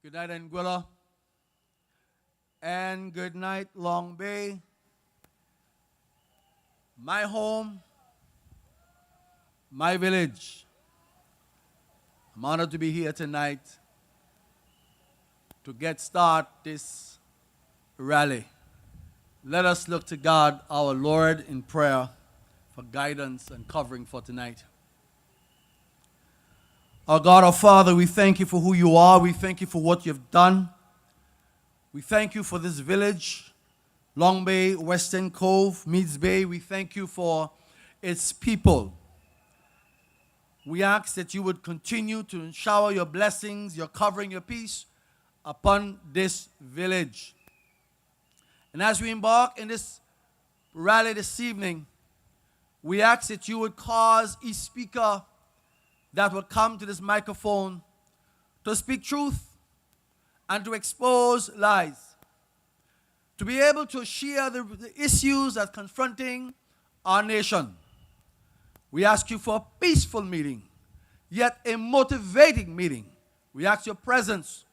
Good night, Anguilla. And good night, Long Bay. My home, my village. I'm honored to be here tonight to get started this rally. Let us look to God, our Lord, in prayer for guidance and covering for tonight. Our God, our Father, we thank you for who you are. We thank you for what you've done. We thank you for this village, Long Bay, Western Cove, Meads Bay. We thank you for its people. We ask that you would continue to shower your blessings, your covering, your peace upon this village. And as we embark in this rally this evening, we ask that you would cause each speaker that will come to this microphone to speak truth and to expose lies, to be able to share the issues that are confronting our nation. We ask you for a peaceful meeting, yet a motivating meeting. We ask your presence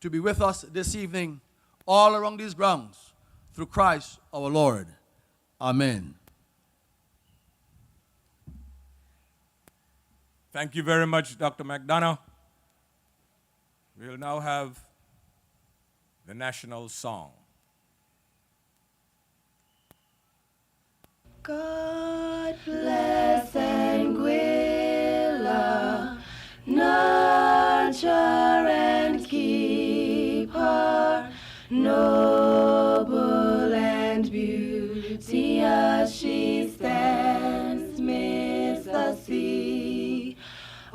to be with us this evening all around these grounds through Christ our Lord. Amen. Thank you very much, Dr. Mcdonald. We'll now have the national song. God bless Anguilla, nurture and keep her, noble and beauteous she stands midst the sea.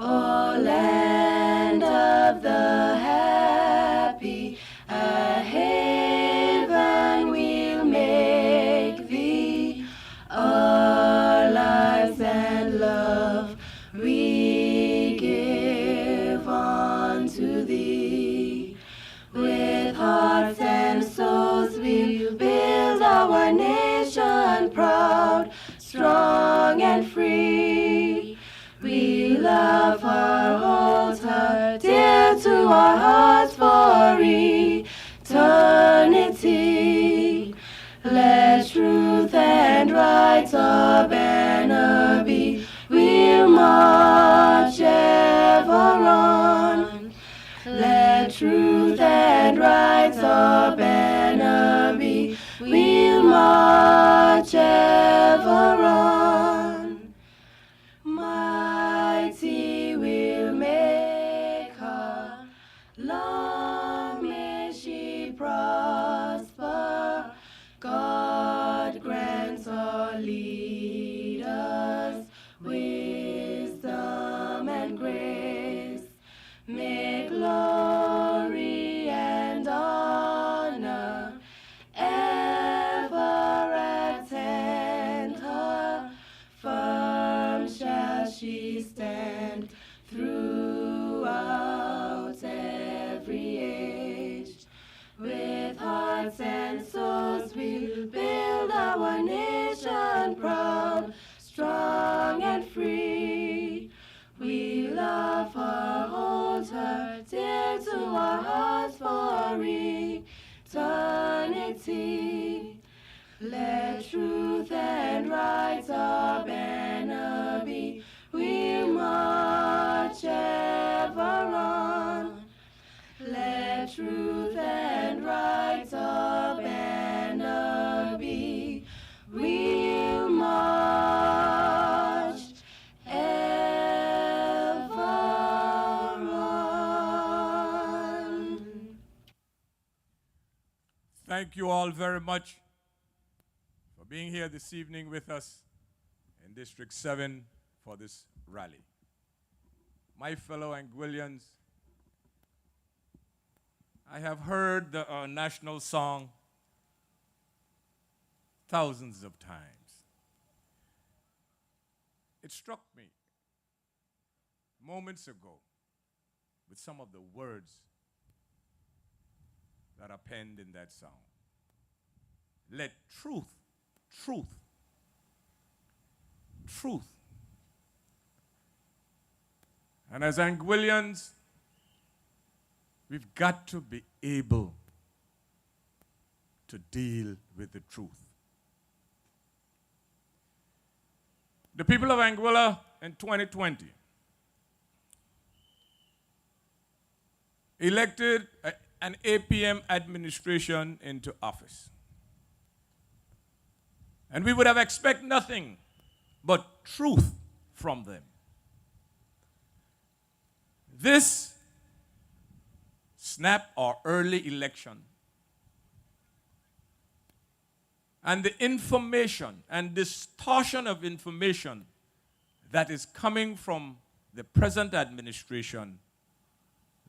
O land of the happy, a haven we'll make thee. Our lives and love we give unto thee. With hearts and souls we'll build our nation proud, strong and free. We love her, hold her dear to our hearts for eternity. Let truth and right our banner be. We'll march ever on. Let truth and right our banner be. We'll march ever on. Mighty will make her, long may she prosper. God grants our leaders wisdom and grace. May glory and honor ever attend her. Firm shall she stand throughout every age. With hearts and souls we'll build our nation proud, strong and free. We love her, hold her dear to our hearts for eternity. Let truth and right our banner be. We'll march ever on. Let truth and right our banner be. We'll march ever on. Thank you all very much for being here this evening with us in District 7 for this rally. My fellow Anguillians, I have heard the national song thousands of times. It struck me moments ago with some of the words that are penned in that song. Let truth, and as Anguillians, We've got to be able to deal with the truth. The people of Anguilla in 2020 elected an APM administration into office. And we would have expected nothing but truth from them. This snap or early election and the information and distortion of information that is coming from the present administration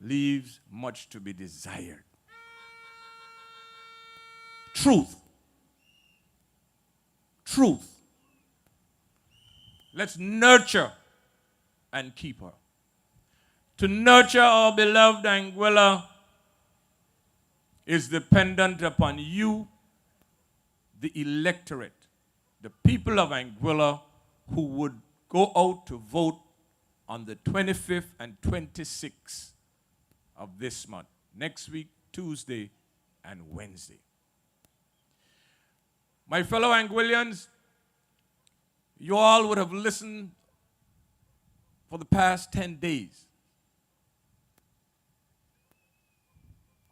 leaves much to be desired. Truth. Truth. Let's nurture and keep her. To nurture our beloved Anguilla is dependent upon you, the electorate, the people of Anguilla who would go out to vote on the 25th and 26th of this month, next week, Tuesday and Wednesday. My fellow Anguillians, you all would have listened for the past 10 days.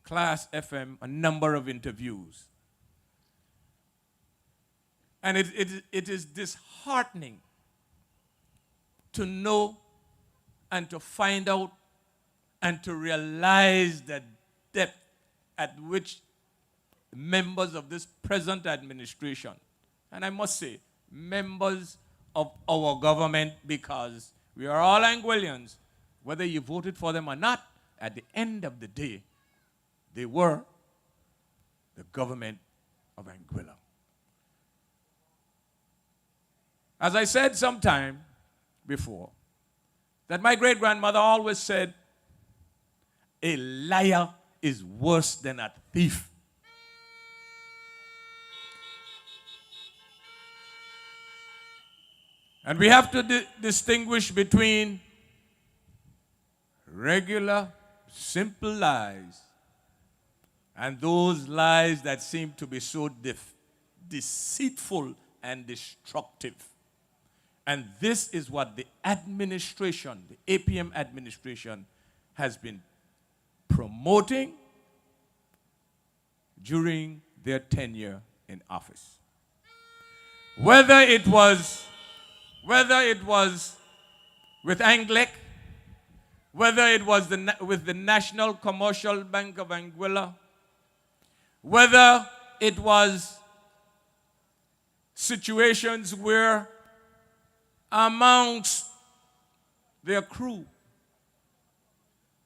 Class FM, a number of interviews. And it is disheartening to know and to find out and to realize the depth at which members of this present administration, and I must say, members of our government, because we are all Anguillians, whether you voted for them or not, at the end of the day, they were the government of Anguilla. As I said sometime before, that my great-grandmother always said, a liar is worse than a thief. And we have to distinguish between regular, simple lies and those lies that seem to be so deceitful and destructive. And this is what the administration, the APM administration, has been promoting during their tenure in office. Whether it was with Anglec, whether it was with the National Commercial Bank of Anguilla, whether it was situations where amongst their crew,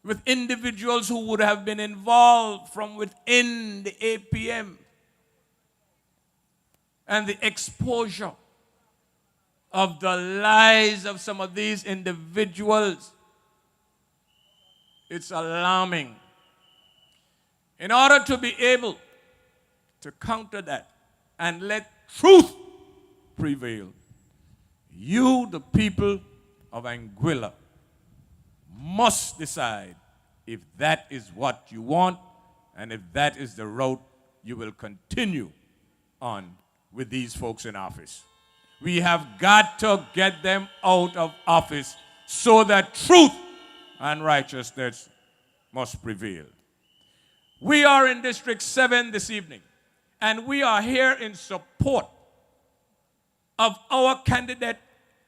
with individuals who would have been involved from within the APM, and the exposure of the lies of some of these individuals, it's alarming. In order to be able to counter that and let truth prevail, you, the people of Anguilla, must decide if that is what you want and if that is the route you will continue on with these folks in office. We have got to get them out of office so that truth and righteousness must prevail. We are in District 7 this evening, and we are here in support of our candidate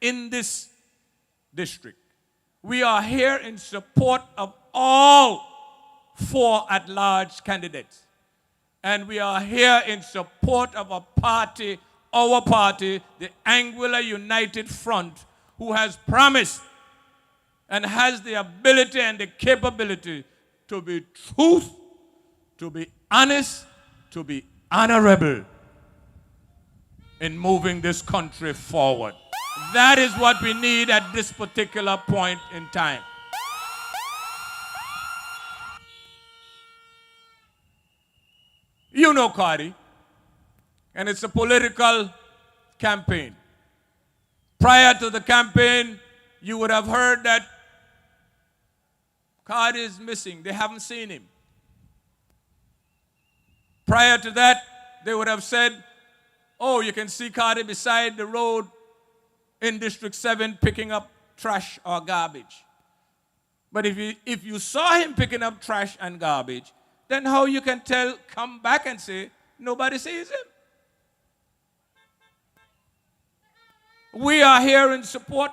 in this district. We are here in support of all 4 at-large candidates. And we are here in support of a party, our party, the Anguilla United Front, who has promised and has the ability and the capability to be truth, to be honest, to be honorable in moving this country forward. That is what we need at this particular point in time. You know Cardi, and it's a political campaign. Prior to the campaign, you would have heard that Carty is missing. They haven't seen him. Prior to that, they would have said, oh, you can see Carty beside the road in District 7 picking up trash or garbage. But if you saw him picking up trash and garbage, then how you can come back and say, nobody sees him? We are here in support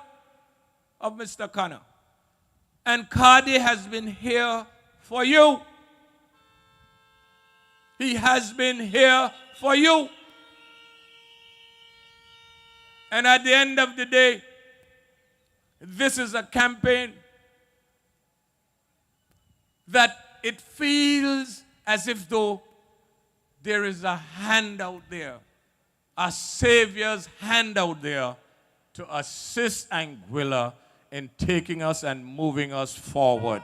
of Mr. Connor. And Carty has been here for you. He has been here for you. And at the end of the day, this is a campaign that it feels as if though there is a hand out there, a savior's hand out there to assist Anguilla in taking us and moving us forward.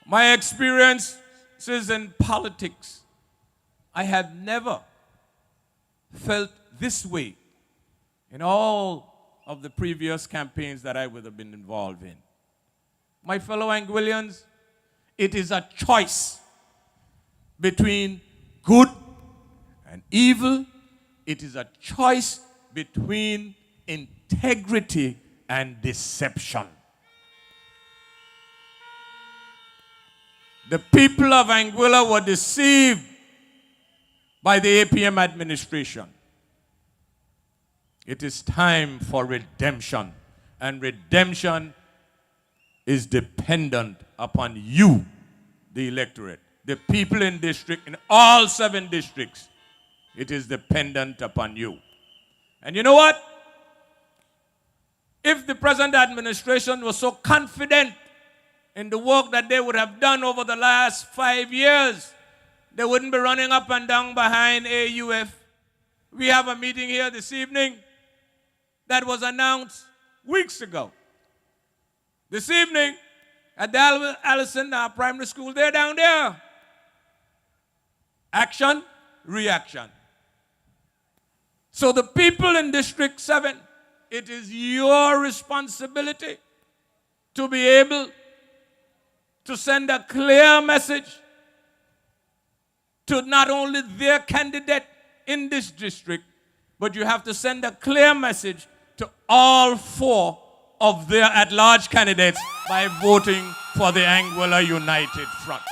My experiences in politics, I have never felt this way in all of the previous campaigns that I would have been involved in. My fellow Anguillians, it is a choice between good and evil. It is a choice between integrity and deception. The people of Anguilla were deceived by the APM administration. It is time for redemption, and redemption is dependent upon you, the electorate, the people in all 7 districts. It is dependent upon you. And you know what? If the present administration was so confident in the work that they would have done over the last 5 years, they wouldn't be running up and down behind AUF. We have a meeting here this evening that was announced weeks ago. This evening at the Allison Primary School, they're down there. Action, reaction. So the people in District 7, it is your responsibility to be able to send a clear message to not only their candidate in this district, but you have to send a clear message to all 4 of their at-large candidates by voting for the Anguilla United Front.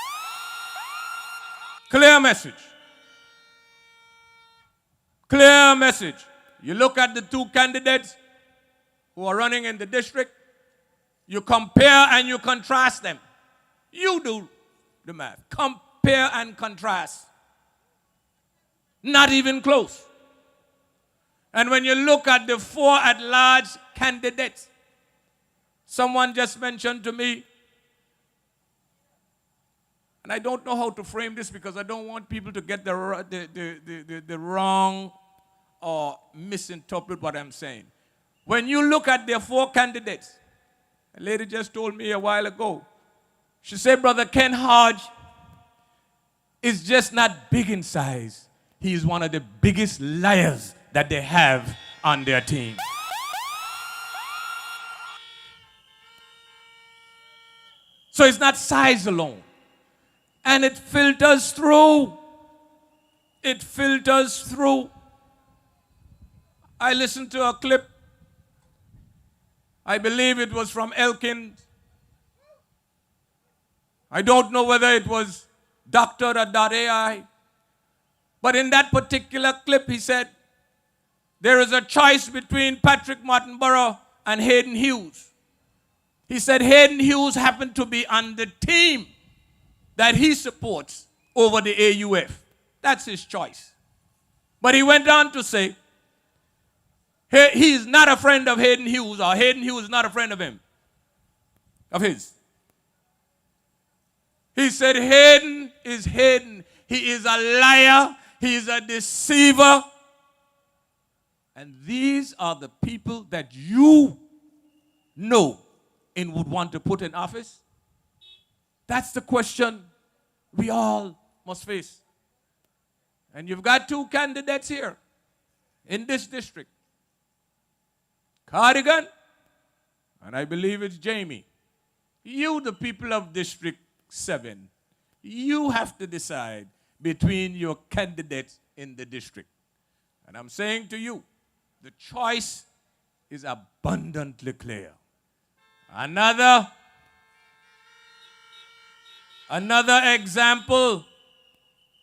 Clear message. Clear message. You look at the 2 candidates who are running in the district, you compare and you contrast them. You do the math. Compare and contrast. Not even close. And when you look at the 4 at-large candidates, someone just mentioned to me, and I don't know how to frame this because I don't want people to get the wrong or misinterpret what I'm saying. When you look at their 4 candidates, a lady just told me a while ago, she said, Brother Ken Hodge is just not big in size. He is one of the biggest liars that they have on their team. So it's not size alone. And it filters through. It filters through. I listened to a clip. I believe it was from Elkins. I don't know whether it was Dr. or .ai. But in that particular clip, he said, there is a choice between Patrick Martinborough and Hayden Hughes. He said Hayden Hughes happened to be on the team that he supports over the AUF. That's his choice. But he went on to say, he is not a friend of Hayden Hughes, or Hayden Hughes is not a friend of him, of his. He said Hayden is Hayden. He is a liar. He is a deceiver. And these are the people that you know and would want to put in office. That's the question we all must face. And you've got 2 candidates here in this district. Cardigan and I believe it's Jamie, you, the people of District 7, you have to decide between your candidates in the district. And I'm saying to you, the choice is abundantly clear. Another example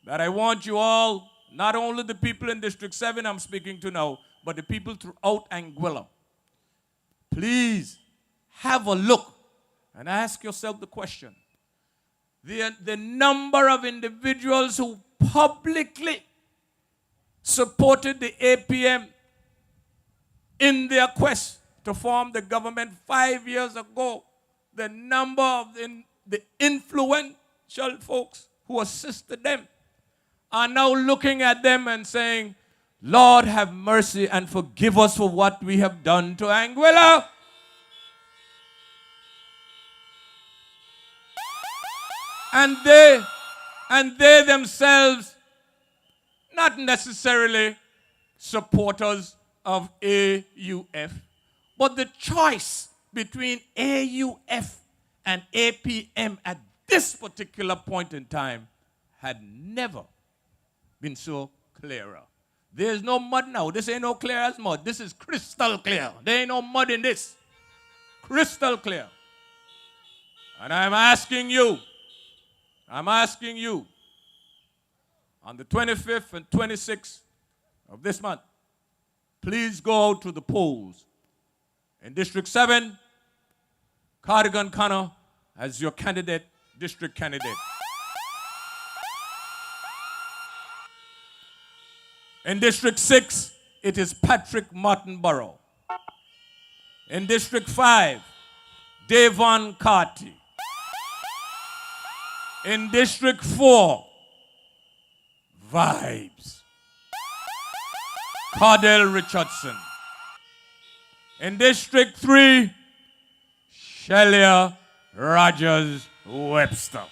that I want you all, not only the people in District 7 I'm speaking to now, but the people throughout Anguilla, please have a look and ask yourself the question. The number of individuals who publicly supported the APM in their quest to form the government 5 years ago, the number of the influential folks who assisted them are now looking at them and saying, Lord, have mercy and forgive us for what we have done to Anguilla. And they themselves, not necessarily supporters of AUF, but the choice between AUF and APM at this particular point in time had never been so clearer. There's no mud now. This ain't no clear as mud. This is crystal clear. There ain't no mud in this. Crystal clear. And I'm asking you, on the 25th and 26th of this month, please go to the polls. In District 7, Cardigan Connor as your candidate, district candidate. In District 6, it is Patrick Martinborough. In District 5, Devon Carty. In District 4, Vibes, Cardell Richardson. In District 3, Shelia Rogers Webster.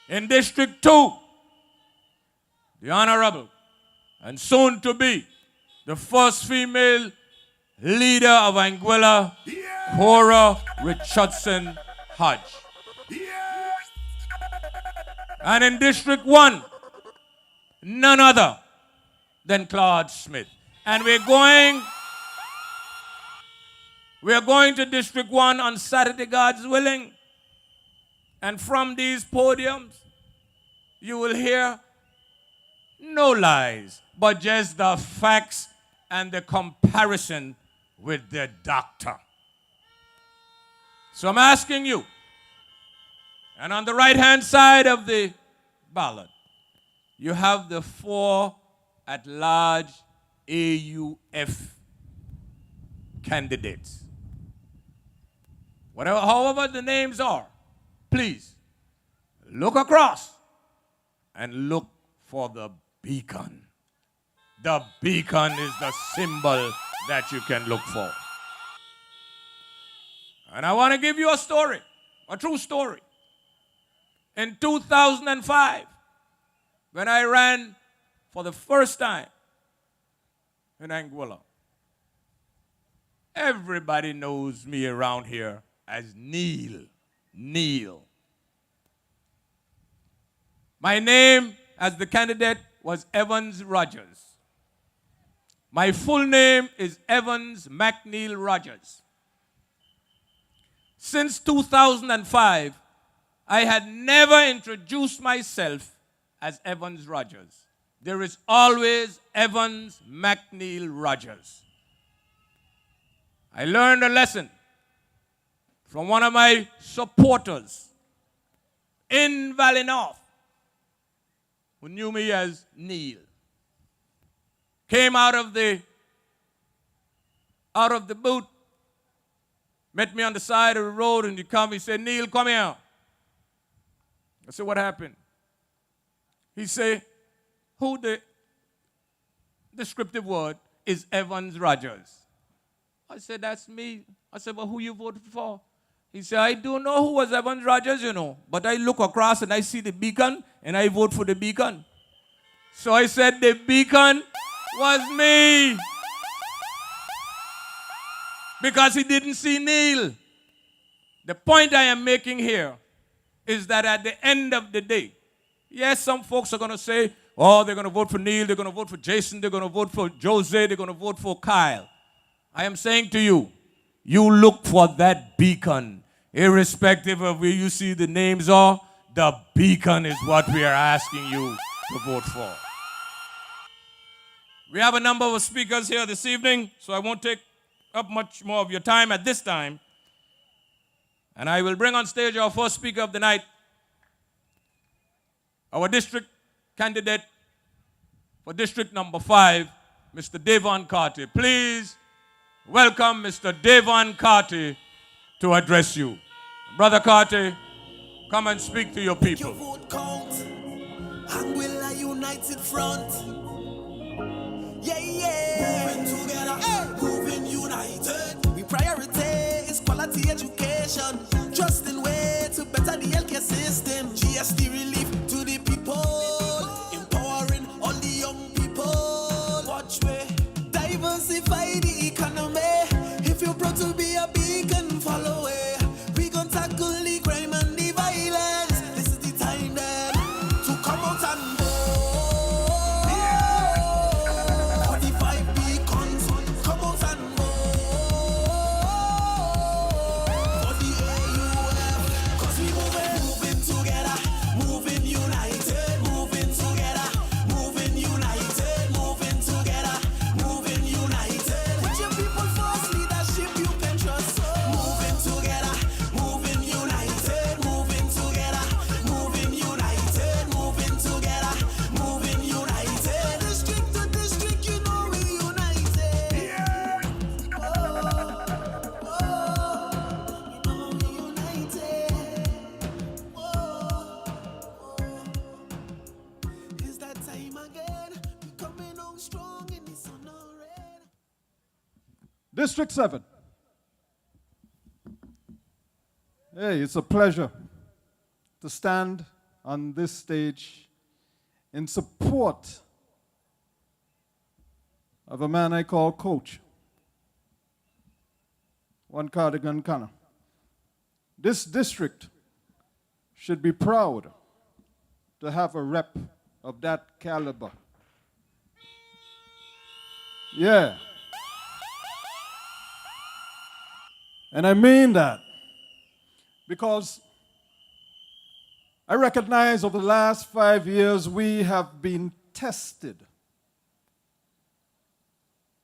In District 2, the Honorable and soon to be the first female leader of Anguilla, Cora Richardson Hodge. And in District 1, none other than Claude Smith. And we're going to District 1 on Saturday, God's willing. And from these podiums, you will hear no lies, but just the facts and the comparison with the doctor. So I'm asking you, and on the right-hand side of the ballot, you have the 4 at-large AUF candidates. However the names are, please look across and look for the beacon. The beacon is the symbol that you can look for. And I want to give you a story, a true story. In 2005, when I ran for the first time in Anguilla, everybody knows me around here as Neil. My name as the candidate was Evans Rogers. My full name is Evans McNeil Rogers. Since 2005, I had never introduced myself as Evans Rogers. There is always Evans McNeil Rogers. I learned a lesson from one of my supporters in Valley North, who knew me as Neil. Came out of the booth, met me on the side of the road, and he said, Neil, come here. I said, what happened? He said, who the descriptive word is Evans Rogers? I said, that's me. I said, well, who you voted for? He said, I don't know who was Evans Rogers, but I look across and I see the beacon and I vote for the beacon. So I said, the beacon was me. because he didn't see Neil. The point I am making here is that at the end of the day, yes, some folks are going to say, oh, they're going to vote for Neil, they're going to vote for Jason, they're going to vote for Jose, they're going to vote for Kyle. I am saying to you, you look for that beacon. Irrespective of where you see the names are, the beacon is what we are asking you to vote for. We have a number of speakers here this evening, so I won't take up much more of your time at this time. And I will bring on stage our first speaker of the night, our district candidate for district number 5, Mr. Devon Carty. Please welcome Mr. Devon Carty to address you. Brother Carty, come and speak to your people. Your vote count, and we're a united front. Yeah, yeah. Moving together, moving united. We prioritize quality education, trust in way to better the healthcare system. GST relief to the people, empowering all the young people. Watch me diversify the economy. If you're proud to be a beacon, follow it. We gon' tackle the crime and the violence. This is the time then to come out and vote. 45 beacons, come out and vote for the AUF. 'Cause we moving together, moving united, moving together, moving united, moving together, moving united. Put your people first, leadership you can trust. Moving together, moving united, moving together, moving united, moving together, moving united. District to district, you know we united. Oh, you know we united. Is that time again? We coming on strong in the sun red. District 7. Hey, it's a pleasure to stand on this stage in support of a man I call Coach, one Cardigan Connor. This district should be proud to have a rep of that caliber. Yeah. And I mean that because I recognize over the last 5 years we have been tested,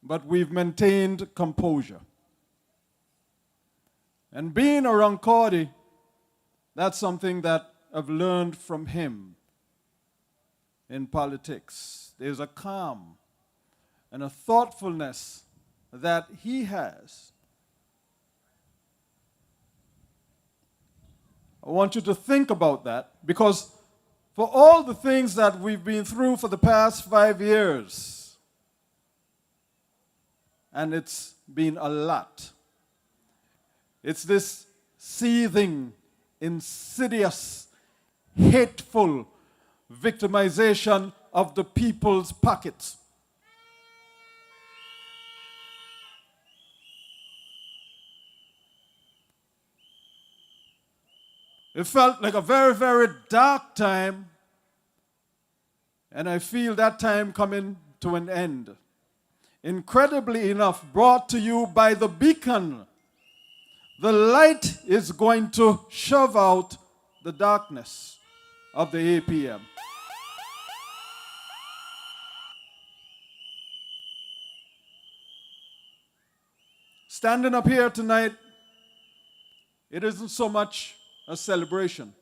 but we've maintained composure. And being around Cardi, that's something that I've learned from him in politics. There's a calm and a thoughtfulness that he has. I want you to think about that, because for all the things that we've been through for the past 5 years, and it's been a lot, it's this seething, insidious, hateful victimization of the people's pockets. It felt like a very, very dark time, and I feel that time coming to an end. Incredibly enough, brought to you by the beacon. The light is going to shove out the darkness of the APM. Standing up here tonight, it isn't so much a celebration,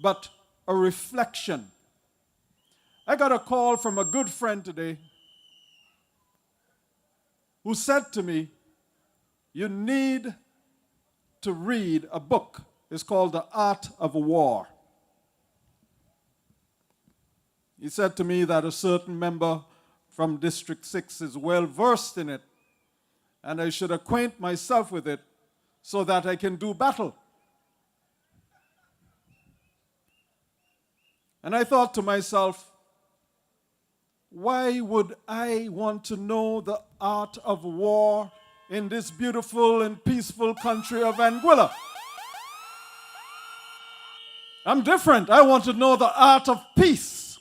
but a reflection. I got a call from a good friend today who said to me, you need to read a book. It's called The Art of War. He said to me that a certain member from District 6 is well versed in it, and I should acquaint myself with it so that I can do battle. And I thought to myself, why would I want to know the art of war in this beautiful and peaceful country of Anguilla. I'm different. I want to know the art of peace.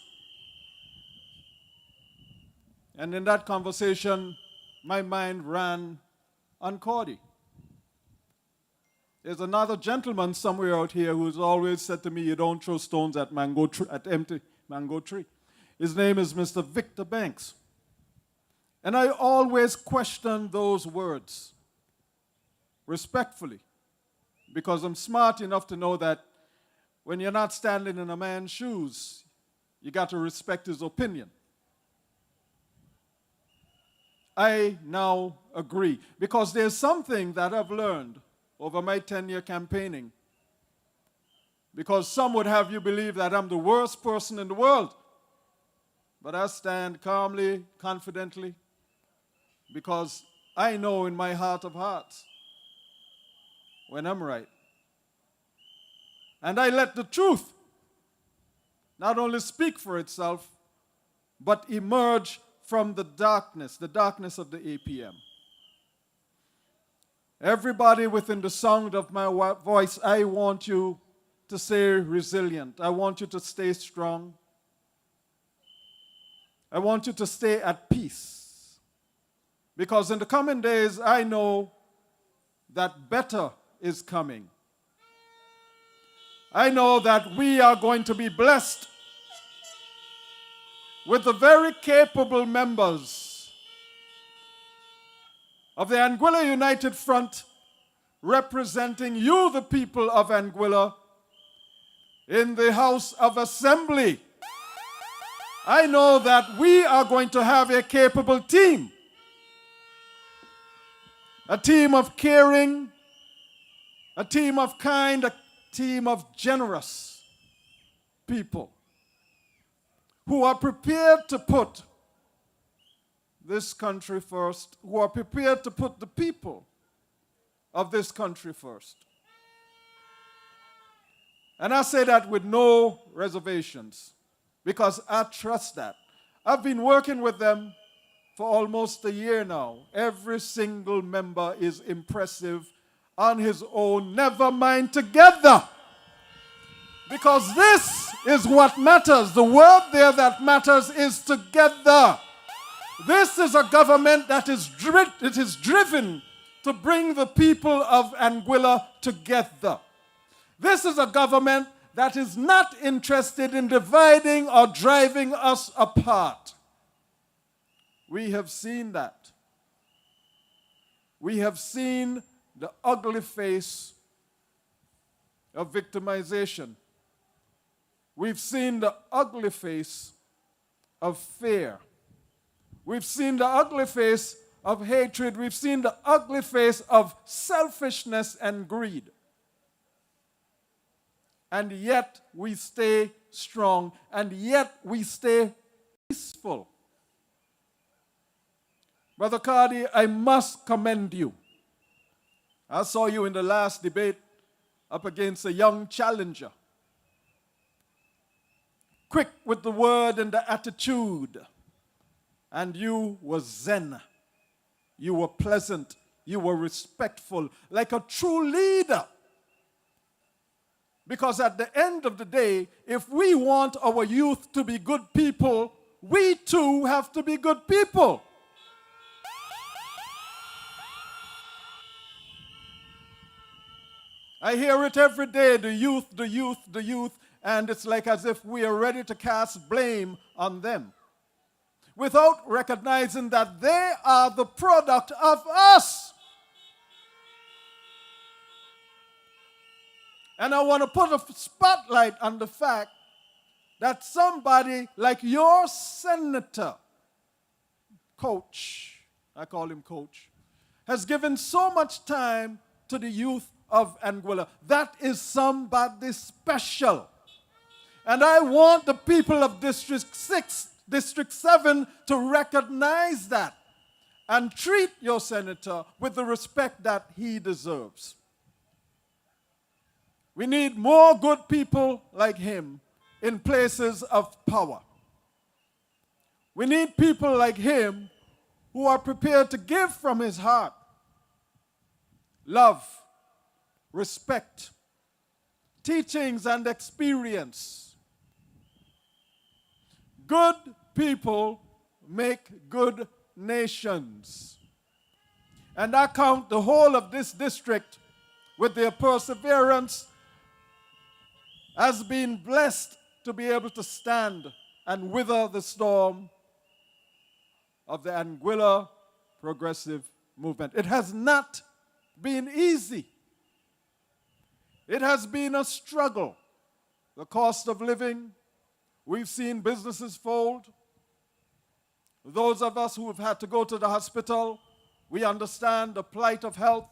And in that conversation, my mind ran on Carty. There's another gentleman somewhere out here who's always said to me, you don't throw stones at empty mango tree. His name is Mr. Victor Banks. And I always question those words respectfully, because I'm smart enough to know that when you're not standing in a man's shoes, you got to respect his opinion. I now agree, because there's something that I've learned over my 10-year campaigning, because some would have you believe that I'm the worst person in the world. But I stand calmly, confidently, because I know in my heart of hearts when I'm right. And I let the truth not only speak for itself, but emerge from the darkness of the APM. Everybody within the sound of my voice, I want you to stay resilient. I want you to stay strong. I want you to stay at peace. Because in the coming days, I know that better is coming. I know that we are going to be blessed with the very capable members of the Anguilla United Front, representing you, the people of Anguilla, in the House of Assembly. I know that we are going to have a capable team, a team of caring, a team of kind, a team of generous people who are prepared to put this country first, who are prepared to put the people of this country first. And I say that with no reservations, because I trust that. I've been working with them for almost a year now. Every single member is impressive on his own, never mind together. Because this is what matters. The word there that matters is together. This is a government that is driven to bring the people of Anguilla together. This is a government that is not interested in dividing or driving us apart. We have seen that. We have seen the ugly face of victimization. We've seen the ugly face of fear. We've seen the ugly face of hatred. We've seen the ugly face of selfishness and greed. And yet we stay strong, and yet we stay peaceful. Brother Carty, I must commend you. I saw you in the last debate up against a young challenger. Quick with the word and the attitude. And you were zen. You were pleasant. You were respectful, like a true leader. Because at the end of the day, if we want our youth to be good people, we too have to be good people. I hear it every day, the youth, the youth, the youth, and it's like as if we are ready to cast blame on them, without recognizing that they are the product of us. And I want to put a spotlight on the fact that somebody like your senator, Coach, I call him Coach, has given so much time to the youth of Anguilla. That is somebody special. And I want the people of District 6, District 7 to recognize that and treat your senator with the respect that he deserves. We need more good people like him in places of power. We need people like him who are prepared to give from his heart love, respect, teachings and experience. Good people make good nations. And I count the whole of this district with their perseverance as being blessed to be able to stand and weather the storm of the Anguilla progressive movement. It has not been easy. It has been a struggle. The cost of living, we've seen businesses fold. Those of us who have had to go to the hospital, we understand the plight of health.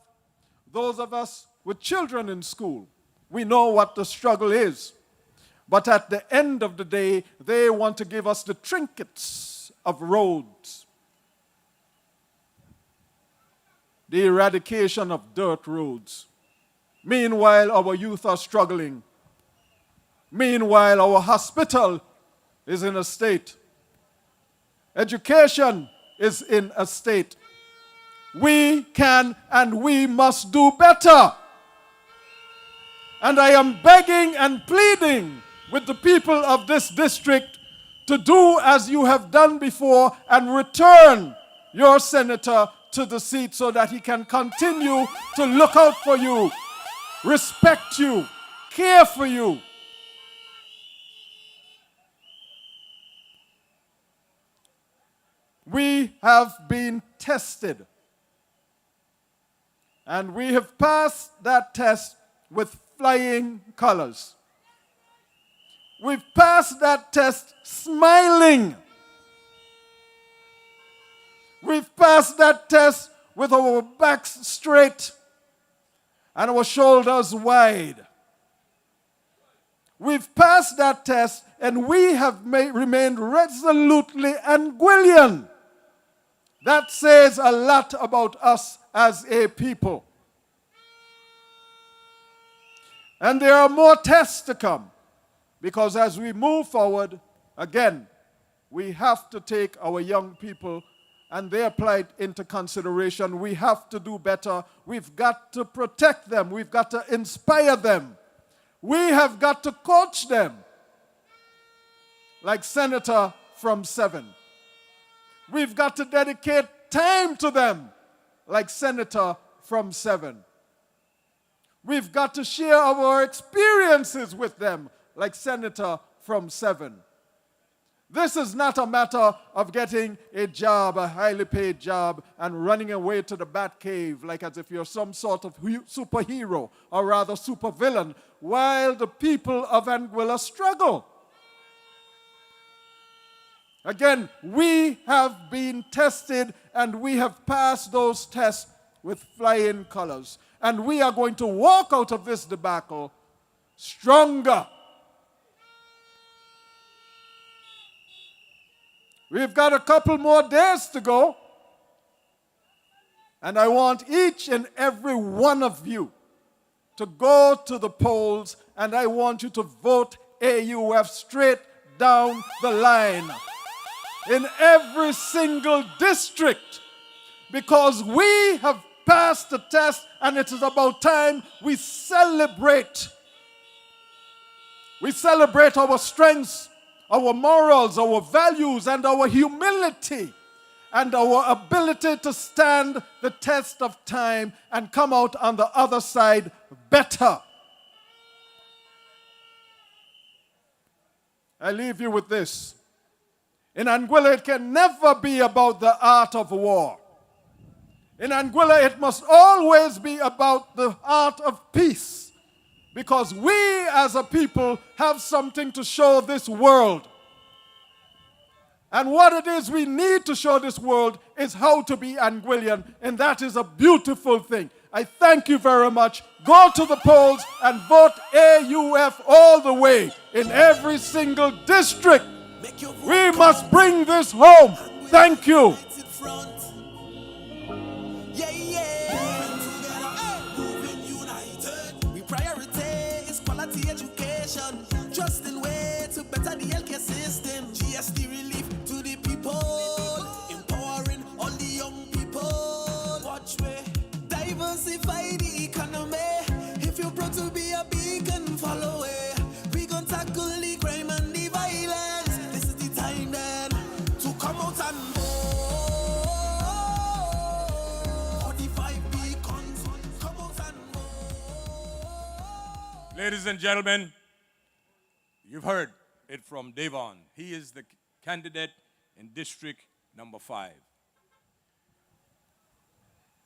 Those of us with children in school, we know what the struggle is. But at the end of the day, they want to give us the trinkets of roads, the eradication of dirt roads. Meanwhile, our youth are struggling. Meanwhile, our hospital is in a state. Education is in a state. We can and we must do better. And I am begging and pleading with the people of this district to do as you have done before and return your senator to the seat so that he can continue to look out for you, respect you, care for you. We have been tested. And we have passed that test with flying colors. We've passed that test smiling. We've passed that test with our backs straight and our shoulders wide. We've passed that test and we have remained resolutely Anguillian. That says a lot about us as a people. And there are more tests to come, because as we move forward, again, we have to take our young people and their plight into consideration. We have to do better. We've got to protect them. We've got to inspire them. We have got to coach them, like Senator from 7. We've got to dedicate time to them, like Senator from 7. We've got to share our experiences with them, like Senator from 7. This is not a matter of getting a job, a highly paid job, and running away to the bat cave like as if you're some sort of superhero, or rather supervillain, while the people of Anguilla struggle. Again, we have been tested and we have passed those tests with flying colors. And we are going to walk out of this debacle stronger. We've got a couple more days to go. And I want each and every one of you to go to the polls, and I want you to vote AUF straight down the line in every single district, because we have passed the test and it is about time we celebrate. We celebrate our strengths, our morals, our values, and our humility, and our ability to stand the test of time and come out on the other side better. I leave you with this. In Anguilla, it can never be about the art of war. In Anguilla, it must always be about the art of peace, because we as a people have something to show this world. And what it is we need to show this world is how to be Anguillian, and that is a beautiful thing. I thank you very much. Go to the polls and vote AUF all the way in every single district. We must bring this home. Thank you. Yeah, yeah. Moving united. We prioritize quality education. Trusting way to better the healthcare system. GST relief to the people. Empowering all the young people. Watch me. Diversify the out and vote. 45 beacons, come out and vote. Ladies and gentlemen, you've heard it from Devon. He is the candidate in District number 5.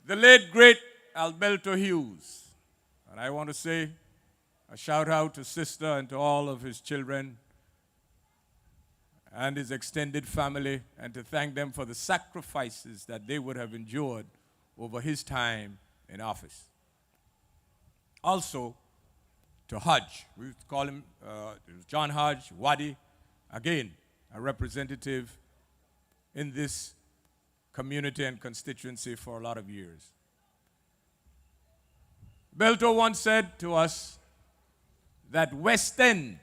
The late, great Alberto Hughes. And I want to say a shout out to Sister and to all of his children and his extended family, and to thank them for the sacrifices that they would have endured over his time in office. Also, to Hodge, we call him John Hodge, Wadi, again, a representative in this community and constituency for a lot of years. Belto once said to us that West End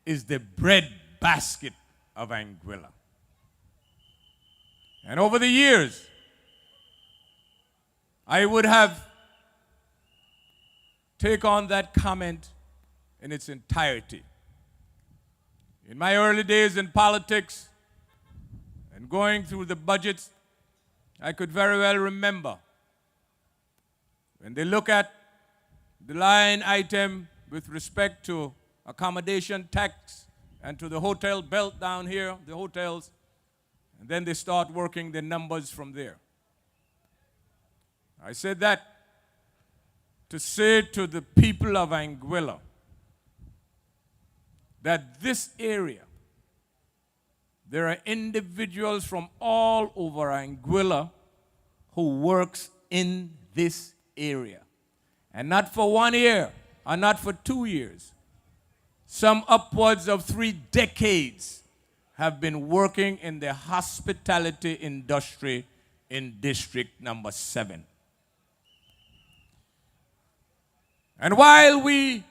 is the bread basket of Anguilla. And over the years, I would have taken on that comment in its entirety. In my early days in politics and going through the budgets, I could very well remember when they look at the line item with respect to accommodation tax and to the hotel belt down here, the hotels, and then they start working the numbers from there. I said that to say to the people of Anguilla that this area, there are individuals from all over Anguilla who works in this area. And not for 1 year, or not for 2 years. Some upwards of 3 decades have been working in the hospitality industry in District number 7. And while we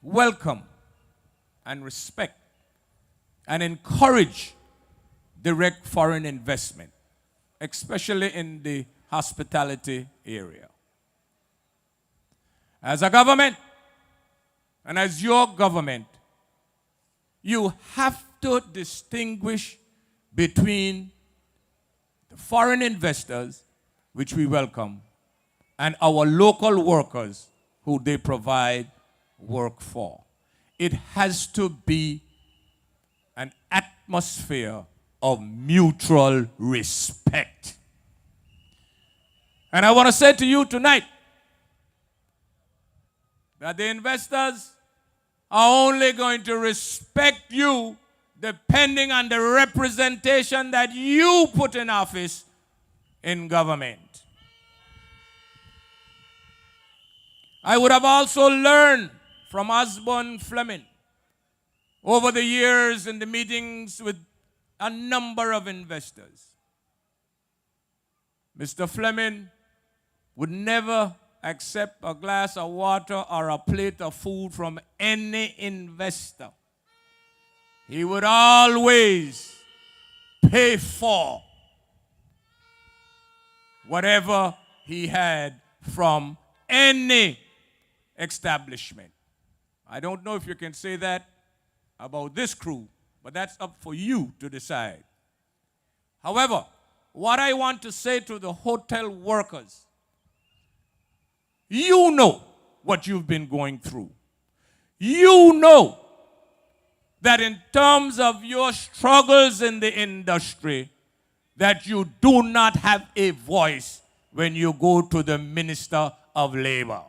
welcome and respect and encourage direct foreign investment, especially in the hospitality area, as a government and as your government, you have to distinguish between the foreign investors, which we welcome, and our local workers who they provide work for. It has to be an atmosphere of mutual respect. And I want to say to you tonight that the investors are only going to respect you depending on the representation that you put in office in government. I would have also learned from Osborne Fleming over the years in the meetings with a number of investors. Mr. Fleming would never accept a glass of water or a plate of food from any investor. He would always pay for whatever he had from any establishment. I don't know if you can say that about this crew, but that's up for you to decide. However, what I want to say to the hotel workers, you know what you've been going through. You know that in terms of your struggles in the industry, that you do not have a voice when you go to the Minister of Labor.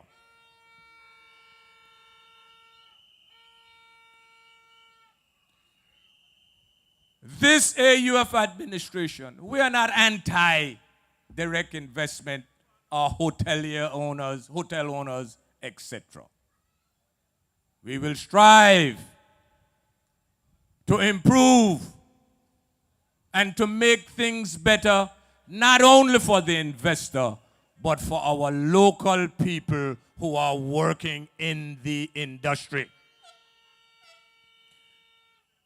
This AUF administration, we are not anti-direct investment or hotel owners, etc. We will strive to improve and to make things better, not only for the investor, but for our local people who are working in the industry.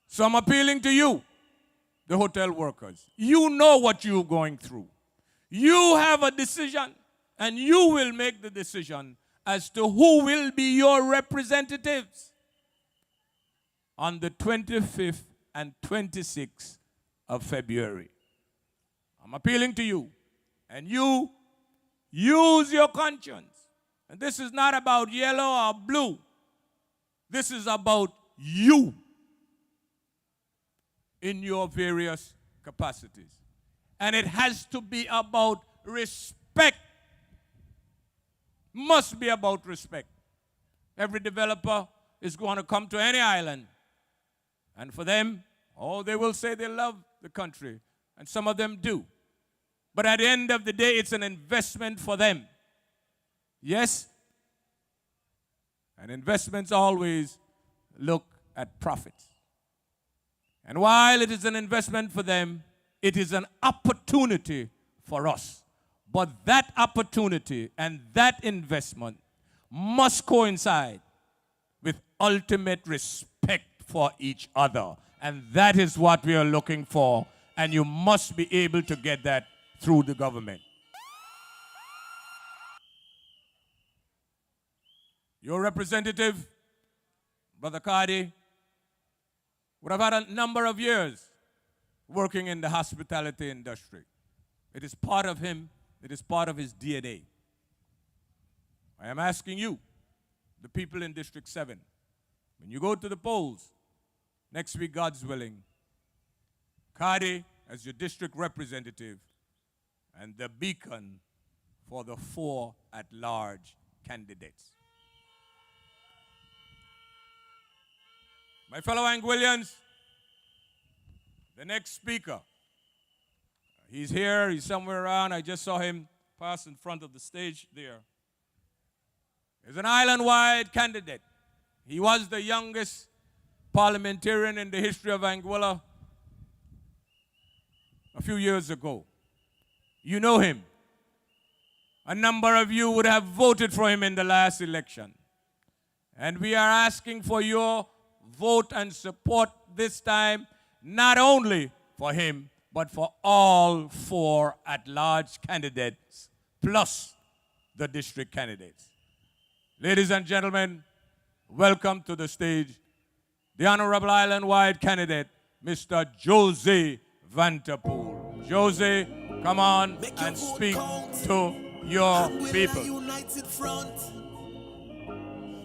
So I'm appealing to you, the hotel workers. You know what you're going through. You have a decision, and you will make the decision as to who will be your representatives on the 25th and 26th of February. I'm appealing to you. And you use your conscience. And this is not about yellow or blue. This is about you in your various capacities. And it has to be about respect. Must be about respect. Every developer is going to come to any island. And for them, they will say they love the country. And some of them do. But at the end of the day, it's an investment for them. Yes? And investments always look at profits. And while it is an investment for them, it is an opportunity for us. But that opportunity and that investment must coincide with ultimate respect for each other. And that is what we are looking for. And you must be able to get that through the government. Your representative, Brother Carty, would have had a number of years working in the hospitality industry. It is part of him. It is part of his DNA. I am asking you, the people in District 7, when you go to the polls, next week, God's willing, Carty as your district representative and the beacon for the 4 at-large candidates. My fellow Anguillians, the next speaker, he's here, he's somewhere around. I just saw him pass in front of the stage there. He's an island-wide candidate. He was the youngest parliamentarian in the history of Anguilla a few years ago. You know him. A number of you would have voted for him in the last election. And we are asking for your vote and support this time, not only for him, but for all 4 at-large candidates, plus the district candidates. Ladies and gentlemen, welcome to the stage the Honorable Island-wide candidate, Mr. Jose Vanterpool. Jose, come on and speak to your people. United front.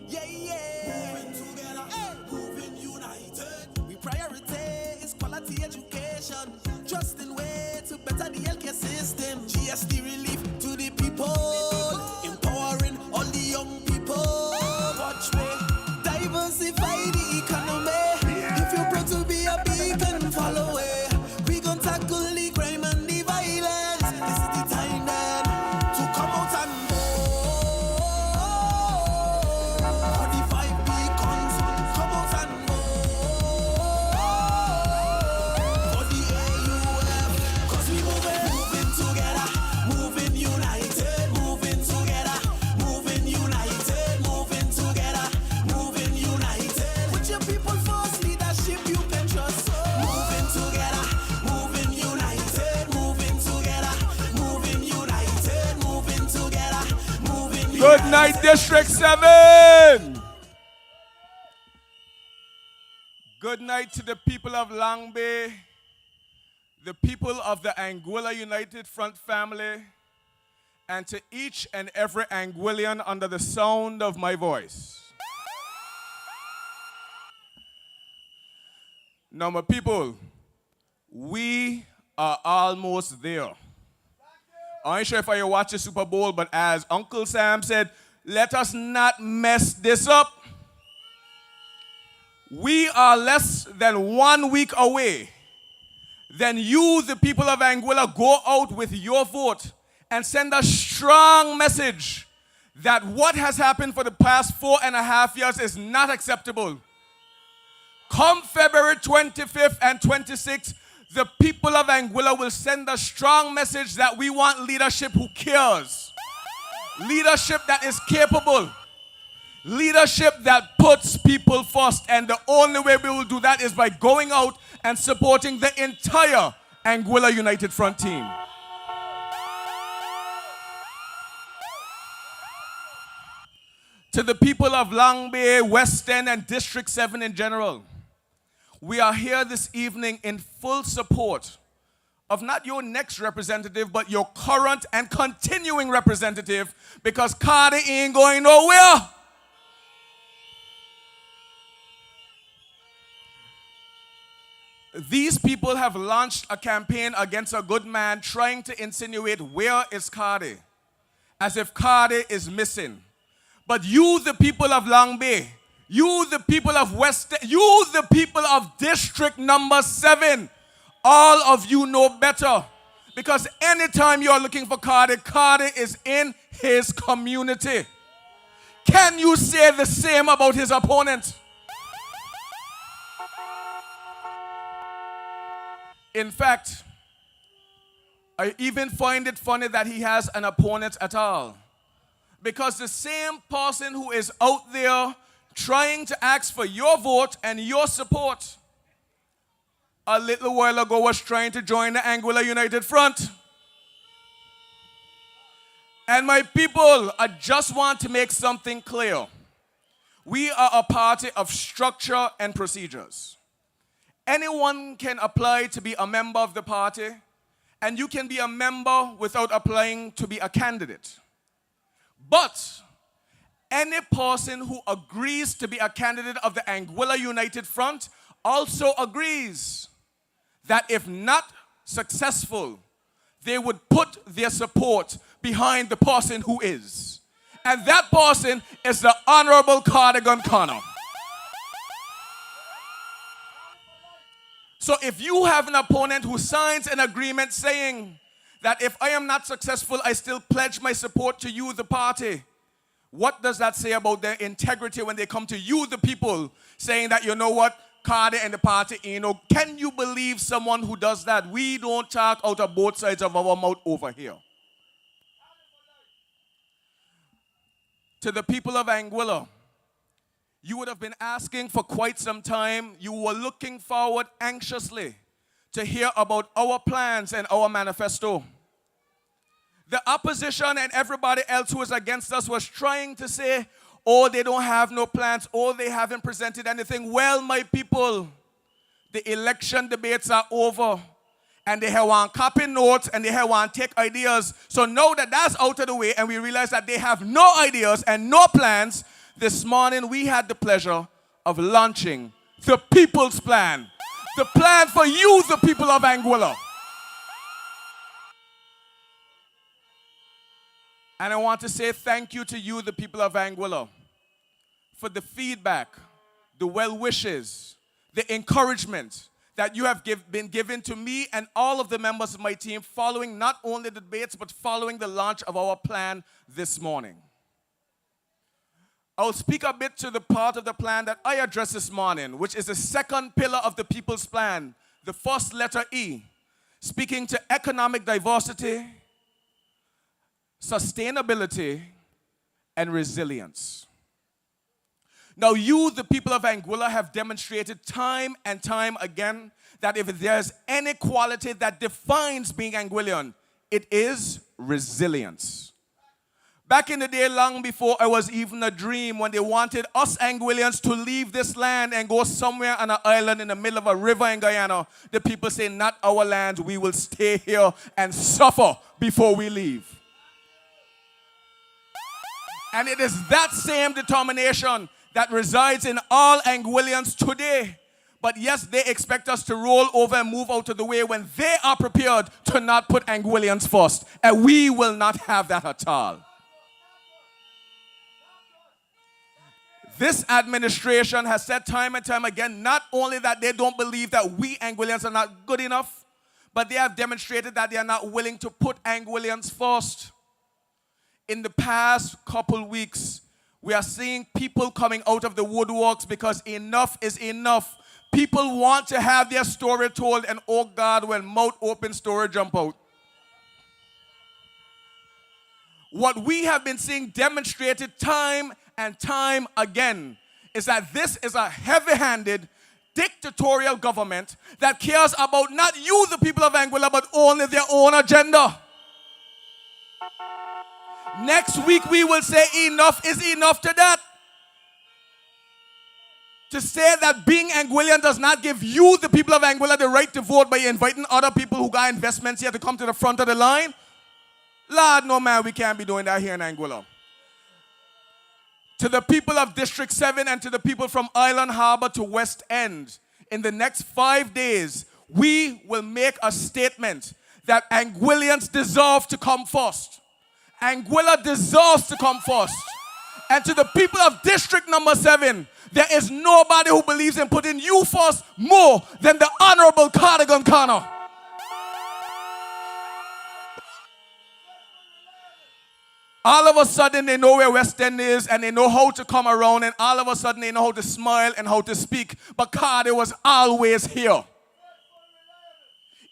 Yeah, yeah. Moving together, moving united. We priority is quality education. Just in way to better the healthcare system. GST relief to the people. Empowering all the young people. Watch me. Diversify the economy. If you're proud to be a beacon, follow it. We gon' tackle the crime and the violence. This is the time then to come out and vote. For the 5 beacons, come out and vote. For the AUF, cause we moving together, moving united, moving together, moving united, moving together, moving united. Put your people first, leadership you can trust. Moving together, moving united, moving together, moving united, moving together, moving united. Good night, District 7. Good night to the people of Long Bay, the people of the Anguilla United Front family, and to each and every Anguillian under the sound of my voice. Now, my people, we are almost there. I ain't sure if I watch the Super Bowl, but as Uncle Sam said, let us not mess this up. We are less than 1 week away. Then you, the people of Anguilla, go out with your vote and send a strong message that what has happened for the past 4.5 years is not acceptable. Come February 25th and 26th, the people of Anguilla will send a strong message that we want leadership who cares. Leadership that is capable. Leadership that puts people first. And the only way we will do that is by going out and supporting the entire Anguilla United Front team. To the people of Long Bay, West End, and District 7 in general, we are here this evening in full support of not your next representative, but your current and continuing representative, because Cardi ain't going nowhere. These people have launched a campaign against a good man, trying to insinuate, where is Cardi? As if Cardi is missing. But you, the people of Long Bay, you, the people of West, you, the people of District Number 7, all of you know better. Because anytime you're looking for Cardi, Cardi is in his community. Can you say the same about his opponent? In fact, I even find it funny that he has an opponent at all. Because the same person who is out there trying to ask for your vote and your support a little while ago was trying to join the Anguilla United Front. And my people, I just want to make something clear. We are a party of structure and procedures. Anyone can apply to be a member of the party, and you can be a member without applying to be a candidate. But any person who agrees to be a candidate of the Anguilla United Front also agrees that if not successful, they would put their support behind the person who is. And that person is the Honorable Cardigan Connor. So if you have an opponent who signs an agreement saying that if I am not successful, I still pledge my support to you, the party, what does that say about their integrity when they come to you, the people, saying that, you know what, Cardi and the party, you know, can you believe someone who does that? We don't talk out of both sides of our mouth over here. To the people of Anguilla, you would have been asking for quite some time. You were looking forward anxiously to hear about our plans and our manifesto. The opposition and everybody else who was against us was trying to say, oh, they don't have no plans, oh, they haven't presented anything. Well, my people, the election debates are over. And they have one copy notes and they have one take ideas. So now that that's out of the way and we realize that they have no ideas and no plans, this morning we had the pleasure of launching the People's Plan. The plan for you, the people of Anguilla. And I want to say thank you to you, the people of Anguilla, for the feedback, the well wishes, the encouragement that you have been given to me and all of the members of my team following not only the debates but following the launch of our plan this morning. I'll speak a bit to the part of the plan that I addressed this morning, which is the second pillar of the People's Plan, the first letter E, speaking to economic diversity, sustainability, and resilience. Now you, the people of Anguilla, have demonstrated time and time again that if there's any quality that defines being Anguillian, it is resilience. Back in the day, long before I was even a dream, when they wanted us Anguillians to leave this land and go somewhere on an island in the middle of a river in Guyana, the people say, not our land, we will stay here and suffer before we leave. And it is that same determination that resides in all Anguillians today. But yes, they expect us to roll over and move out of the way when they are prepared to not put Anguillians first. And we will not have that at all. This administration has said time and time again, not only that they don't believe that we Anguillians are not good enough, but they have demonstrated that they are not willing to put Anguillians first. In the past couple weeks, we are seeing people coming out of the woodworks because enough is enough. People want to have their story told, and oh God, when mouth open, story jump out. What we have been seeing demonstrated time and time again is that this is a heavy-handed dictatorial government that cares about not you, the people of Anguilla, but only their own agenda. Next week we will say enough is enough to that. To say that being Anguillan does not give you, the people of Anguilla, the right to vote by inviting other people who got investments here to come to the front of the line? Lord, no man, we can't be doing that here in Anguilla. To the people of District 7 and to the people from Island Harbor to West End, in the next 5 days, we will make a statement that Anguillians deserve to come first. Anguilla deserves to come first. And to the people of District number 7, there is nobody who believes in putting you first more than the Honorable Cardigan Connor. All of a sudden they know where West End is and they know how to come around, and all of a sudden they know how to smile and how to speak. But Cardi was always here.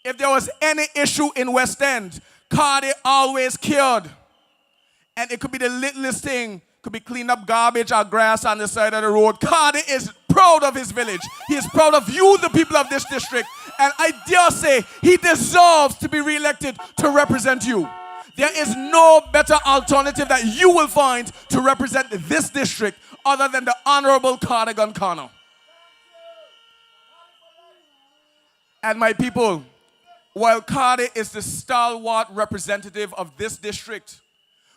If there was any issue in West End, Cardi always cared. And it could be the littlest thing. Could be clean up garbage or grass on the side of the road. Cardi is proud of his village. He is proud of you, the people of this district. And I dare say he deserves to be re-elected to represent you. There is no better alternative that you will find to represent this district other than the Honorable Cardigan Connor. And my people, while Cardi is the stalwart representative of this district,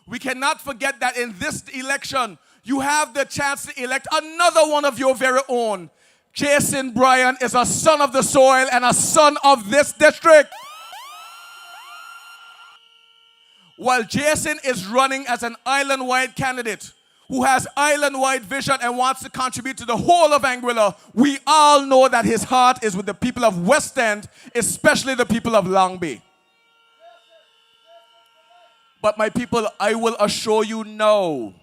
we cannot forget that in this election, you have the chance to elect another one of your very own. Jason Bryan is a son of the soil and a son of this district. While Jason is running as an island-wide candidate who has island-wide vision and wants to contribute to the whole of Anguilla, we all know that his heart is with the people of West End, especially the people of Long Bay. But my people, I will assure you now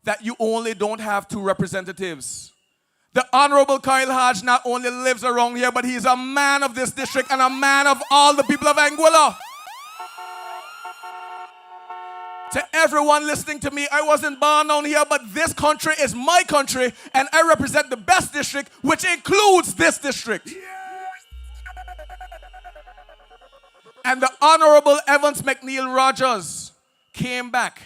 that you only don't have two representatives. The Honorable Kyle Hodge not only lives around here, but he is a man of this district and a man of all the people of Anguilla. To everyone listening to me, I wasn't born down here, but this country is my country, and I represent the best district, which includes this district. And the Honorable Evans McNeil Rogers came back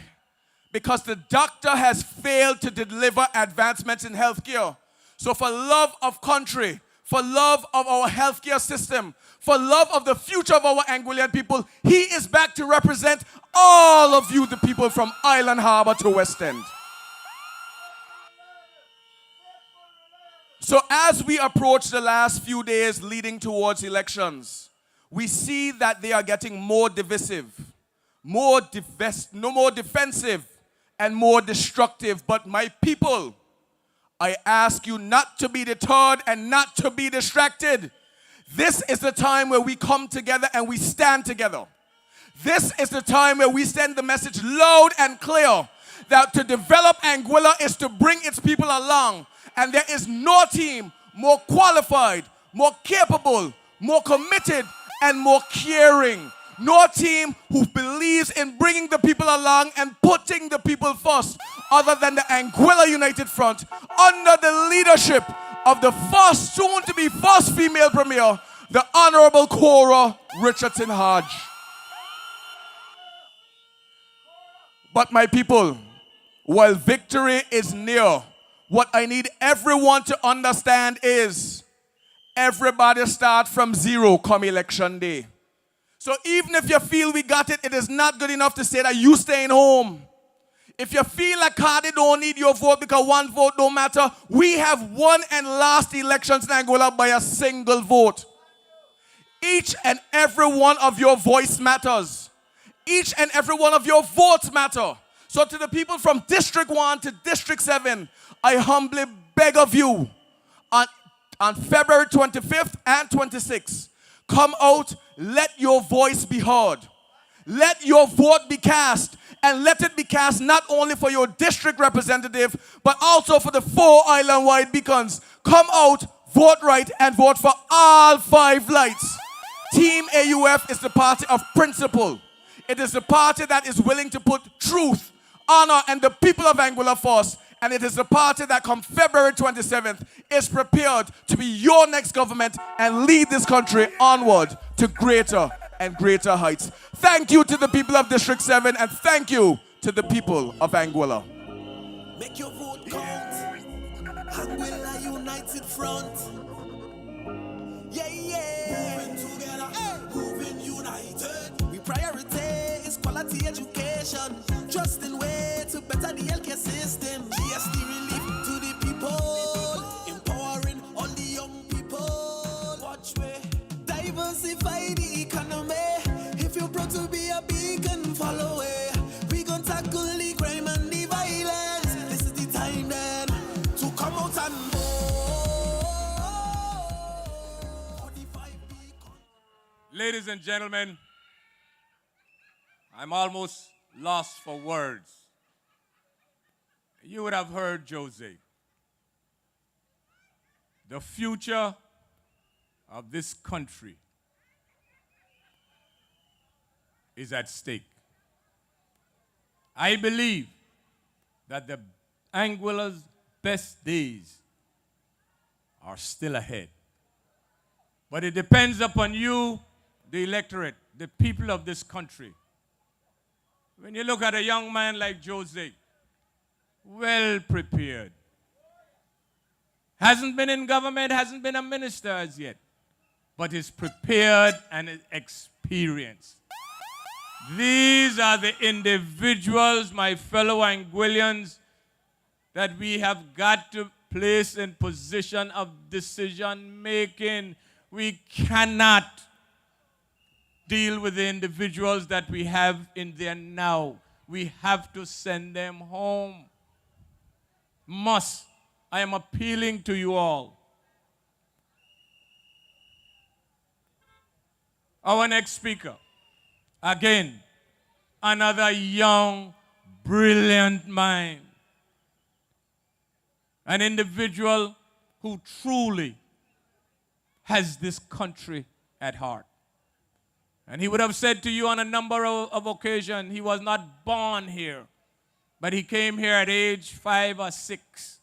because the doctor has failed to deliver advancements in healthcare. So for love of country, for love of our healthcare system, for love of the future of our Anguillan people, he is back to represent all of you, the people from Island Harbor to West End. So as we approach the last few days leading towards elections, we see that they are getting more divisive, more defensive, and more destructive. But my people, I ask you not to be deterred and not to be distracted. This is the time where we come together and we stand together. This is the time where we send the message loud and clear that to develop Anguilla is to bring its people along. And there is no team more qualified, more capable, more committed, and more caring. No team who believes in bringing the people along and putting the people first other than the Anguilla United Front under the leadership of the first, soon-to-be first female premier, the Honorable Cora Richardson Hodge. But my people, while victory is near, what I need everyone to understand is everybody start from zero come election day. So even if you feel we got it, it is not good enough to say that you staying home. If you feel like Cardi don't need your vote because one vote don't matter, we have won and lost elections in Anguilla by a single vote. Each and every one of your voice matters. Each and every one of your votes matter. So to the people from District 1 to District 7, I humbly beg of you, on February 25th and 26th, come out, let your voice be heard. Let your vote be cast, and let it be cast not only for your district representative, but also for the 4 island-wide beacons. Come out, vote right, and vote for all 5 lights. Team AUF is the party of principle. It is the party that is willing to put truth, honor, and the people of Anguilla first. And it is the party that come February 27th is prepared to be your next government and lead this country onward to greater and greater heights. Thank you to the people of District 7 and thank you to the people of Anguilla. Make your vote count. Anguilla United Front. Yeah, yeah. Moving together, hey. Moving united. We priority is quality education. Trusting way to better the healthcare system. GST relief to the people. Empowering all the young people. Watch way. Diversify the economy. If you're proud to be a beacon, follow it. We gon' tackle the crime and the violence. This is the time then to come out and vote. Ladies and gentlemen, I'm almost lost for words. You would have heard Jose. The future of this country is at stake. I believe that the Anguilla's best days are still ahead. But it depends upon you, the electorate, the people of this country. When you look at a young man like Jose, well prepared, hasn't been in government, hasn't been a minister as yet, but is prepared and is experienced. These are the individuals, my fellow Anguillians, that we have got to place in position of decision making. We cannot deal with the individuals that we have in there now. We have to send them home. Must. I am appealing to you all. Our next speaker, again, another young, brilliant mind. An individual who truly has this country at heart. And he would have said to you on a number of occasions, he was not born here, but he came here at age 5 or 6.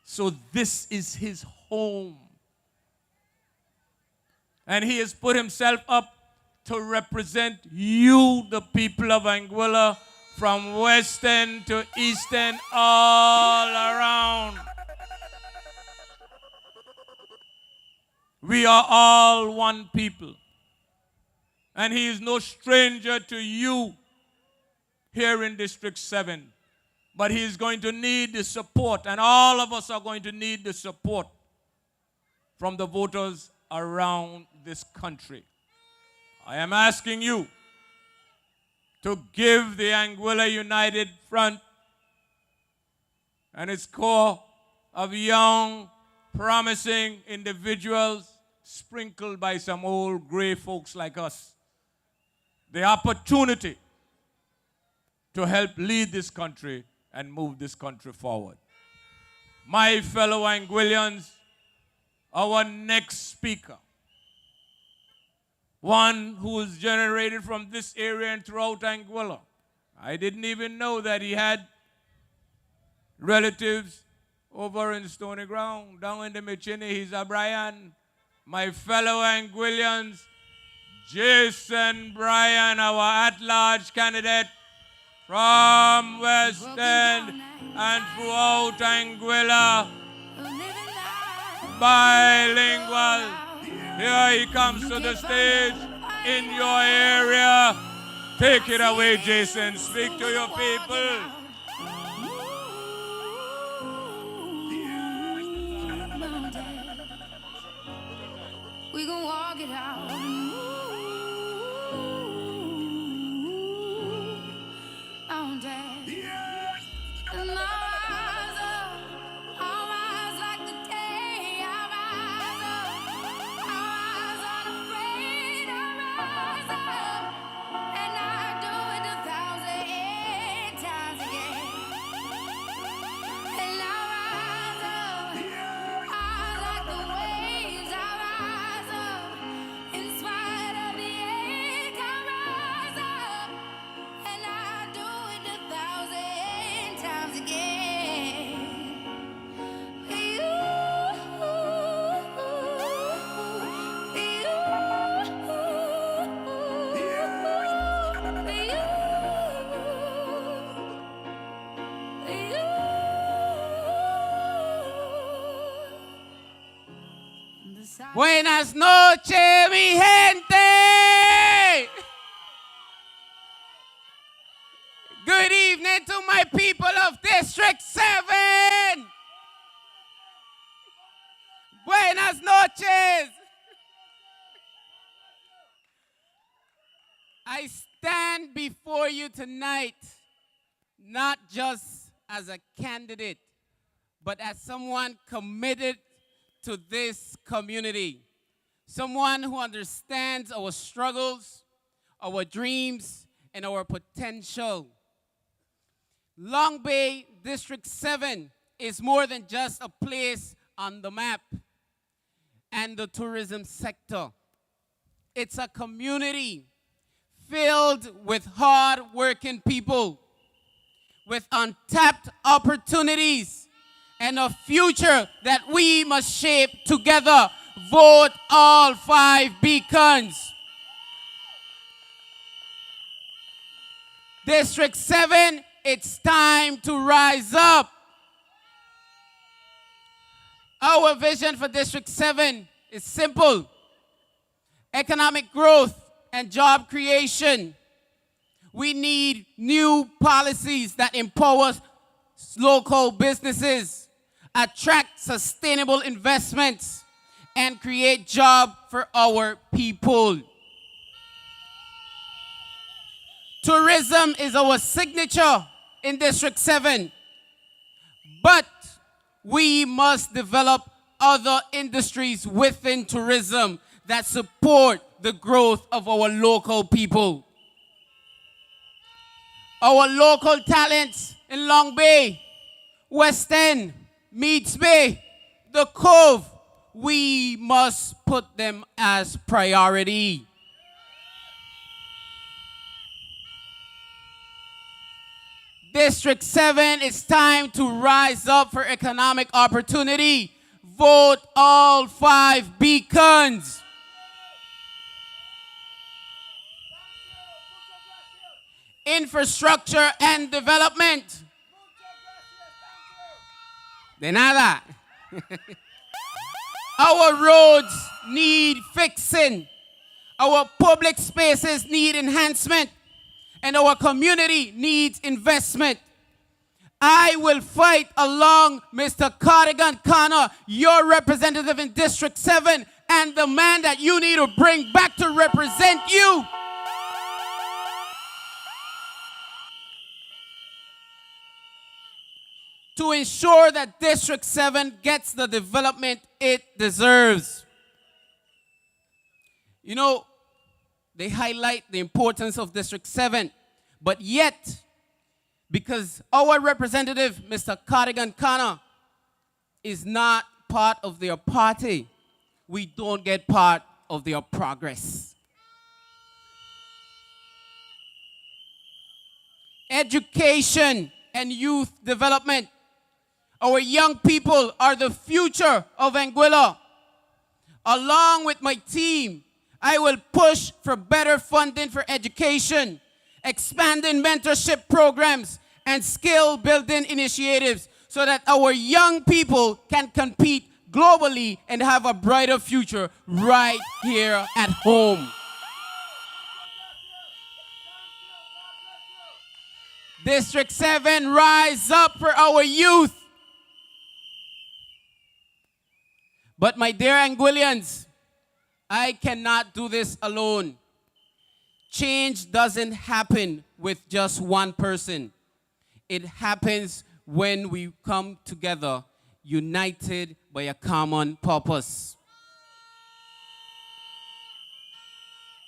So this is his home. And he has put himself up to represent you, the people of Anguilla, from West End to East End, all around. We are all one people. And he is no stranger to you here in District 7. But he is going to need the support, and all of us are going to need the support from the voters around this country. I am asking you to give the Anguilla United Front and its core of young, promising individuals sprinkled by some old gray folks like us the opportunity to help lead this country and move this country forward. My fellow Anguillians, our next speaker, one who is generated from this area and throughout Anguilla. I didn't even know that he had relatives over in Stony Ground, down in the Michini. He's a Bryan. My fellow Anguillians, Jason Bryan, our at-large candidate from West End and throughout Anguilla, bilingual. Here he comes to the stage in your area. Take it away, Jason. Speak to your people. We gon' walk it out. On day. And I rise up. I rise like the day. I rise up. I rise unafraid. I rise up. And I do it 1,008 times again. Buenas noches, mi gente. Good evening to my people of District 7. Buenas noches. I stand before you tonight not just as a candidate, but as someone committed to this community. Someone who understands our struggles, our dreams, and our potential. Long Bay District 7 is more than just a place on the map and the tourism sector. It's a community filled with hard-working people, with untapped opportunities, and a future that we must shape together. Vote all 5 beacons. District 7, it's time to rise up. Our vision for District 7 is simple: economic growth and job creation. We need new policies that empower local businesses, attract sustainable investments, and create jobs for our people. Tourism is our signature in District 7, but we must develop other industries within tourism that support the growth of our local people. Our local talents in Long Bay, West End, Meads Bay, the Cove, we must put them as priority. District 7, it's time to rise up for economic opportunity. Vote all 5 beacons. Infrastructure and development. De nada. Our roads need fixing. Our public spaces need enhancement. And our community needs investment. I will fight along Mr. Cardigan, your representative in District 7, and the man that you need to bring back to represent you. To ensure that District 7 gets the development it deserves. You know, they highlight the importance of District 7, but yet, because our representative, Mr. Cardigan, is not part of their party, we don't get part of their progress. Education and youth development. Our young people are the future of Anguilla. Along with my team, I will push for better funding for education, expanding mentorship programs, and skill-building initiatives so that our young people can compete globally and have a brighter future right here at home. District 7, rise up for our youth. But my dear Anguillians, I cannot do this alone. Change doesn't happen with just one person. It happens when we come together, united by a common purpose.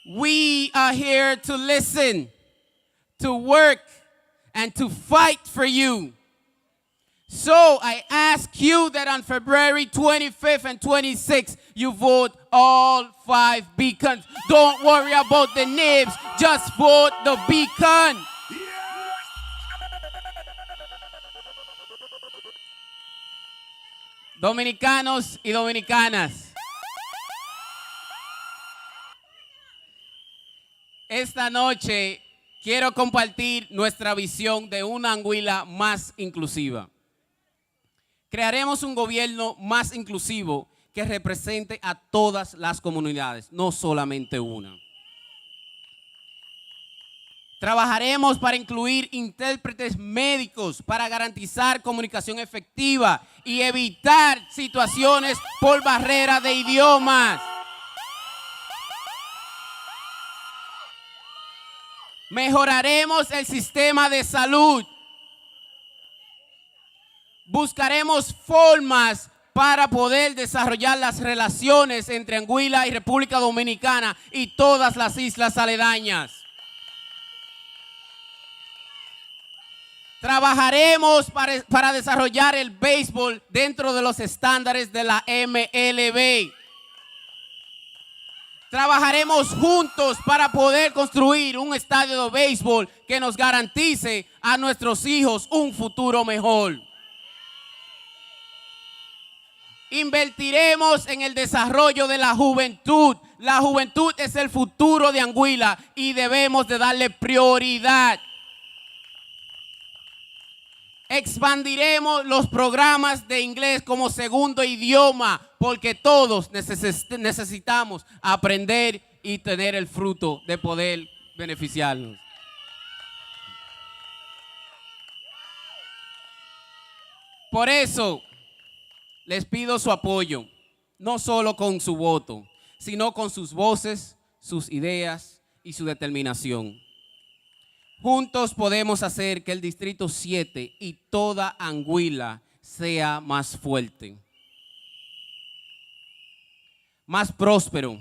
We are here to listen, to work, and to fight for you. So I ask you that on February 25th and 26th, you vote all 5 beacons. Don't worry about the names, just vote the beacon. Dominicanos y dominicanas. Esta noche quiero compartir nuestra visión de una Anguilla más inclusiva. Crearemos un gobierno más inclusivo que represente a todas las comunidades, no solamente una. Trabajaremos para incluir intérpretes médicos para garantizar comunicación efectiva y evitar situaciones por barrera de idiomas. Mejoraremos el sistema de salud. Buscaremos formas para poder desarrollar las relaciones entre Anguila y República Dominicana y todas las islas aledañas. Trabajaremos para desarrollar el béisbol dentro de los estándares de la MLB. Trabajaremos juntos para poder construir un estadio de béisbol que nos garantice a nuestros hijos un futuro mejor. Invertiremos en el desarrollo de la juventud. La juventud es el futuro de Anguila y debemos de darle prioridad. Expandiremos los programas de inglés como segundo idioma porque todos necesitamos aprender y tener el fruto de poder beneficiarnos. Por eso les pido su apoyo, no solo con su voto, sino con sus voces, sus ideas y su determinación. Juntos podemos hacer que el Distrito 7 y toda Anguila sea más fuerte, más próspero,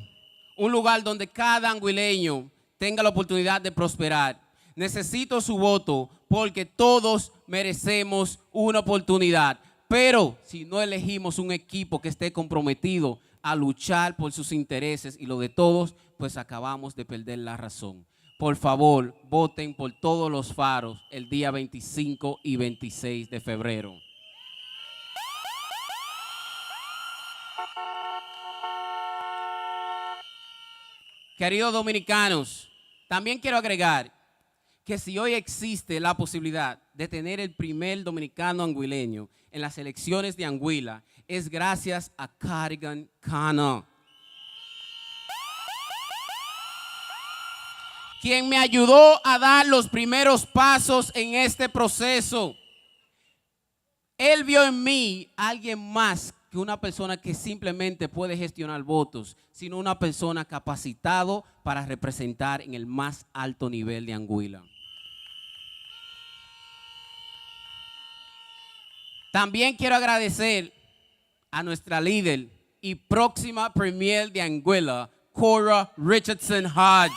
un lugar donde cada anguileño tenga la oportunidad de prosperar. Necesito su voto porque todos merecemos una oportunidad, pero si no elegimos un equipo que esté comprometido a luchar por sus intereses y lo de todos, pues acabamos de perder la razón. Por favor, voten por todos los faros el día 25 y 26 de febrero. Queridos dominicanos, también quiero agregar que si hoy existe la posibilidad de tener el primer dominicano anguileño en las elecciones de Anguila, es gracias a Cardigan, quien me ayudó a dar los primeros pasos en este proceso. Él vio en mí a alguien más que una persona que simplemente puede gestionar votos, sino una persona capacitado para representar en el más alto nivel de Anguila. También quiero agradecer a nuestra líder y próxima premier de Anguila, Cora Richardson Hodge,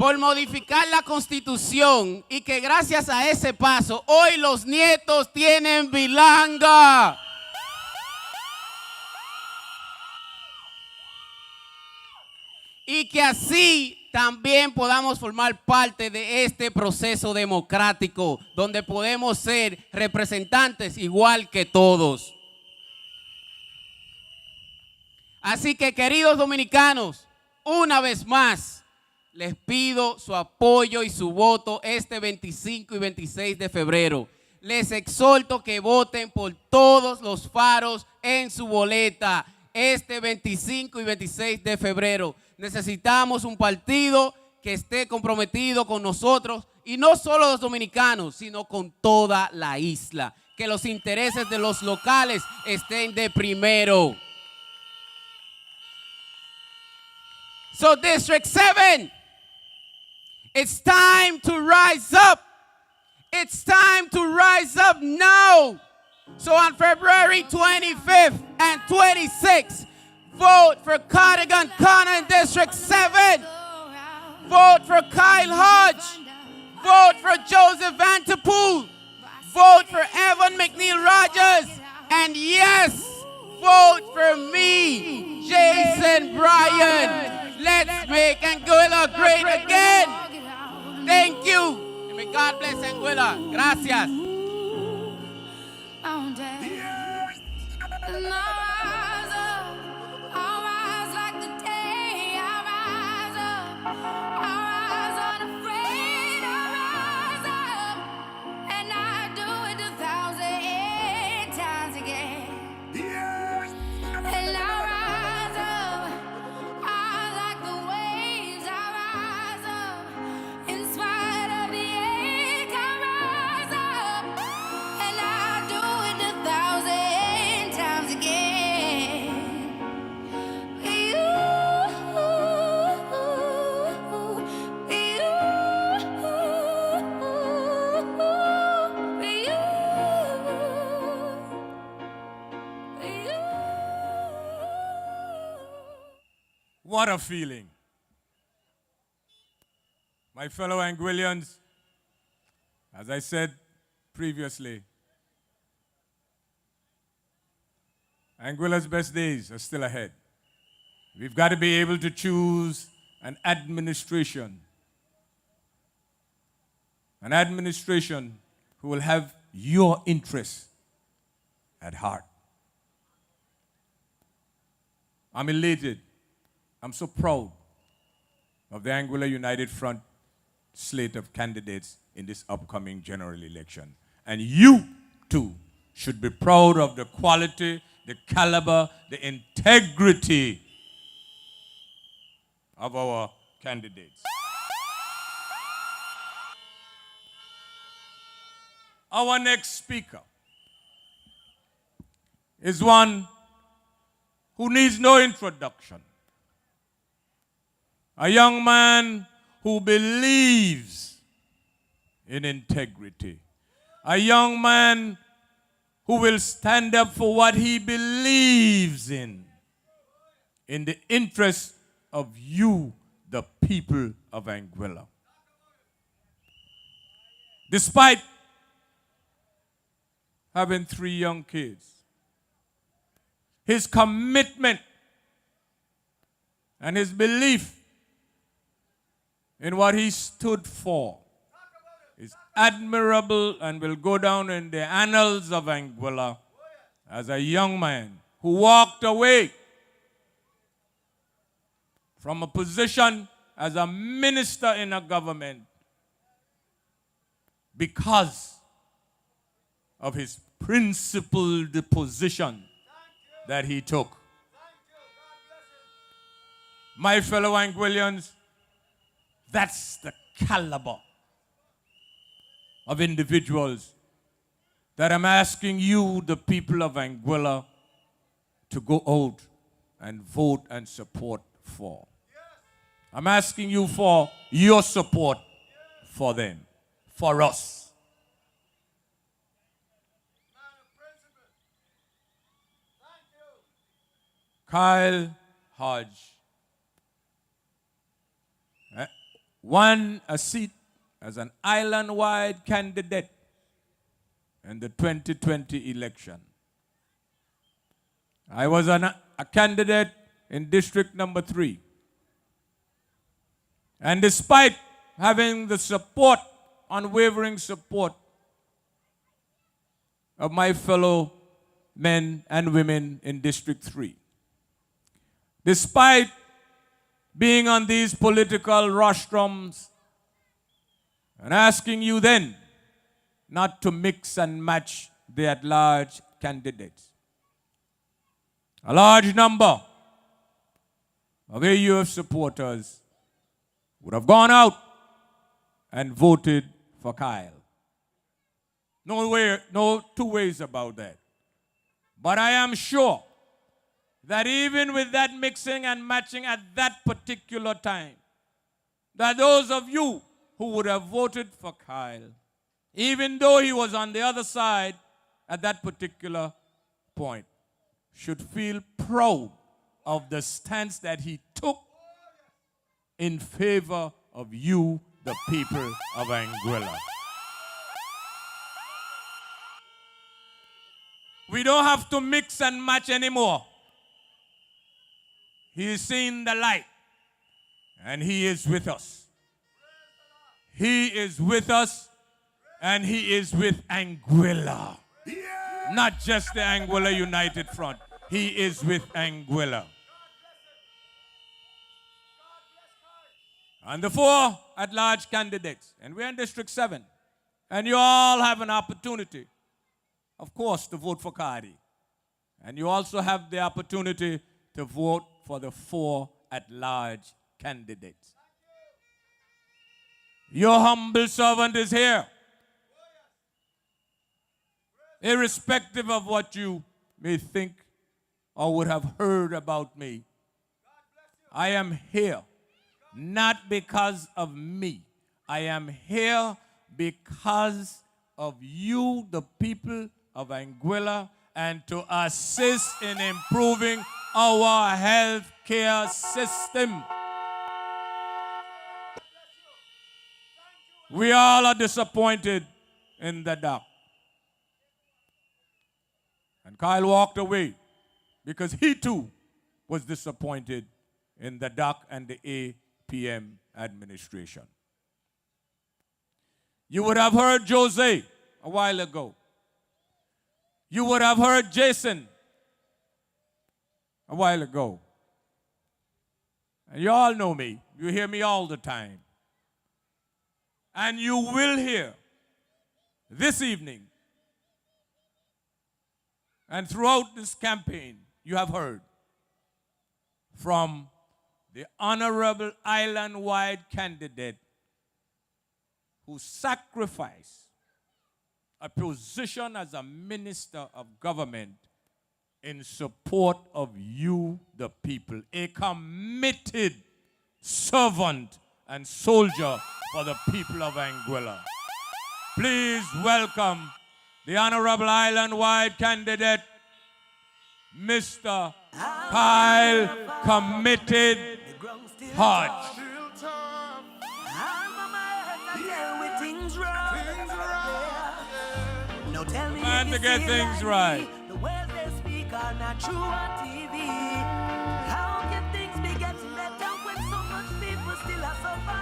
por modificar la Constitución y que gracias a ese paso, hoy los nietos tienen bilanga. Y que así también podamos formar parte de este proceso democrático, donde podemos ser representantes igual que todos. Así que, queridos dominicanos, una vez más, les pido su apoyo y su voto este 25 y 26 de febrero. Les exhorto que voten por todos los faros en su boleta este 25 y 26 de febrero. Necesitamos un partido que esté comprometido con nosotros y no solo los dominicanos, sino con toda la isla. Que los intereses de los locales estén de primero. So District 7, it's time to rise up. It's time to rise up now. So on February 25th and 26th, vote for Cardigan in District 7. Vote for Kyle Hodge. Vote for Joseph Vanterpool. Vote for Evan McNeil Rogers. And yes, vote for me, Jason Bryan. Let's make Anguilla great again. Thank you. And may God bless Anguilla. Gracias. I'll rise like the day. I'll rise up. I'll rise unafraid. I'll rise up. And I do it 1,000 years. What a feeling. My fellow Anguillians, as I said previously, Anguilla's best days are still ahead. We've got to be able to choose an administration who will have your interests at heart. I'm elated. I'm so proud of the Anguilla United Front slate of candidates in this upcoming general election. And you, too, should be proud of the quality, the caliber, the integrity of our candidates. Our next speaker is one who needs no introduction. A young man who believes in integrity. A young man who will stand up for what he believes in the interest of you, the people of Anguilla. Despite having 3 young kids, his commitment and his belief in what he stood for is admirable and will go down in the annals of Anguilla as a young man who walked away from a position as a minister in a government because of his principled position that he took. My fellow Anguillians, that's the caliber of individuals that I'm asking you, the people of Anguilla, to go out and vote and support for. I'm asking you for your support for them, for us. Kyle Hodge won a seat as an island-wide candidate in the 2020 election. I was a candidate in District Number 3. And despite having the support, unwavering support of my fellow men and women in District 3, despite being on these political rostrums and asking you then not to mix and match the at-large candidates, a large number of AUF supporters would have gone out and voted for Kyle. No two ways about that. But I am sure that even with that mixing and matching at that particular time, that those of you who would have voted for Kyle, even though he was on the other side at that particular point, should feel proud of the stance that he took in favor of you, the people of Anguilla. We don't have to mix and match anymore. He is seeing the light, and he is with us. He is with us, and he is with Anguilla. Yeah. Not just the Anguilla United Front. He is with Anguilla. And the 4 at-large candidates, and we're in District 7, and you all have an opportunity, of course, to vote for Cardi. And you also have the opportunity to vote for the 4 at-large candidates. Your humble servant is here. Irrespective of what you may think or would have heard about me, I am here not because of me. I am here because of you, the people of Anguilla, and to assist in improving our health care system. We all are disappointed in the doc. And Kyle walked away because he too was disappointed in the doc and the APM administration. You would have heard Jose a while ago. You would have heard Jason a while ago. And you all know me. You hear me all the time. And you will hear this evening and throughout this campaign, you have heard from the honorable island-wide candidate who sacrificed a position as a minister of government in support of you, the people, a committed servant and soldier for the people of Anguilla. Please welcome the honorable island-wide candidate, Mr. Kyle Committed Hodge. And to get things right. The words they speak are not true on TV. How can things be getting better when so much people still are suffer?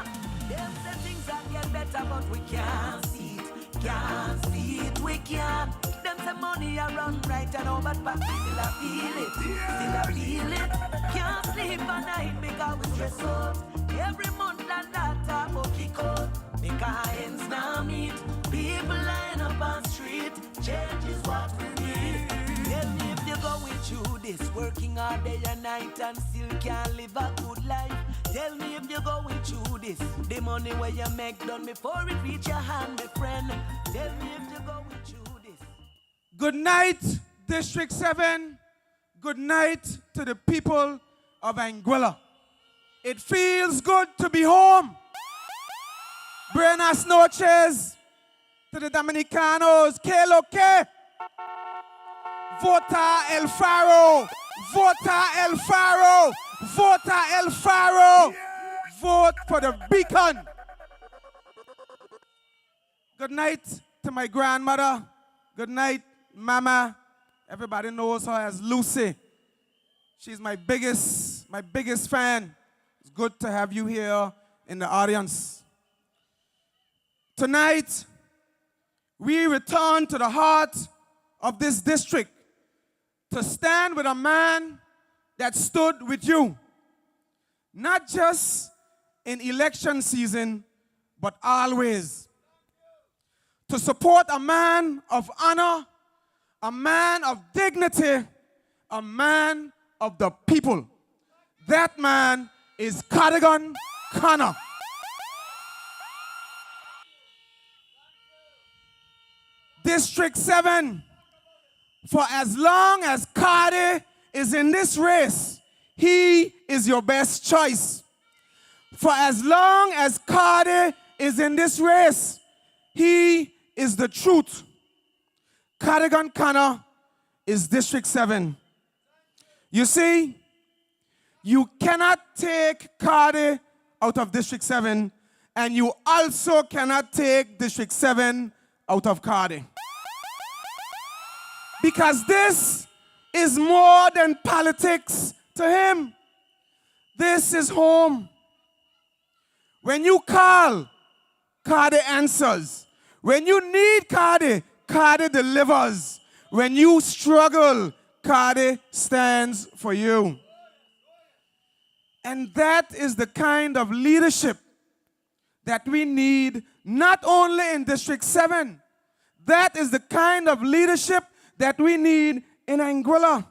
Them say things are get better, but we can't see it. Can't see it, we can't. Them say money are run right and all, but back we still a feel it. Still a feel it. Can't sleep at night because we stress out. Every month and that talk about kick out. Make our ends now meet. People lying up on street. Change is what we need. Tell me if you're going through this, working all day and night and still can't live a good life. Tell me if you're going through this, the money where you make done before it reach your hand, my friend. Tell me if you're going through this. Good night, District 7. Good night to the people of Anguilla. It feels good to be home. Buenas noches to the Dominicanos. Que lo que? Vota el Faro. Vota el Faro. Vota el Faro. Vote for the beacon. Good night to my grandmother. Good night, Mama. Everybody knows her as Lucy. She's my biggest fan. It's good to have you here in the audience. Tonight, we return to the heart of this district to stand with a man that stood with you, not just in election season, but always. To support a man of honor, a man of dignity, a man of the people. That man is Cardigan Connor. District 7, for as long as Cardi is in this race, he is your best choice. For as long as Cardi is in this race, he is the truth. Cardigan Connor is District 7. You see, you cannot take Cardi out of District 7, and you also cannot take District 7 out of Cardi. Because this is more than politics to him. This is home. When you call, Cardi answers. When you need Cardi, Cardi delivers. When you struggle, Cardi stands for you. And that is the kind of leadership that we need, not only in District 7. That is the kind of leadership that we need in Anguilla.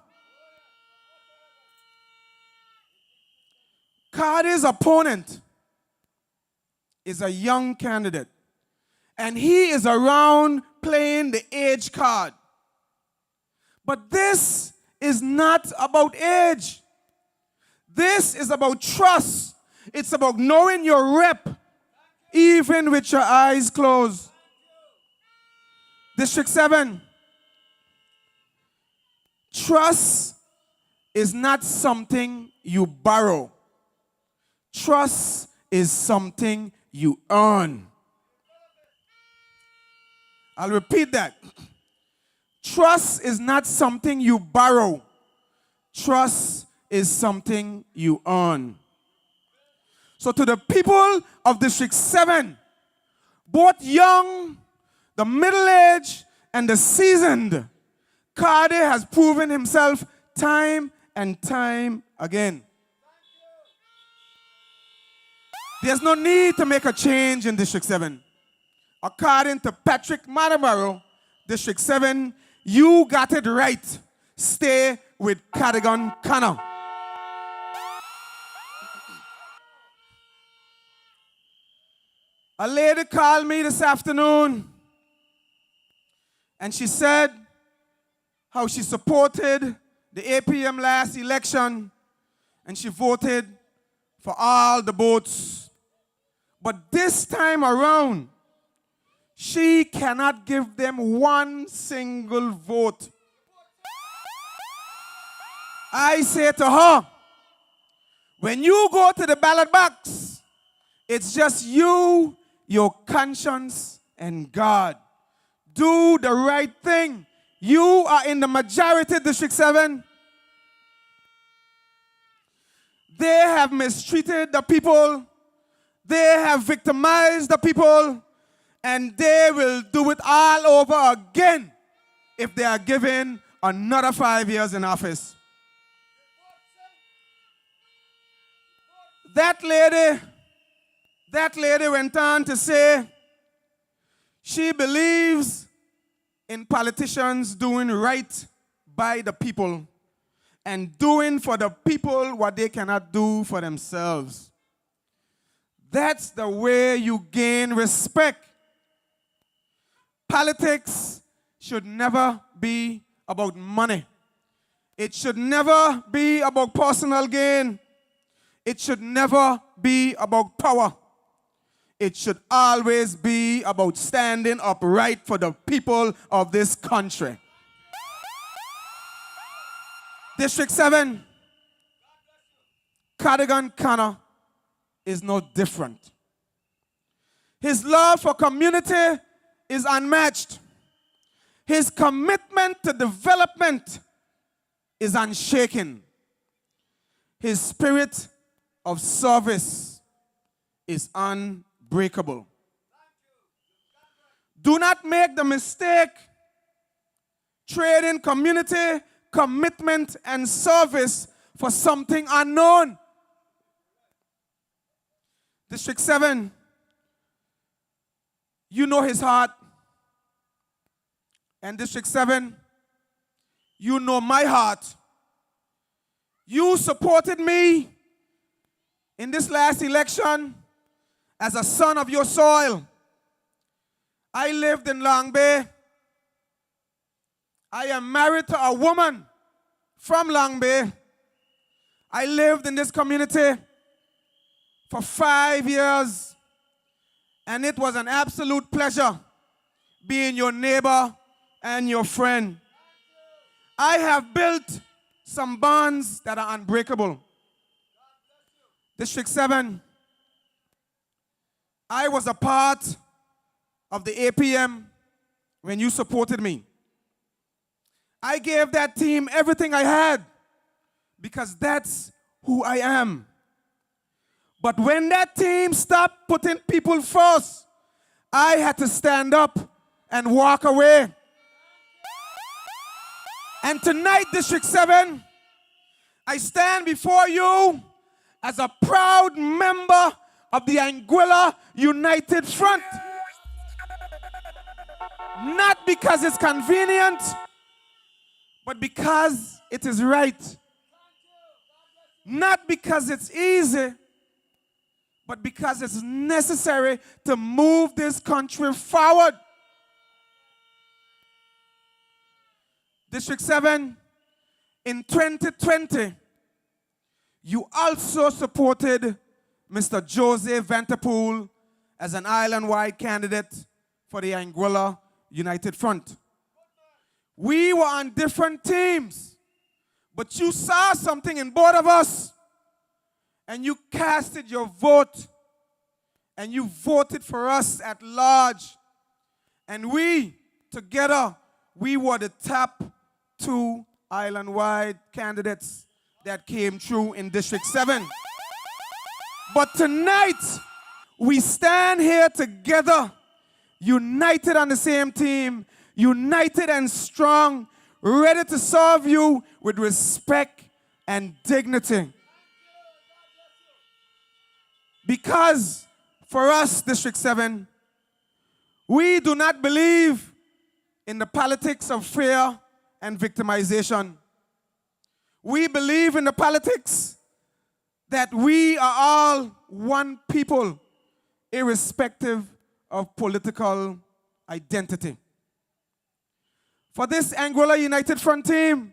Cardi's opponent is a young candidate, and he is around playing the age card. But this is not about age. This is about trust. It's about knowing your rep, even with your eyes closed. District 7. Trust is not something you borrow. Trust is something you earn. I'll repeat that. Trust is not something you borrow. Trust is something you earn. So to the people of District 7, both young, the middle-aged, and the seasoned, Cardi has proven himself time and time again. There's no need to make a change in District 7. According to Patrick Marabaro, District 7, you got it right. Stay with Cardigan Connor. A lady called me this afternoon and she said how she supported the APM last election and she voted for all the votes. But this time around, she cannot give them one single vote. I say to her, when you go to the ballot box, it's just you, your conscience, and God. Do the right thing. You are in the majority, District 7. They have mistreated the people. They have victimized the people. And they will do it all over again if they are given another 5 years in office. That lady went on to say she believes in politicians doing right by the people and doing for the people what they cannot do for themselves. That's the way you gain respect. Politics should never be about money. It should never be about personal gain. It should never be about power. It should always be about standing upright for the people of this country. District 7, Cardigan Connor is no different. His love for community is unmatched. His commitment to development is unshaken. His spirit of service is unbreakable. Do not make the mistake trading community, commitment, and service for something unknown. District 7, you know his heart. And District 7, you know my heart. You supported me in this last election as a son of your soil. I lived in Long Bay. I am married to a woman from Long Bay. I lived in this community for 5 years, and it was an absolute pleasure being your neighbor and your friend. I have built some bonds that are unbreakable. District 7, I was a part of the APM when you supported me. I gave that team everything I had because that's who I am. But when that team stopped putting people first, I had to stand up and walk away. And tonight, District 7, I stand before you as a proud member of the Anguilla United Front. Not because it's convenient, but because it is right. Not because it's easy, but because it's necessary to move this country forward. District 7, in 2020, you also supported Mr. Jose Vanterpool as an island-wide candidate for the Anguilla United Front. We were on different teams, But you saw something in both of us, and you casted your vote, and you voted for us at large. And we, together, we were the top 2 island-wide candidates that came through in District 7. But tonight, we stand here together, united on the same team, united and strong, ready to serve you with respect and dignity. Because for us, District 7, we do not believe in the politics of fear and victimization. We believe in the politics that we are all one people, irrespective of political identity. For this Anguilla United Front team,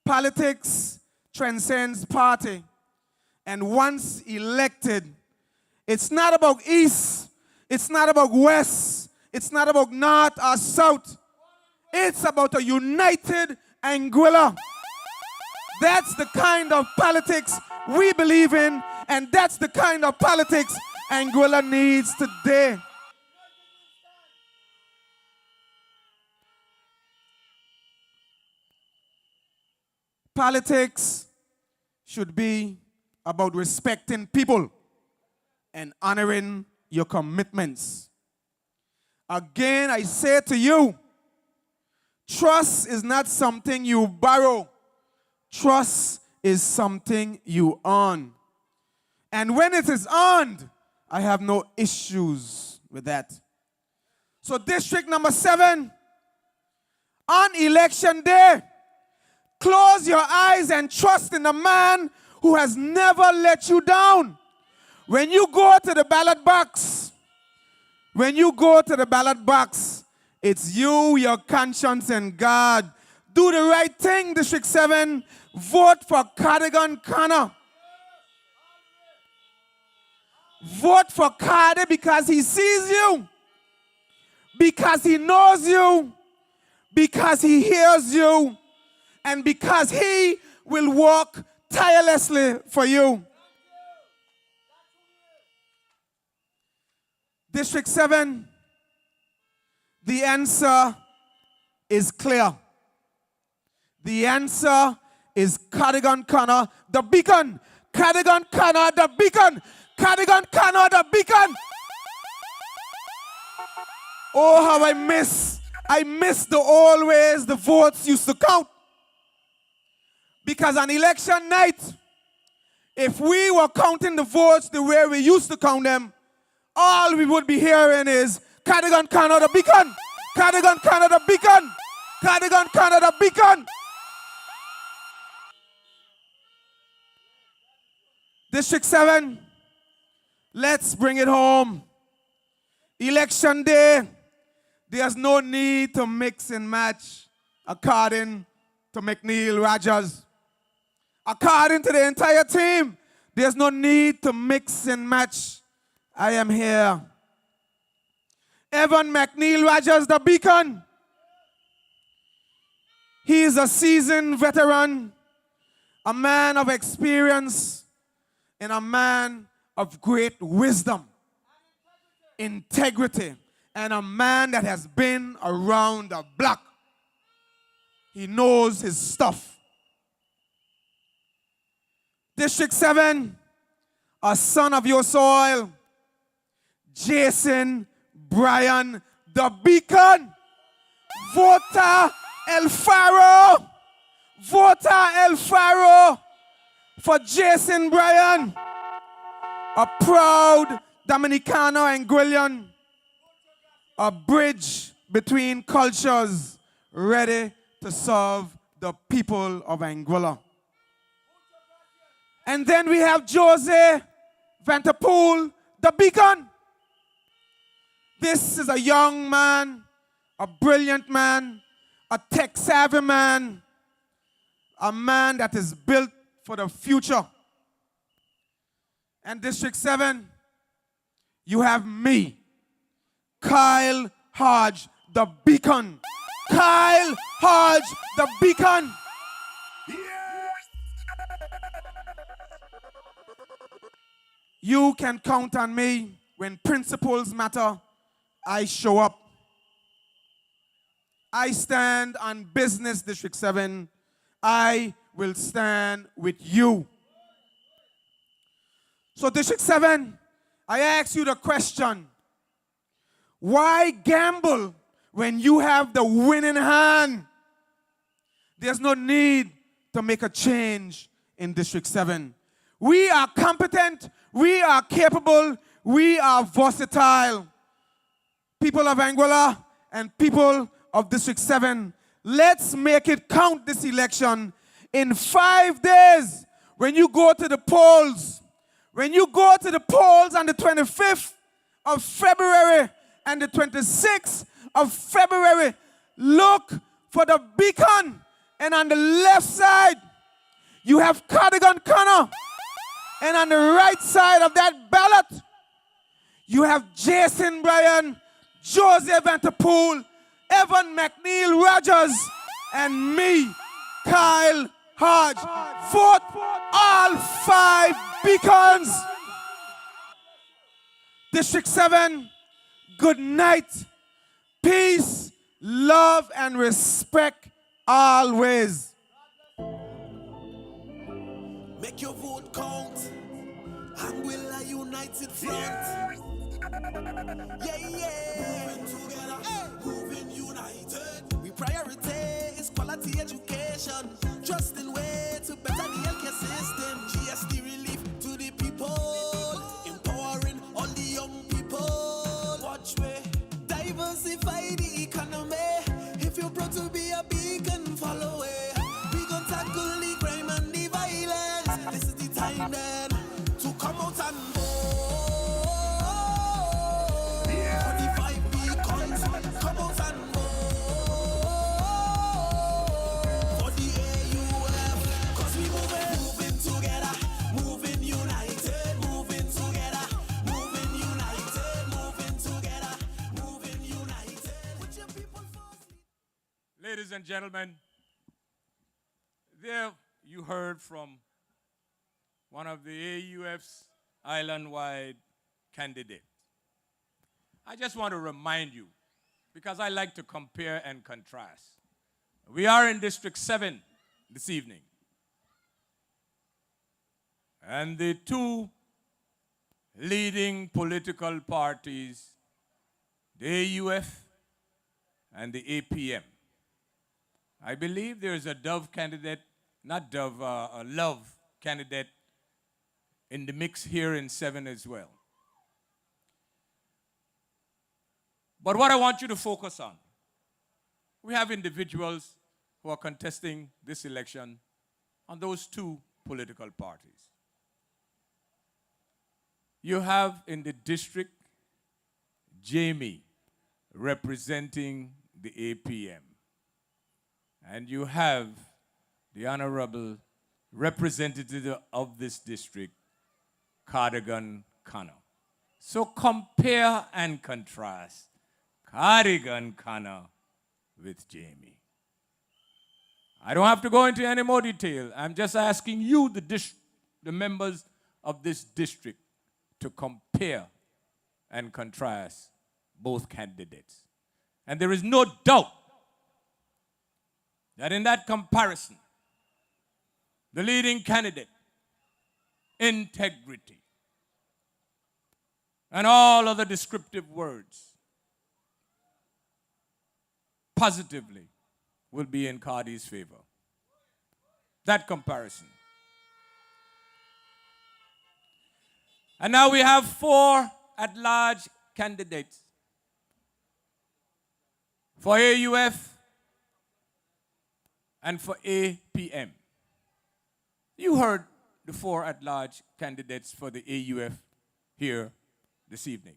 politics transcends party. And once elected, it's not about East, it's not about West, it's not about North or South. It's about a united Anguilla. That's the kind of politics we believe in, and that's the kind of politics Anguilla needs today. Politics should be about respecting people and honoring your commitments. Again, I say to you, trust is not something you borrow. Trust is something you earn. And when it is earned, I have no issues with that. So District number 7, on election day, close your eyes and trust in the man who has never let you down. When you go to the ballot box, it's you, your conscience, and God. Do the right thing, District 7. Vote for Cardigan Connor. Vote for Cardi because he sees you, because he knows you, because he hears you, and because he will work tirelessly for you. District 7, the answer is clear. The answer is Cardigan Connor, the beacon. Cardigan Connor, the beacon. Cardigan Connor, the beacon. Oh, how I miss the old ways the votes used to count. Because on election night, if we were counting the votes the way we used to count them, all we would be hearing is Cardigan Connor, the beacon. Cardigan Connor, the beacon. Cardigan Connor, the beacon. District 7, let's bring it home. Election day, there's no need to mix and match according to McNeil Rogers. According to the entire team, there's no need to mix and match. I am here. Evan McNeil Rogers, the beacon. He is a seasoned veteran, a man of experience, and a man of great wisdom, integrity, and a man that has been around the block. He knows his stuff. District 7, a son of your soil, Jason Bryan, the beacon. Vota El Faro. Vota El Faro for Jason Bryan, a proud Dominicano Anguillan, a bridge between cultures, ready to serve the people of Anguilla. And then we have Jose Vanterpool, the beacon. This is a young man, a brilliant man, a tech-savvy man, a man that is built for the future. And District 7, you have me, Kyle Hodge, the beacon. Kyle Hodge, the beacon. You can count on me. When principles matter, I show up. I stand on business, District 7. I will stand with you. So, District 7, I ask you the question, why gamble when you have the winning hand? There's no need to make a change in District 7. We are competent, we are capable, we are versatile. People of Anguilla and people of District 7, let's make it count this election. In 5 days, when you go to the polls, on the 25th of February and the 26th of February, look for the beacon, and on the left side, you have Cardigan Connor, and on the right side of that ballot, you have Jason Bryan, Joseph Vanterpool, Evan McNeil Rogers, and me, Kyle Hodge. Vote all 5 beacons. District 7, good night. Peace, love, and respect always. Make your vote count. Anguilla United Front. Yeah. Moving together, moving united. We priority is quality education. Just in way to better the healthcare system. GST relief to the people. Empowering all the young people. Watch way. Diversify the economy. If you're proud to be a beacon, follow it. We gon' tackle the crime and the violence. This is the time then to come out and vote. For the 5 beacons, come out and vote. For the AUF, cause we moving together, moving united, moving together, moving united, moving together, moving united. Put your people first. Ladies and gentlemen, there you heard from one of the AUF's island-wide candidates. I just want to remind you, because I like to compare and contrast. We are in District 7 this evening. And the 2 leading political parties, the AUF and the APM. I believe there is a Dove candidate, not Dove, a Love candidate in the mix here in 7 as well. But what I want you to focus on, we have individuals who are contesting this election on those 2 political parties. You have in the district Jamie representing the APM. And you have the Honorable Representative of this district, Cardigan Connor. So compare and contrast Cardigan Connor with Jamie. I don't have to go into any more detail. I'm just asking you, the members of this district, to compare and contrast both candidates. And there is no doubt that in that comparison, the leading candidate, integrity, and all other descriptive words, positively will be in Cardi's favor. That comparison. And now we have 4 at-large candidates for AUF and for APM. You heard the 4 at-large candidates for the AUF here this evening.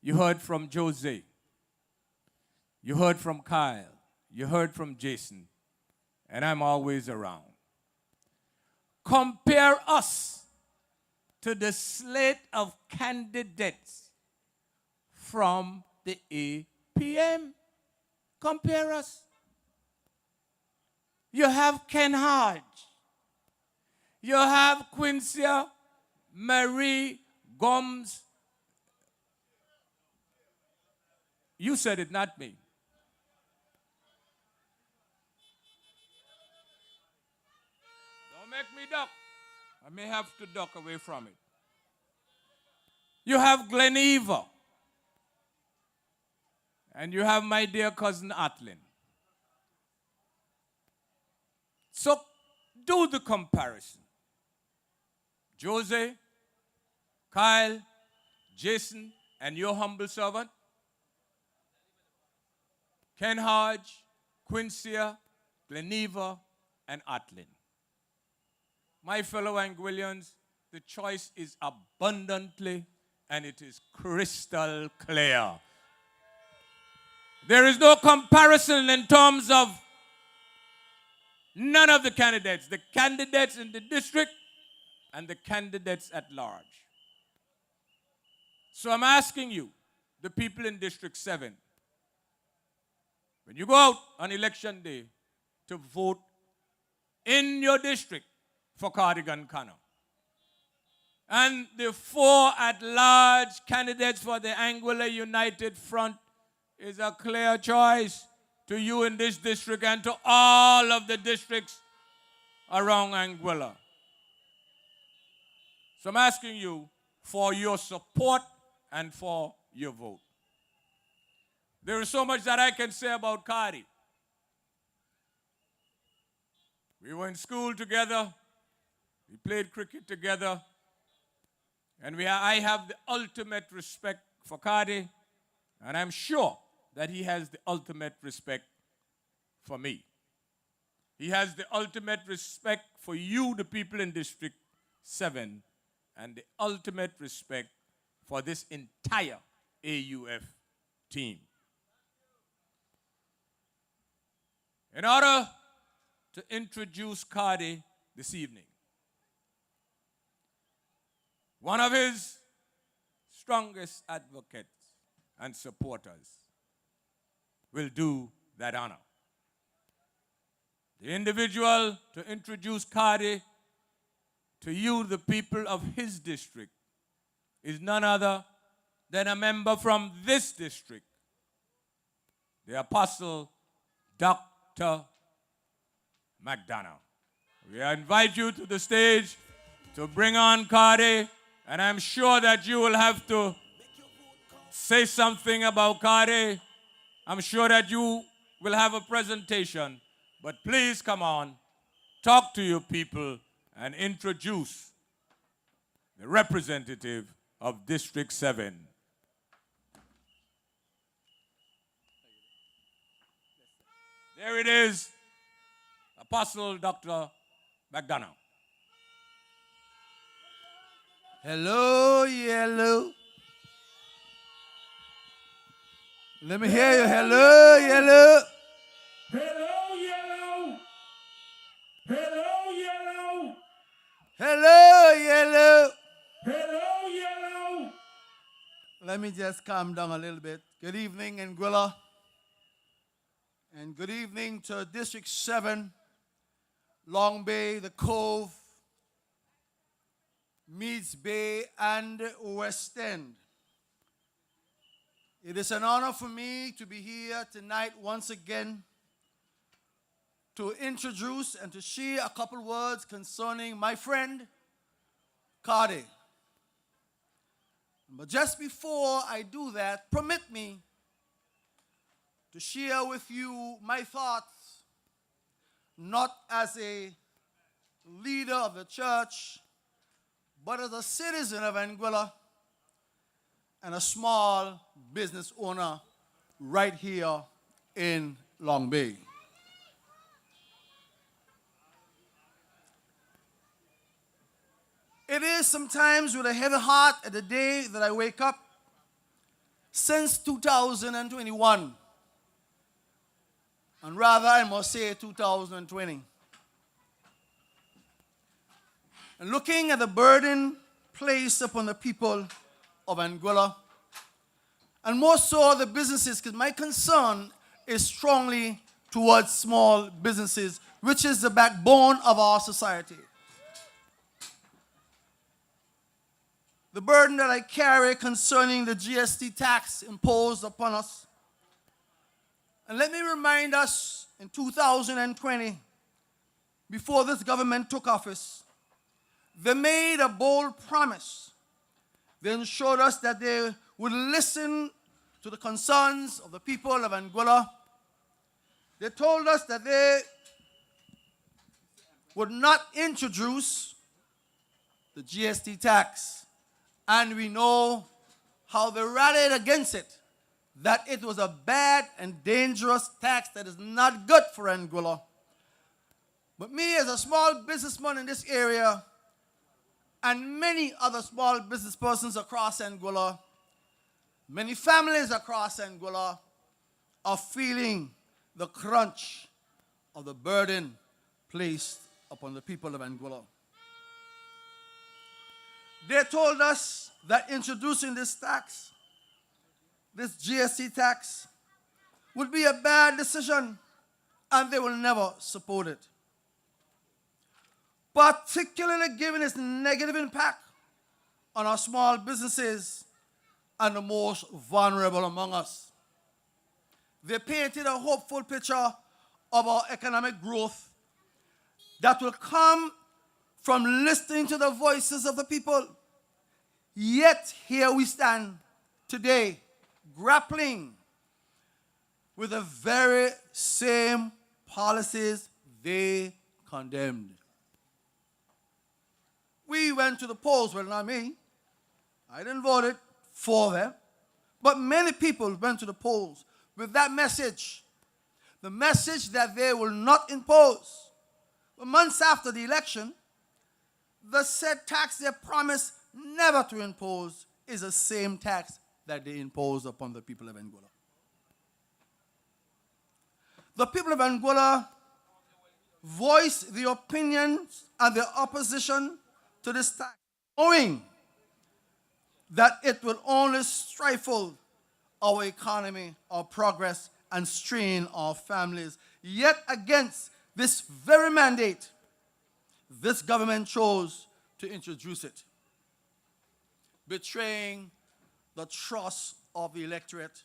You heard from Jose. You heard from Kyle. You heard from Jason. And I'm always around. Compare us to the slate of candidates from the APM. Compare us. You have Ken Hodge. You have Quincy Marie Gomes. You said it, not me. Don't make me duck. I may have to duck away from it. You have Gleneva. And you have my dear cousin Atlin. So do the comparison. Jose, Kyle, Jason, and your humble servant, Ken Hodge, Quincia, Gleneva, and Atlin. My fellow Anguillians, the choice is abundantly and it is crystal clear. There is no comparison in terms of none of the candidates in the district and the candidates at large. So I'm asking you, the people in District 7, when you go out on election day to vote in your district for Cardigan Connor, and the 4 at-large candidates for the Anguilla United Front is a clear choice to you in this district and to all of the districts around Anguilla. So I'm asking you for your support and for your vote. There is so much that I can say about Cardi. We were in school together. We played cricket together. And I have the ultimate respect for Cardi. And I'm sure that he has the ultimate respect for me. He has the ultimate respect for you, the people in District 7, and the ultimate respect for this entire AUF team. In order to introduce Cardi this evening, one of his strongest advocates and supporters will do that honor. The individual to introduce Cardi to you, the people of his district, is none other than a member from this district, the Apostle Dr. Mcdonald. We invite you to the stage to bring on Cardi, and I'm sure that you will have to say something about Cardi. I'm sure that you will have a presentation, but please come on, talk to your people, and introduce the representative of District 7. There it is, Apostle Dr. McDonald. Hello, yellow. Let me hear you. Hello, yellow. Hello, yellow. Hello, yellow. Hello, yellow. Hello, yellow. Let me just calm down a little bit. Good evening, Anguilla. And good evening to District 7, Long Bay, the Cove, Meads Bay, and West End. It is an honor for me to be here tonight once again to introduce and to share a couple words concerning my friend, Cardi. But just before I do that, permit me to share with you my thoughts, not as a leader of the church, but as a citizen of Anguilla and a small business owner right here in Long Bay. It is sometimes with a heavy heart at the day that I wake up since 2021. And rather, I must say 2020. And looking at the burden placed upon the people of Anguilla, and more so the businesses, because my concern is strongly towards small businesses, which is the backbone of our society. the burden that I carry concerning the GST tax imposed upon us. And let me remind us, in 2020, before this government took office, they made a bold promise. They ensured us that they would listen to the concerns of the people of Anguilla. They told us that they would not introduce the GST tax. And we know how they rallied against it, that it was a bad and dangerous tax that is not good for Anguilla. But me, as a small businessman in this area, and many other small business persons across Anguilla, many families across Anguilla are feeling the crunch of the burden placed upon the people of Anguilla. They told us that introducing this tax, this GST tax, would be a bad decision and they will never support it. Particularly given its negative impact on our small businesses and the most vulnerable among us. They painted a hopeful picture of our economic growth that will come from listening to the voices of the people. Yet here we stand today, grappling with the very same policies they condemned. We went to the polls, well, not me. I didn't vote it for them. But many people went to the polls with that message, the message that they will not impose. But months after the election, the said tax they promised never to impose is the same tax that they imposed upon the people of Anguilla. The people of Anguilla voiced the opinions and the opposition to this tax, knowing that it will only stifle our economy, our progress, and strain our families. Yet against this very mandate, this government chose to introduce it, betraying the trust of the electorate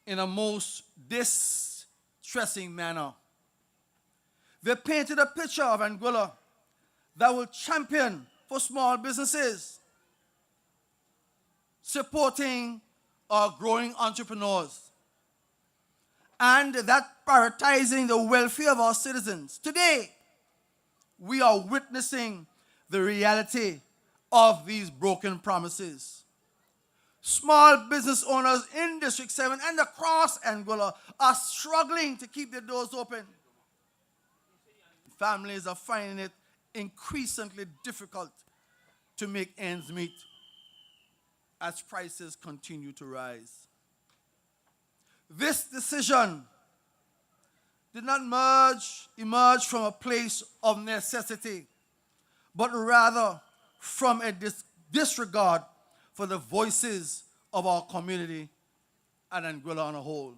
in a most distressing manner. They painted a picture of Anguilla that will champion for small businesses, supporting our growing entrepreneurs, and that prioritizing the welfare of our citizens. Today, we are witnessing the reality of these broken promises. Small business owners in District 7 and across Anguilla are struggling to keep their doors open. Families are finding it increasingly difficult to make ends meet as prices continue to rise. This decision did not emerge from a place of necessity, but rather from a disregard for the voices of our community and Anguilla on a whole.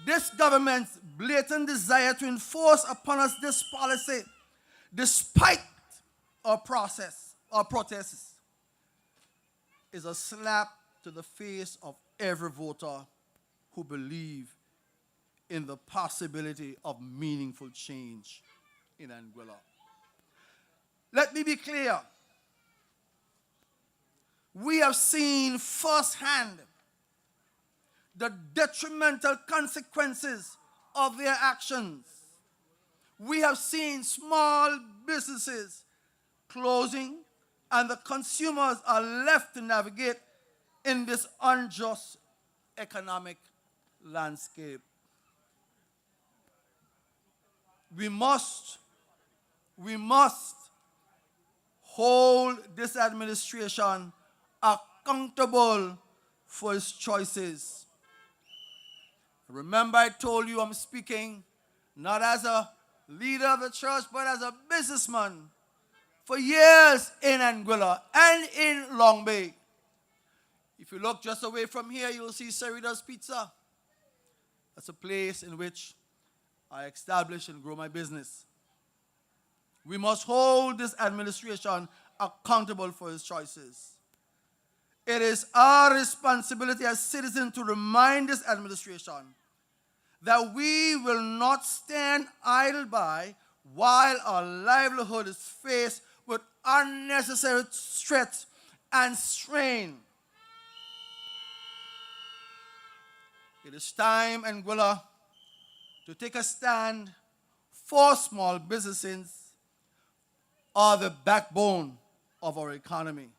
This government's blatant desire to enforce upon us this policy, despite our protests, is a slap to the face of every voter who believes in the possibility of meaningful change in Anguilla. Let me be clear. We have seen firsthand the detrimental consequences of their actions. We have seen small businesses closing, and the consumers are left to navigate in this unjust economic landscape. We must hold this administration accountable for its choices. Remember, I told you I'm speaking not as a leader of the church, but as a businessman. For years in Anguilla and in Long Bay. If you look just away from here, you'll see Cerritos Pizza. That's a place in which I establish and grow my business. We must hold this administration accountable for his choices. It is our responsibility as citizens to remind this administration that we will not stand idle by while our livelihood is faced with unnecessary stress and strain. It is time, Anguilla, to take a stand for small businesses are the backbone of our economy.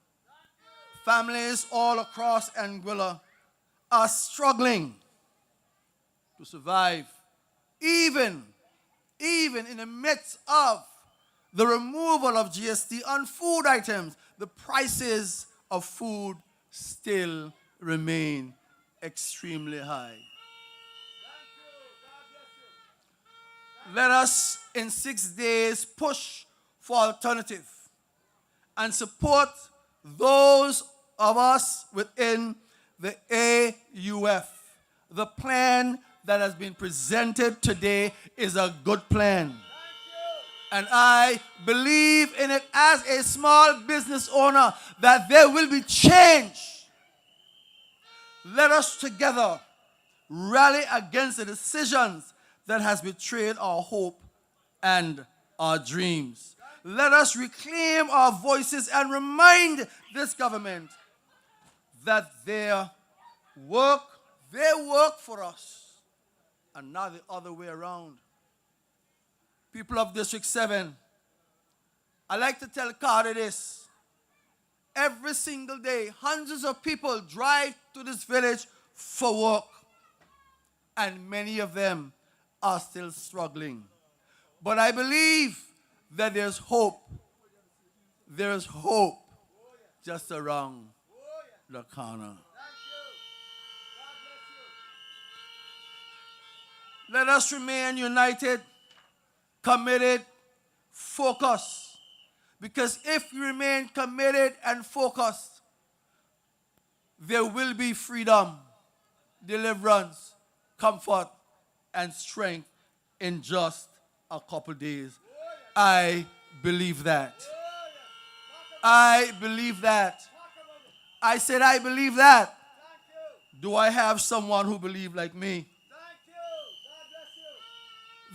Families all across Anguilla are struggling to survive, even in the midst of the removal of GST on food items. The prices of food still remain extremely high. Let us, in 6 days, push for alternative and support those of us within the AUF. The plan that has been presented today is a good plan. And I believe in it as a small business owner that there will be change. Let us together rally against the decisions that has betrayed our hope and our dreams. Let us reclaim our voices and remind this government that they work for us and not the other way around. People of District 7, I like to tell Cardi this. Every single day, hundreds of people drive to this village for work, and many of them are still struggling. But I believe that there's hope. There is hope just around the corner. Let us remain united, committed, focused. Because if we remain committed and focused, there will be freedom, deliverance, comfort, and strength in just a couple days. I believe that. I believe that. I said I believe that. Do I have someone who believes like me?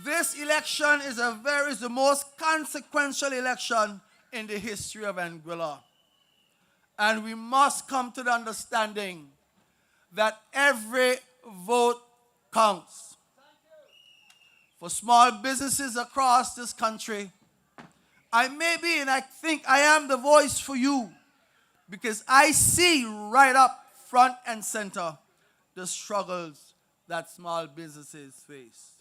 This election is the most consequential election in the history of Anguilla. And we must come to the understanding that every vote counts. For small businesses across this country, I may be, and I think I am the voice for you, because I see right up front and center the struggles that small businesses face.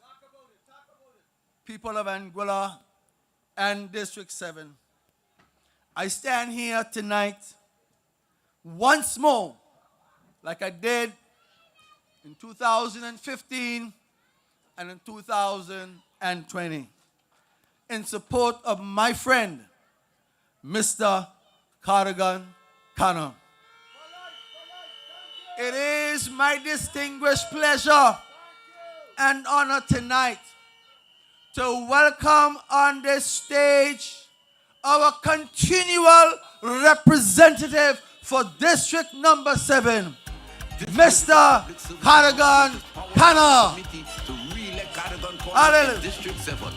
People of Anguilla and District 7, I stand here tonight once more, like I did in 2015 and in 2020, in support of my friend, Mr. Cardigan. It is my distinguished pleasure and honor tonight to welcome on this stage our continual representative for District number 7, Mr. Cardigan. Hallelujah. District 7.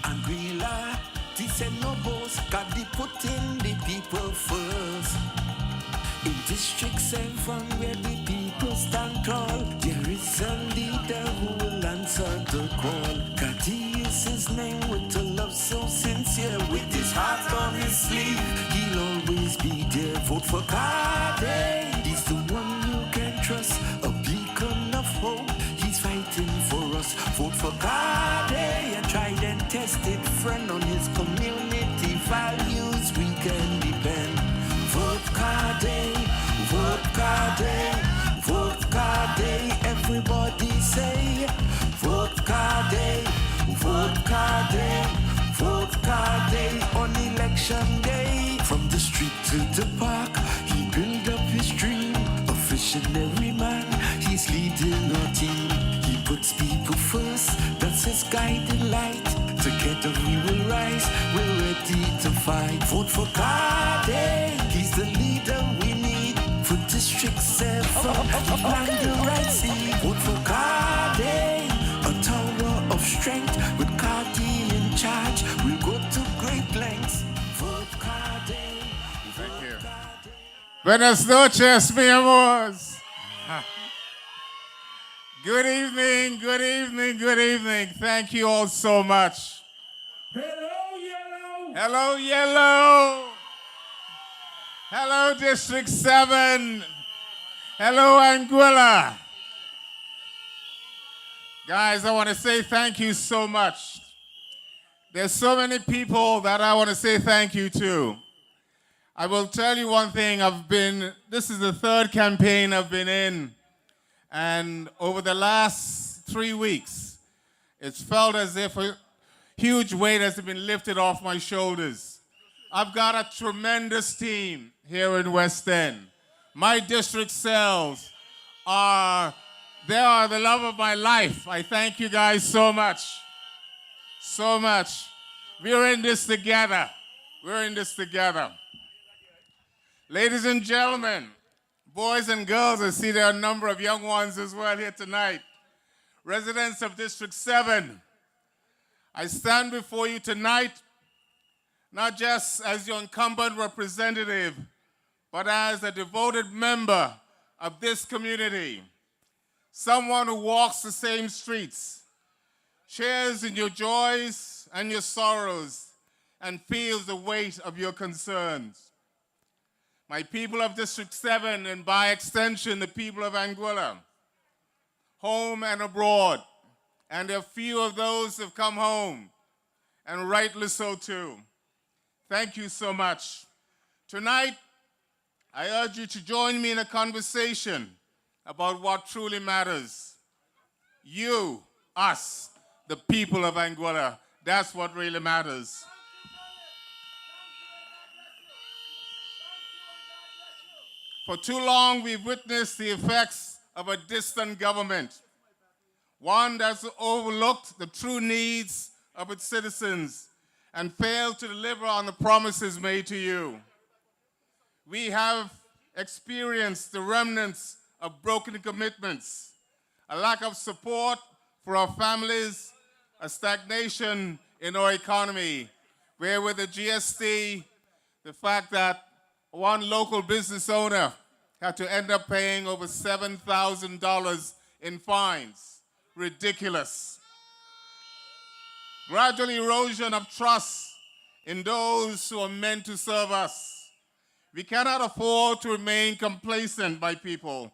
Anguilla, this ain't no boss, got the putting the people first. In District 7, where the people stand tall, there is a leader who will answer the call. Carty is his name with a love so sincere, with his heart on his sleeve. He'll always be there. Vote for Carty. He's the one you can trust, a beacon of hope. He's fighting for us. Vote for Carty, a tried and tested friend on his community values. We can depend. Vote Carty, vote Carty, vote Carty. Everybody say, vote Carty, vote Carty, vote Carty on election day. From the street to the park, he built up his dream. A visionary man, he's leading our team. He puts people first, that's his guiding light. To get victor we will rise. We're ready to fight. Vote for Cardigan. He's the leader we need for District 7. Plant the right seed. Vote for Cardigan. A tower of strength with Carty in charge. We'll go to great lengths. Vote Cardigan. Thank you. Buenas noches, mi amores. Good evening, good evening, good evening. Thank you all so much. Hello, Yellow. Hello, Yellow. Hello, District 7. Hello, Anguilla. Guys, I want to say thank you so much. There's so many people that I want to say thank you to. I will tell you one thing. This is the third campaign I've been in. And over the last 3 weeks, it's felt as if a huge weight has been lifted off my shoulders. I've got a tremendous team here in West End. My district cells they are the love of my life. I thank you guys so much. So much. We're in this together. We're in this together. Ladies and gentlemen, boys and girls, I see there are a number of young ones as well here tonight. Residents of District 7, I stand before you tonight not just as your incumbent representative, but as a devoted member of this community. Someone who walks the same streets, shares in your joys and your sorrows, and feels the weight of your concerns. My people of District 7, and by extension, the people of Anguilla, home and abroad, and a few of those have come home, and rightly so too. Thank you so much. Tonight, I urge you to join me in a conversation about what truly matters. You, us, the people of Anguilla, that's what really matters. For too long, we've witnessed the effects of a distant government, one that's overlooked the true needs of its citizens and failed to deliver on the promises made to you. We have experienced the remnants of broken commitments, a lack of support for our families, a stagnation in our economy, where with the GST, the fact that one local business owner had to end up paying over $7,000 in fines. Ridiculous. Gradual erosion of trust in those who are meant to serve us. We cannot afford to remain complacent, my people.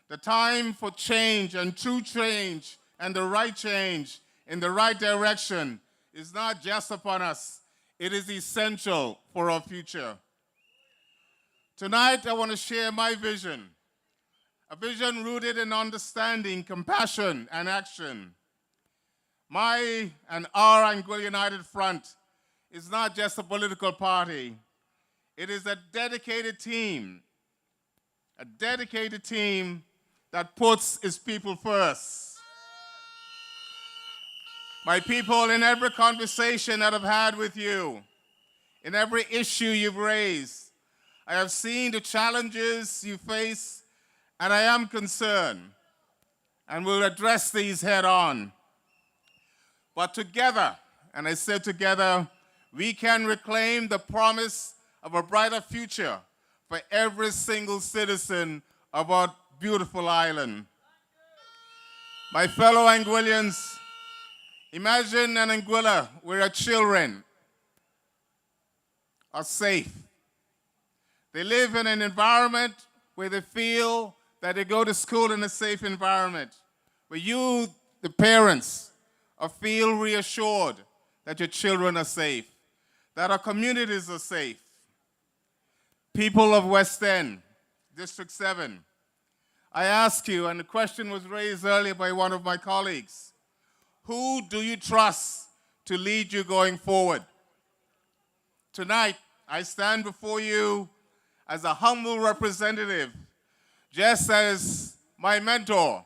The time for change and true change and the right change in the right direction is not just upon us. It is essential for our future. Tonight, I want to share my vision, a vision rooted in understanding, compassion, and action. My and our Anguilla United Front is not just a political party. It is a dedicated team that puts its people first. My people, in every conversation that I've had with you, in every issue you've raised, I have seen the challenges you face, and I am concerned, and will address these head on. But together, and I said together, we can reclaim the promise of a brighter future for every single citizen of our beautiful island. My fellow Anguillians, imagine an Anguilla where our children are safe. They live in an environment where they feel that they go to school in a safe environment, where you, the parents, feel reassured that your children are safe, that our communities are safe. People of West End, District 7, I ask you, and the question was raised earlier by one of my colleagues, who do you trust to lead you going forward? Tonight, I stand before you as a humble representative, just as my mentor,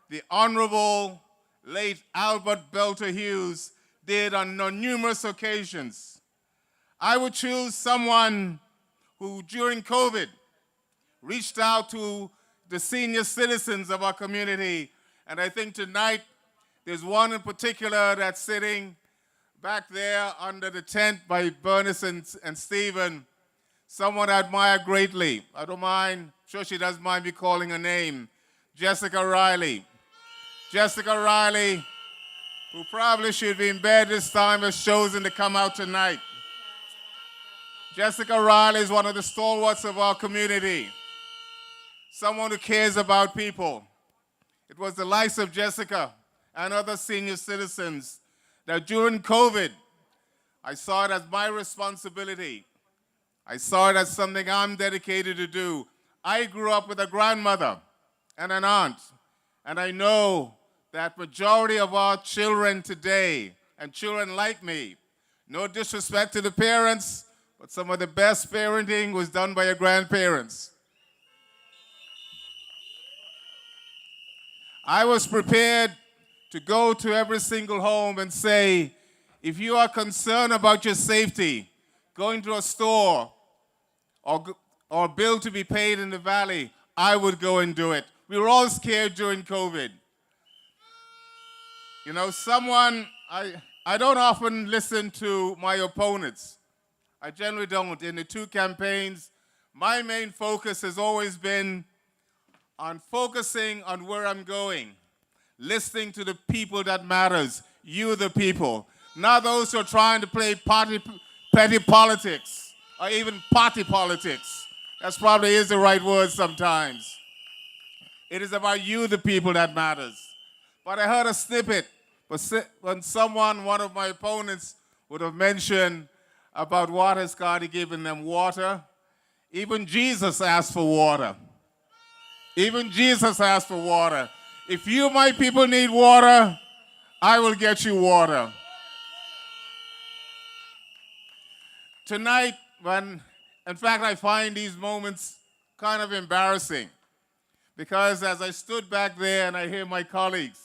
the Honorable late Albert Belter Hughes, did on numerous occasions. I would choose someone who, during COVID, reached out to the senior citizens of our community. And I think tonight there's one in particular that's sitting back there under the tent by Bernice and Stephen, someone I admire greatly. I don't mind, I'm sure she doesn't mind me calling her name, Jessica Riley. Jessica Riley, who probably should be in bed this time, has chosen to come out tonight. Jessica Riley is one of the stalwarts of our community, someone who cares about people. It was the likes of Jessica and other senior citizens that during COVID, I saw it as my responsibility. I saw it as something I'm dedicated to do. I grew up with a grandmother and an aunt, and I know that majority of our children today, and children like me, no disrespect to the parents, but some of the best parenting was done by your grandparents. I was prepared to go to every single home and say, if you are concerned about your safety, going to a store or a bill to be paid in the valley, I would go and do it. We were all scared during COVID. You know, I don't often listen to my opponents. I generally don't. In the two campaigns, my main focus has always been on focusing on where I'm going, listening to the people that matters, you the people, not those who are trying to play petty politics or even party politics. That probably is the right word sometimes. It is about you the people that matters. But I heard a snippet when one of my opponents would have mentioned about what has God given them, water. Even Jesus asked for water. Even Jesus asked for water. If you, my people, need water, I will get you water. Tonight, in fact, I find these moments kind of embarrassing because as I stood back there and I hear my colleagues,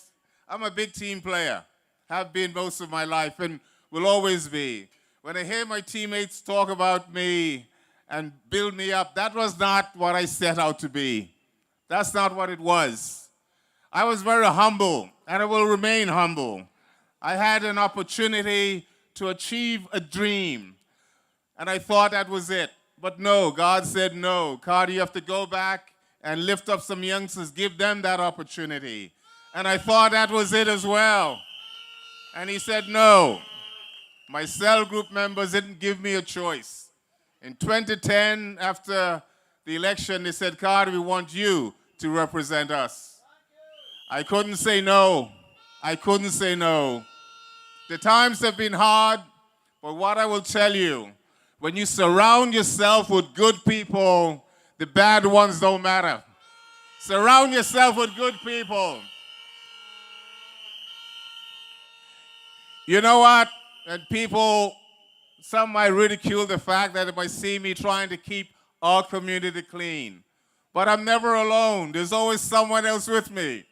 I'm a big team player, have been most of my life and will always be. When I hear my teammates talk about me and build me up, that was not what I set out to be. That's not what it was. I was very humble, and I will remain humble. I had an opportunity to achieve a dream, and I thought that was it. But no, God said no. Cardi, you have to go back and lift up some youngsters, give them that opportunity. And I thought that was it as well. And he said no. My cell group members didn't give me a choice. In 2010, after the election, they said, Cardi, we want you to represent us. I couldn't say no. I couldn't say no. The times have been hard, but what I will tell you, when you surround yourself with good people, the bad ones don't matter. Surround yourself with good people. You know what? And people, some might ridicule the fact that they might see me trying to keep our community clean. But I'm never alone. There's always someone else with me.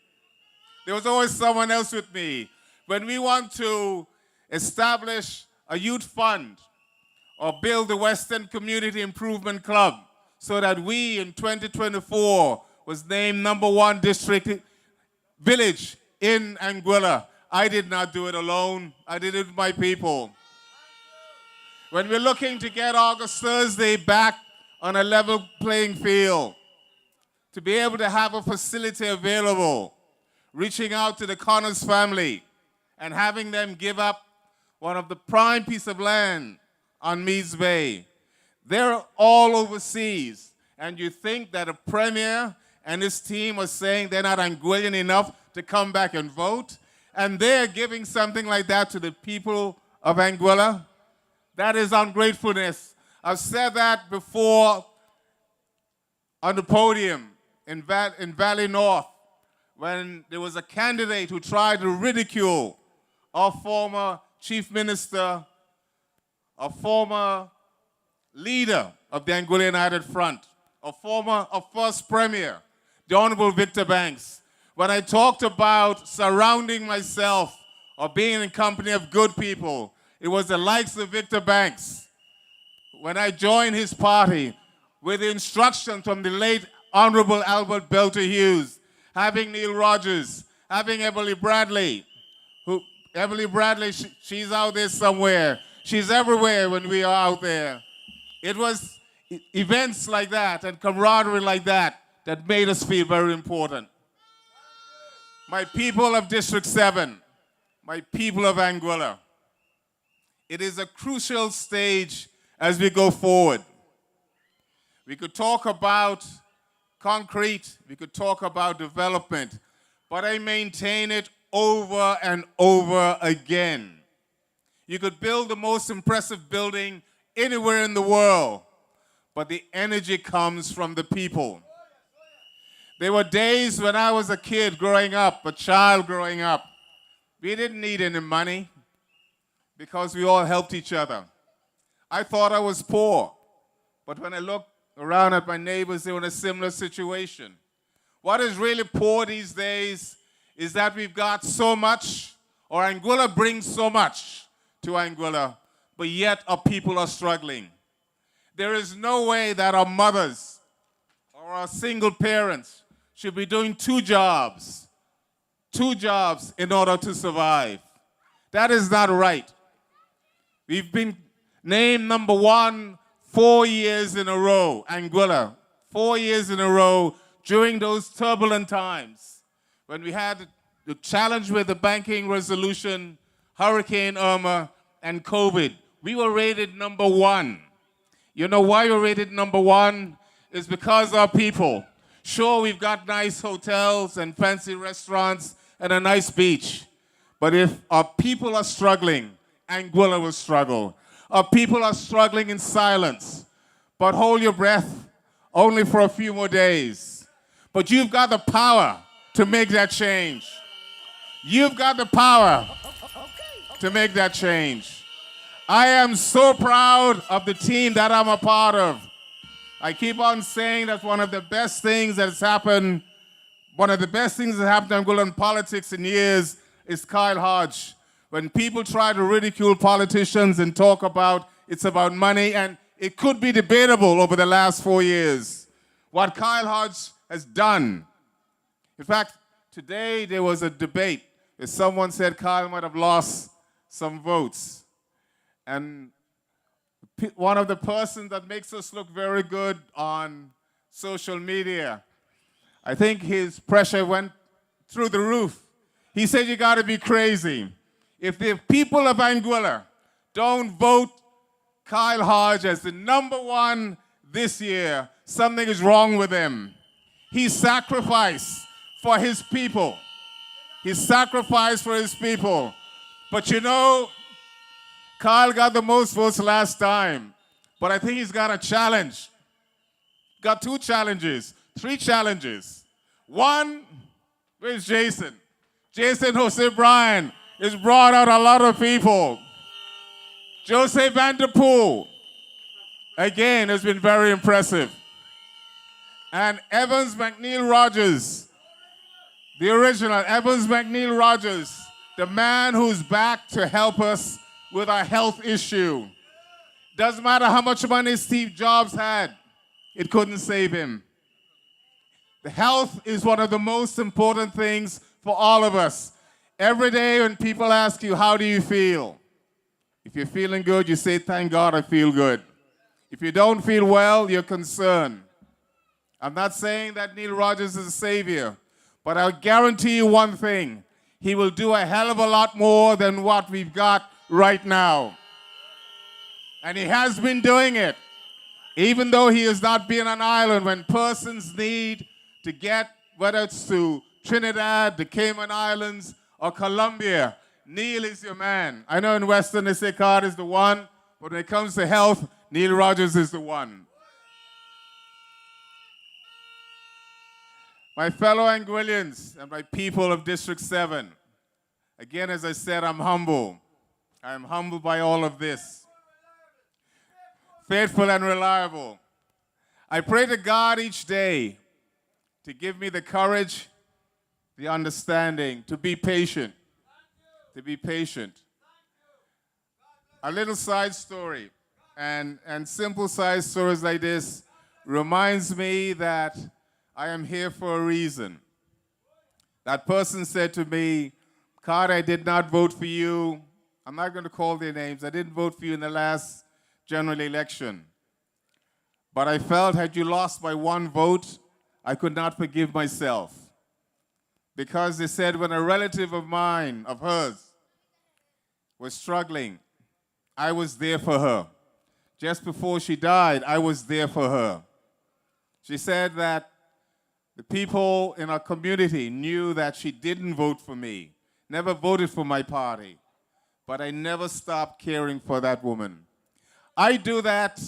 There was always someone else with me. When we want to establish a youth fund or build the Western Community Improvement Club so that we in 2024 was named #1 district village in Anguilla, I did not do it alone. I did it with my people. When we're looking to get August Thursday back on a level playing field, to be able to have a facility available, reaching out to the Connors family and having them give up one of the prime piece of land on Meads Bay. They're all overseas, and you think that a premier and his team are saying they're not Anguillan enough to come back and vote, and they're giving something like that to the people of Anguilla? That is ungratefulness. I've said that before on the podium in Valley North when there was a candidate who tried to ridicule our former chief minister, a former leader of the Anguilla United Front, a first premier, the Honorable Victor Banks. When I talked about surrounding myself or being in company of good people. It was the likes of Victor Banks. When I joined his party, with instruction from the late Honorable Albert Belter Hughes, having Neil Rogers, having Emily Bradley. Emily Bradley, she's out there somewhere. She's everywhere when we are out there. It was events like that and camaraderie like that that made us feel very important. My people of District 7, my people of Anguilla, it is a crucial stage as we go forward. We could talk about concrete, we could talk about development, but I maintain it over and over again. You could build the most impressive building anywhere in the world, but the energy comes from the people. There were days when I was a kid growing up, a child growing up. We didn't need any money because we all helped each other. I thought I was poor, but when I looked around at my neighbors, they were in a similar situation. What is really poor these days is that we've got so much, or Anguilla brings so much to Anguilla, but yet our people are struggling. There is no way that our mothers or our single parents should be doing two jobs in order to survive. That is not right. We've been named number 1 4 years in a row, Anguilla, 4 years in a row during those turbulent times when we had the challenge with the banking resolution, Hurricane Irma, and COVID. We were rated number 1. You know why we're rated number 1? It's because our people. Sure, we've got nice hotels and fancy restaurants and a nice beach. But if our people are struggling, Anguilla will struggle. Our people are struggling in silence. But hold your breath only for a few more days. But you've got the power to make that change. You've got the power to make that change. I am so proud of the team that I'm a part of. I keep on saying that one of the best things that's happened, one of the best things that happened to Anguillan politics in years is Kyle Hodge. When people try to ridicule politicians and talk about it's about money, and it could be debatable over the last 4 years, what Kyle Hodge has done. In fact, today there was a debate where someone said Kyle might have lost some votes. And one of the persons that makes us look very good on social media, I think his pressure went through the roof. He said, you gotta be crazy. If the people of Anguilla don't vote Kyle Hodge as the number 1 this year, something is wrong with him. He sacrificed for his people. He sacrificed for his people. But you know, Kyle got the most votes last time, but I think he's got a challenge. Got 2 challenges, 3 challenges. One, where's Jason? Jason Jose Bryan has brought out a lot of people. Jose Vanterpool, again, has been very impressive. And Evans McNeil Rogers, the original Evans McNeil Rogers, the man who's back to help us with our health issue. Doesn't matter how much money Steve Jobs had, it couldn't save him. The health is one of the most important things for all of us. Every day when people ask you, how do you feel? If you're feeling good, you say, thank God I feel good. If you don't feel well, you're concerned. I'm not saying that Neil Rogers is a savior, but I'll guarantee you one thing. He will do a hell of a lot more than what we've got right now. And he has been doing it. Even though he has not been an island, when persons need to get, whether it's to Trinidad, the Cayman Islands, or Colombia, Neil is your man. I know in Western they say Card is the one, but when it comes to health, Neil Rogers is the one. My fellow Anguillians and my people of District 7, again, as I said, I'm humble. I'm humbled by all of this. Faithful and reliable. I pray to God each day to give me the courage, the understanding, to be patient, to be patient. A little side story, and simple side stories like this reminds me that I am here for a reason. That person said to me, Carter, I did not vote for you. I'm not going to call their names. I didn't vote for you in the last general election. But I felt had you lost by one vote, I could not forgive myself. Because they said when a relative of mine, of hers, was struggling, I was there for her. Just before she died, I was there for her. She said that the people in our community knew that she didn't vote for me, never voted for my party, but I never stopped caring for that woman. I do that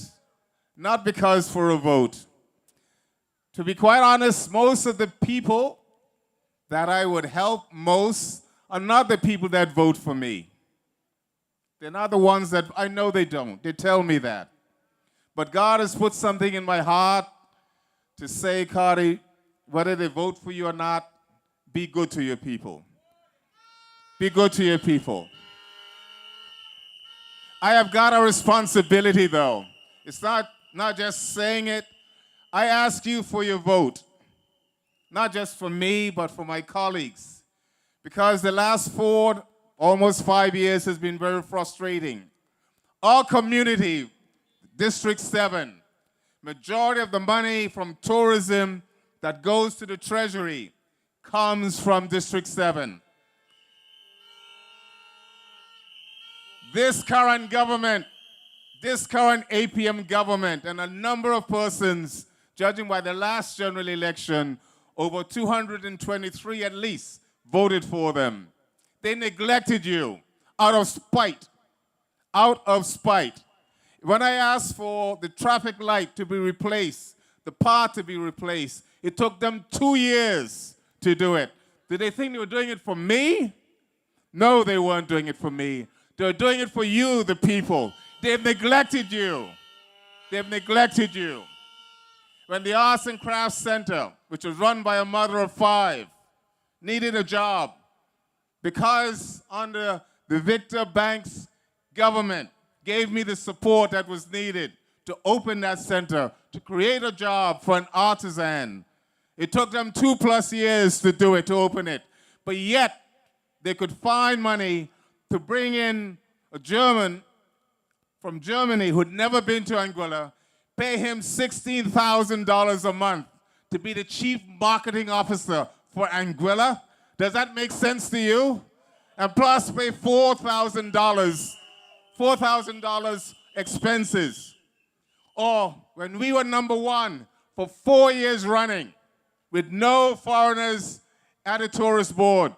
not because for a vote. To be quite honest, most of the people that I would help most are not the people that vote for me. They're not the ones that, I know they don't. They tell me that. But God has put something in my heart to say, Carty, whether they vote for you or not, be good to your people. Be good to your people. I have got a responsibility, though. It's not just saying it. I ask you for your vote, not just for me, but for my colleagues, because the last 4, almost 5 years has been very frustrating. Our community, District 7, majority of the money from tourism that goes to the Treasury comes from District 7. This current government, this current APM government, and a number of persons, judging by the last general election, over 223 at least, voted for them. They neglected you out of spite. Out of spite. When I asked for the traffic light to be replaced, the path to be replaced, it took them 2 years to do it. Did they think they were doing it for me? No, they weren't doing it for me. They were doing it for you, the people. They've neglected you. They've neglected you. When the Arts and Crafts Center, which was run by a mother of 5, needed a job, because under the Victor Banks government gave me the support that was needed to open that center, to create a job for an artisan. It took them 2+ years to do it, to open it. But yet, they could find money to bring in a German from Germany who'd never been to Anguilla, pay him $16,000 a month to be the chief marketing officer for Anguilla. Does that make sense to you? And plus pay $4,000 expenses. Or when we were #1 for 4 years running with no foreigners at the tourist board.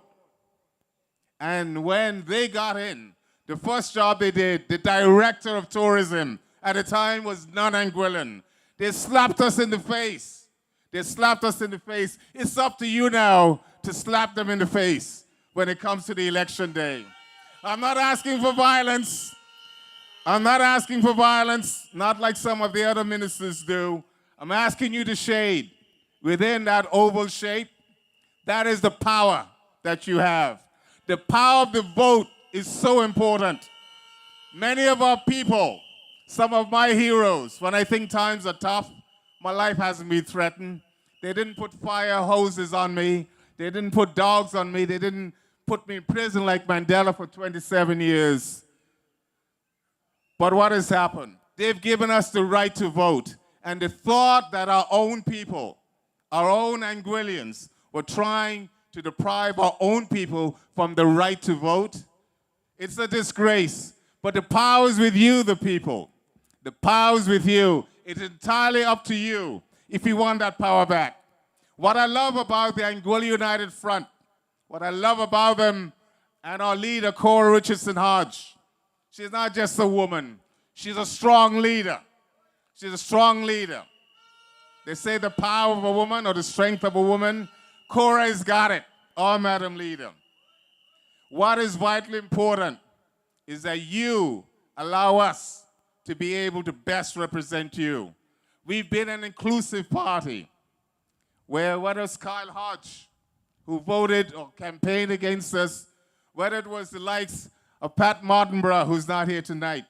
And when they got in, the first job they did, the director of tourism at the time was non-Anguillan. They slapped us in the face. They slapped us in the face. It's up to you now to slap them in the face when it comes to the election day. I'm not asking for violence. I'm not asking for violence, not like some of the other ministers do. I'm asking you to shade within that oval shape. That is the power that you have. The power of the vote is so important. Many of our people, some of my heroes, when I think times are tough, my life hasn't been threatened. They didn't put fire hoses on me. They didn't put dogs on me. They didn't put me in prison like Mandela for 27 years. But what has happened? They've given us the right to vote. And the thought that our own people, our own Anguillians, were trying to deprive our own people from the right to vote, it's a disgrace. But the power is with you, the people. The power is with you. It's entirely up to you if you want that power back. What I love about the Anguilla United Front, what I love about them and our leader, Cora Richardson Hodge, she's not just a woman. She's a strong leader. She's a strong leader. They say the power of a woman or the strength of a woman. Cora has got it, our Madam Leader. What is vitally important is that you allow us to be able to best represent you. We've been an inclusive party where whether it's Kyle Hodge, who voted or campaigned against us, whether it was the likes of Pat Martinborough, who's not here tonight.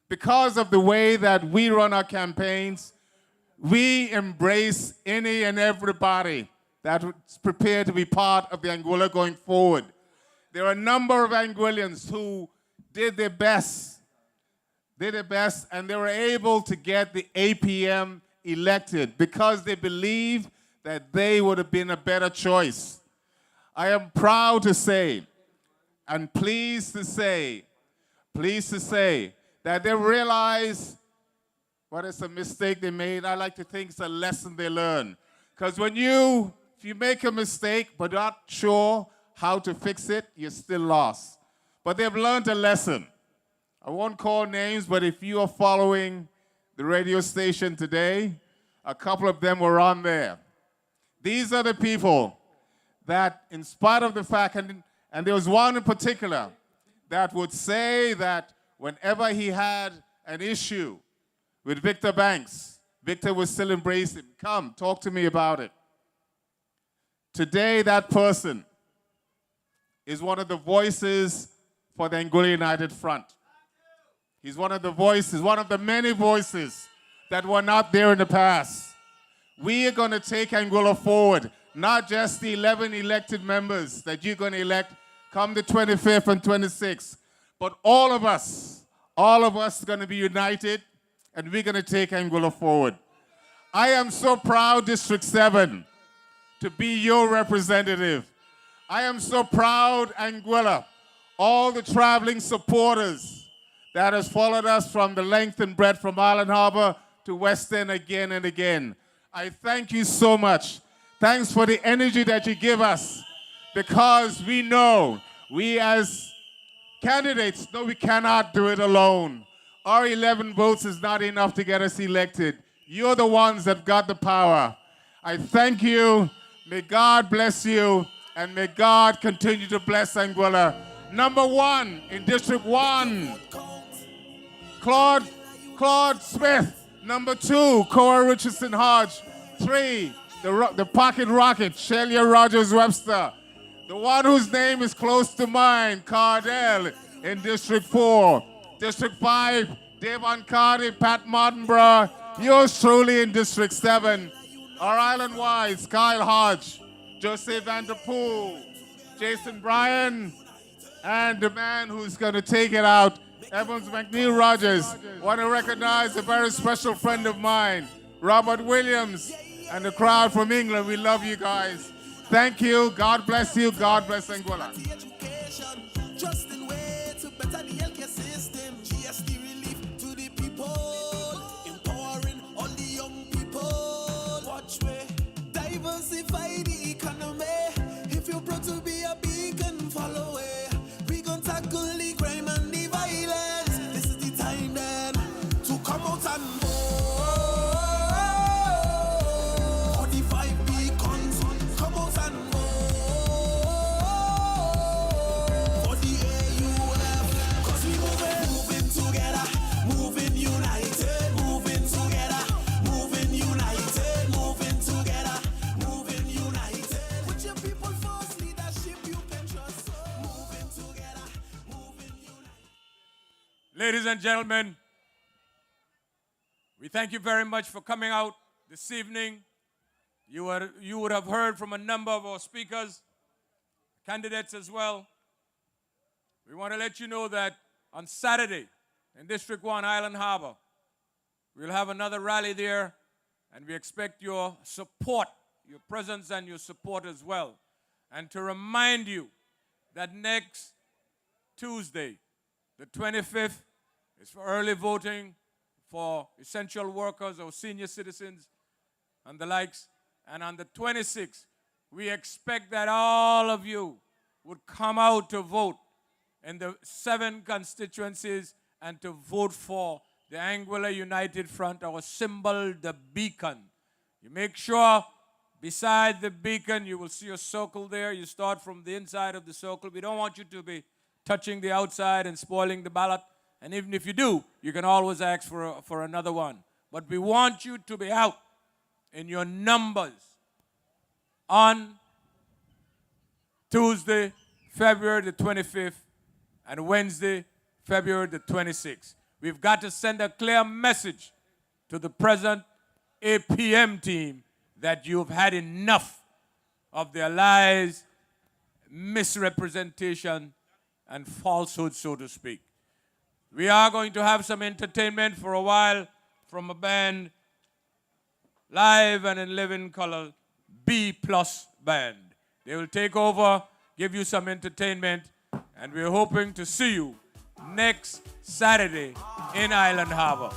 Because of the way that we run our campaigns, we embrace any and everybody that's prepared to be part of the Anguilla going forward. There are a number of Anguillians who did their best, and they were able to get the APM elected because they believed that they would have been a better choice. I am proud to say, and pleased to say that they realize what is a mistake they made. I like to think it's a lesson they learned. Because if you make a mistake but not sure how to fix it, you're still lost. But they've learned a lesson. I won't call names, but if you are following the radio station today, a couple of them were on there. These are the people that, in spite of the fact, and there was one in particular that would say that whenever he had an issue with Victor Banks, Victor would still embrace him. Come, talk to me about it. Today, that person is one of the voices for the Anguilla United Front. He's one of the voices, one of the many voices that were not there in the past. We are going to take Anguilla forward, not just the 11 elected members that you're going to elect come the 25th and 26th, but all of us are going to be united, and we're going to take Anguilla forward. I am so proud, District 7, to be your representative. I am so proud, Anguilla, all the traveling supporters that has followed us from the length and breadth from Island Harbor to West End again and again. I thank you so much. Thanks for the energy that you give us, because we know, we as candidates know we cannot do it alone. Our 11 votes is not enough to get us elected. You're the ones that got the power. I thank you. May God bless you, and may God continue to bless Anguilla. Number 1 in District 1, Claude Smith. Number 2, Cora Richardson Hodge. 3, the pocket rocket, Shelia Rogers-Webster. The one whose name is close to mine, Cardell, in District 4. District 5, Devon Carty, Pat Martinborough. Yours truly in District 7. Our island-wise, Kyle Hodge, Jose Vanterpool, Jason Bryan, and the man who's going to take it out, Evans McNeil Rogers. Want to recognize a very special friend of mine, Robert Williams, and the crowd from England. We love you guys. Thank you. God bless you. God bless Anguilla. Just in way to better the healthcare system. GST relief to the people, empowering all the young people. Watch me diversify the economy. If you're proud to be a beacon, follow it. We gon' tackle the crime and the violence. This is the time then to come out and vote. 45 beacons, come out and vote. For the AUF, cause we moving together, moving united, moving together, moving united, moving together, moving united. With your people first, leadership you can trust. Moving together, moving united. Ladies and gentlemen, we thank you very much for coming out this evening. You would have heard from a number of our speakers, candidates as well. We want to let you know that on Saturday in District 1, Island Harbor, we'll have another rally there, and we expect your support, your presence and your support as well. And to remind you that next Tuesday, the 25th, is for early voting for essential workers or senior citizens and the likes. And on the 26th, we expect that all of you would come out to vote in the 7 constituencies and to vote for the Anguilla United Front, our symbol, the beacon. You make sure beside the beacon you will see a circle there. You start from the inside of the circle. We don't want you to be touching the outside and spoiling the ballot. And even if you do, you can always ask for another one. But we want you to be out in your numbers on Tuesday February the 25th, and Wednesday, February the 26th. We've got to send a clear message to the present APM team that you've had enough of their lies, misrepresentation, and falsehood, so to speak. We are going to have some entertainment for a while from a band, live and in living color, B Plus Band. They will take over, give you some entertainment, and we're hoping to see you next Saturday in Island Harbor.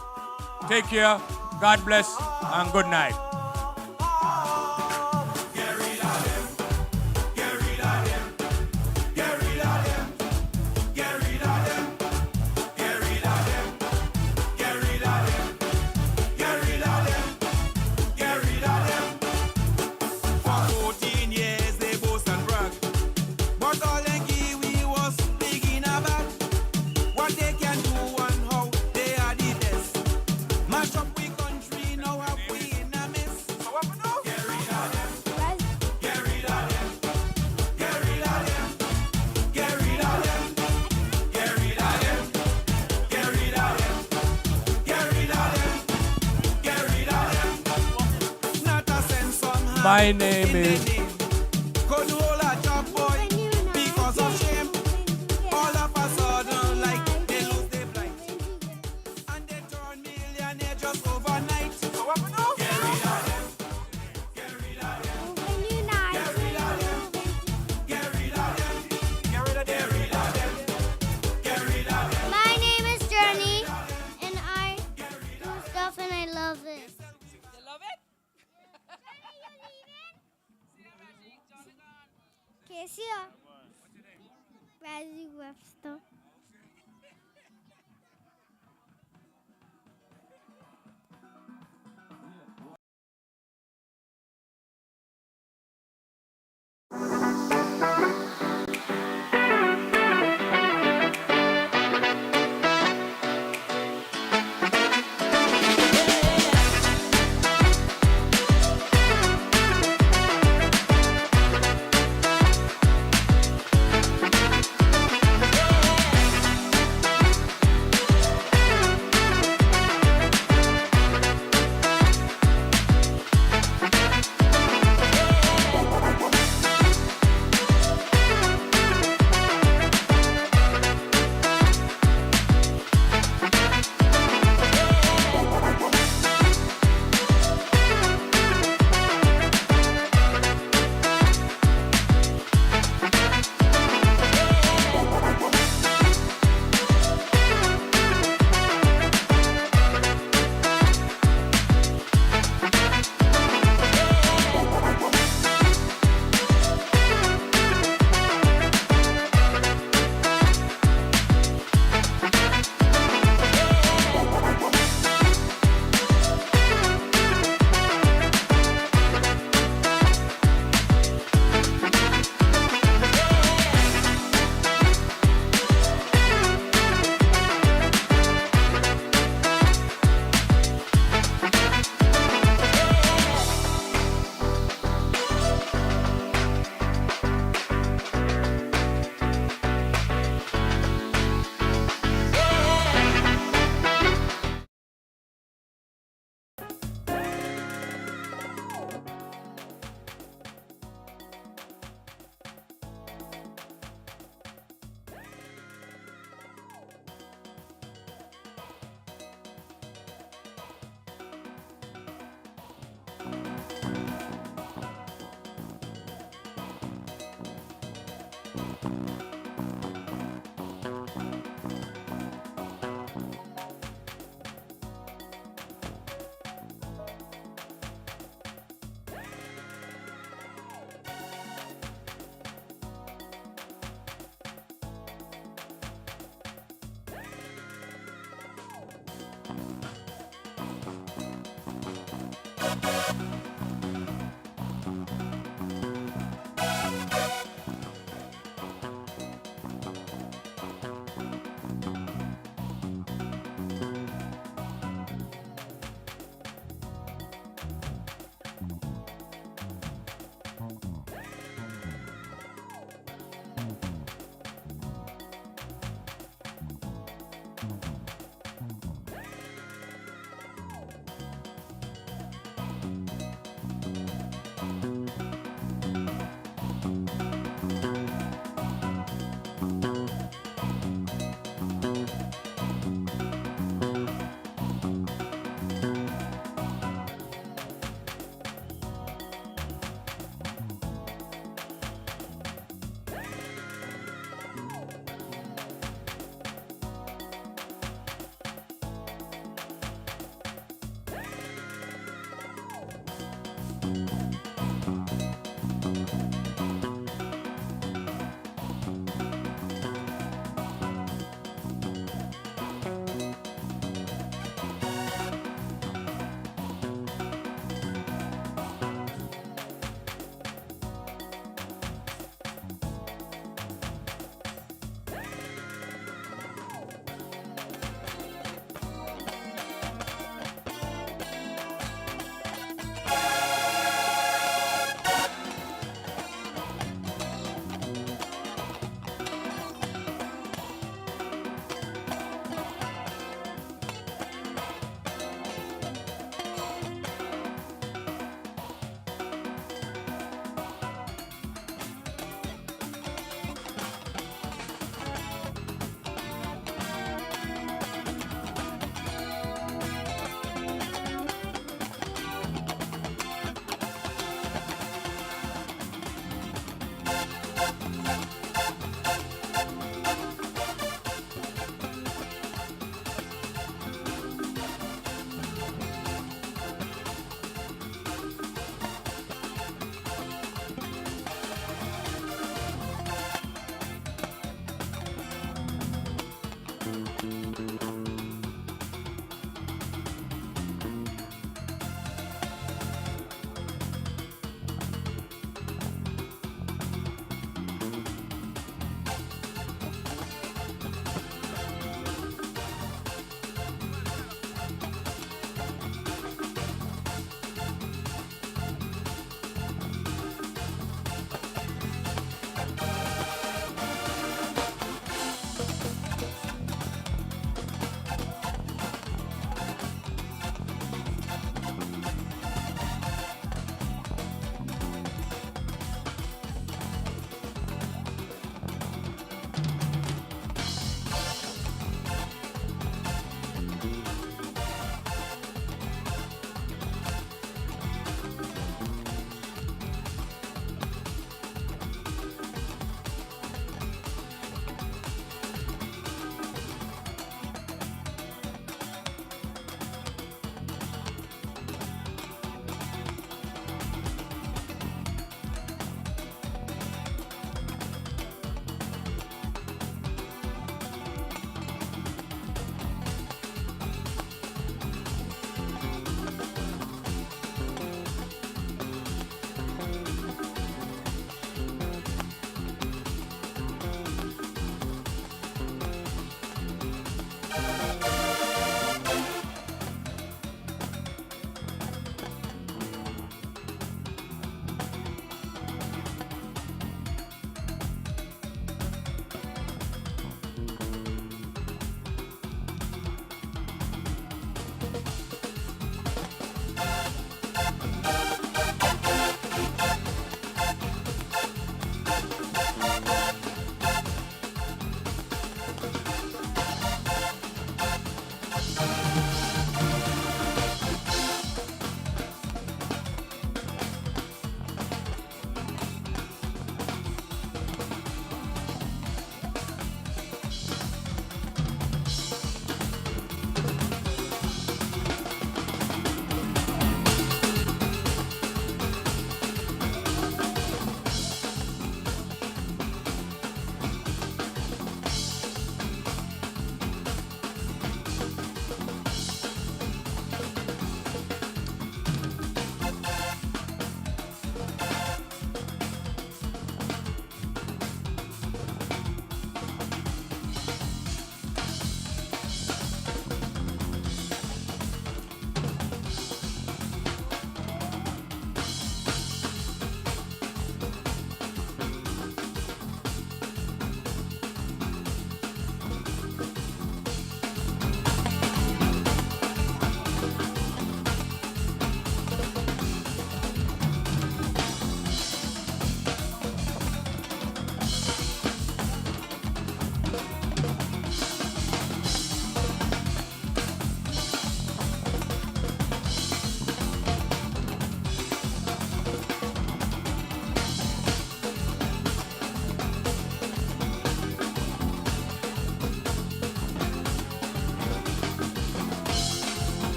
Take care, God bless, and good night. My name is because of shame. All of a sudden, like they lose their blight. And they turn millionaire just overnight. So what we do? Get rid of them. Get rid of them. Get rid of them. Get rid of them. Get rid of them. Get rid of them. Get rid of them. My name is Journey, and I do stuff and I love it. You love it? Casey, Bradley Webster.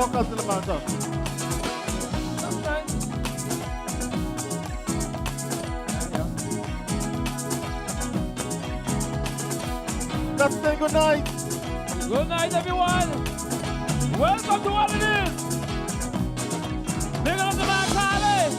walk out to the mountain. Let's say good night. Good night, everyone. Welcome to what it is. Big up the man, Carly.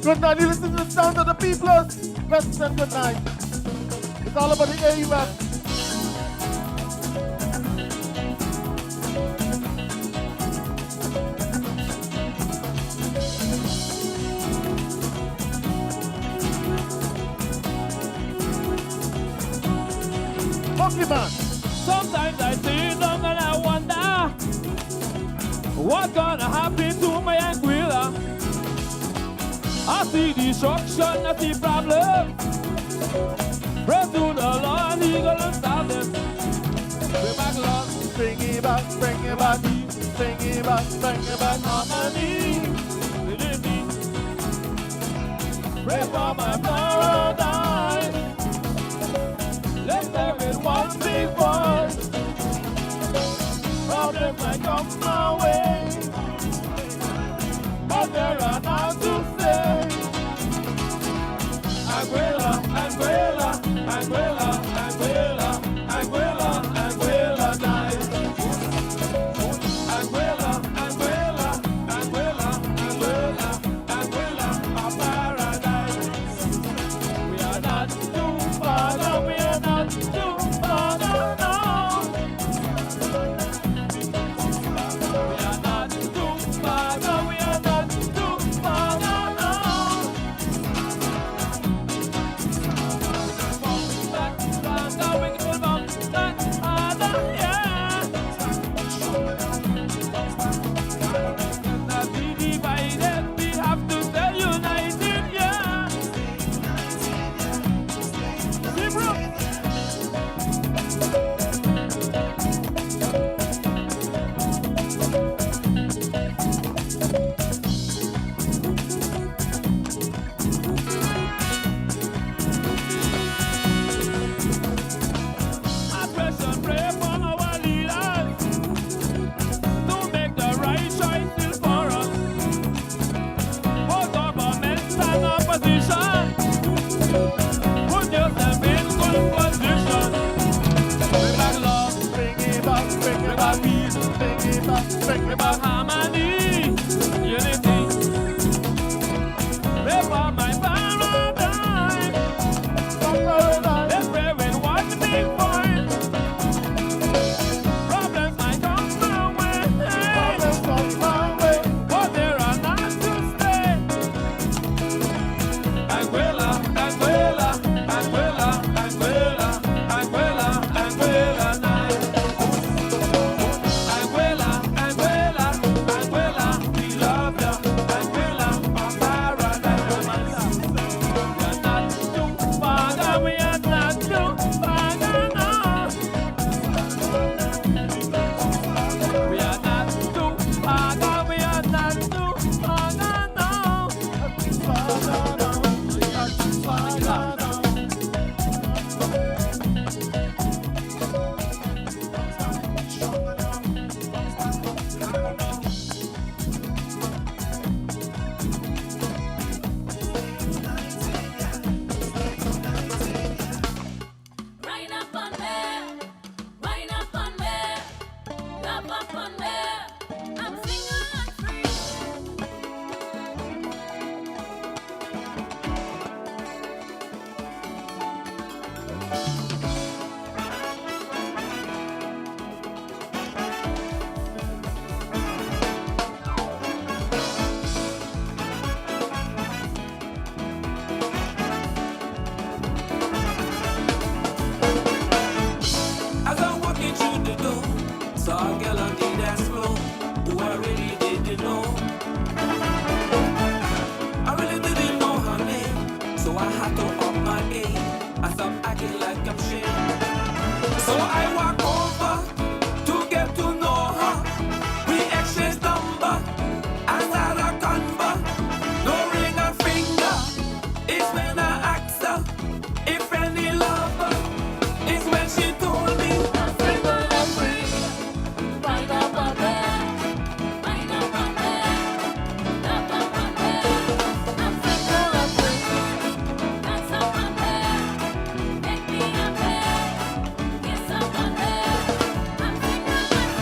Good night. You listen to the sound of the people. Best and good night. It's all about the AUF. Monkey Man. Sometimes I sit down and I wonder what's gonna happen to my Anguilla. I see destruction, I see problems. Pray to the Lord, He gonna stop them. Bring back love, Bring it back, bring it back, bring it back, bring it back. harmony. Believe me. Pray for my paradise. Let there be one big voice. Problems might come my way, but there are none to say. Anguilla, Anguilla, Anguilla, Anguilla, Anguilla, Anguilla dies. Anguilla, Anguilla, Anguilla, Anguilla, Anguilla, our paradise. We are not too far, no, we are not too far, no, no. We are not too far, no, we are not too far, no, no. Bring about harmony, unity. Before my paradise, let's pray with one big voice. Problems might come my way, but there are none to stay. Anguilla, Anguilla, Anguilla, Anguilla, Anguilla, Anguilla night. Anguilla, Anguilla, like I'm shit. So I walk over to get to know her. We exchange number and had a convo. No ring or finger. It's when I asked her if any lover. It's when she told me I'm single and free. Right up on there. Right up on there. Up on there. I'm single and free. That's up on there. Make me up there. Yes, up on there. I'm single and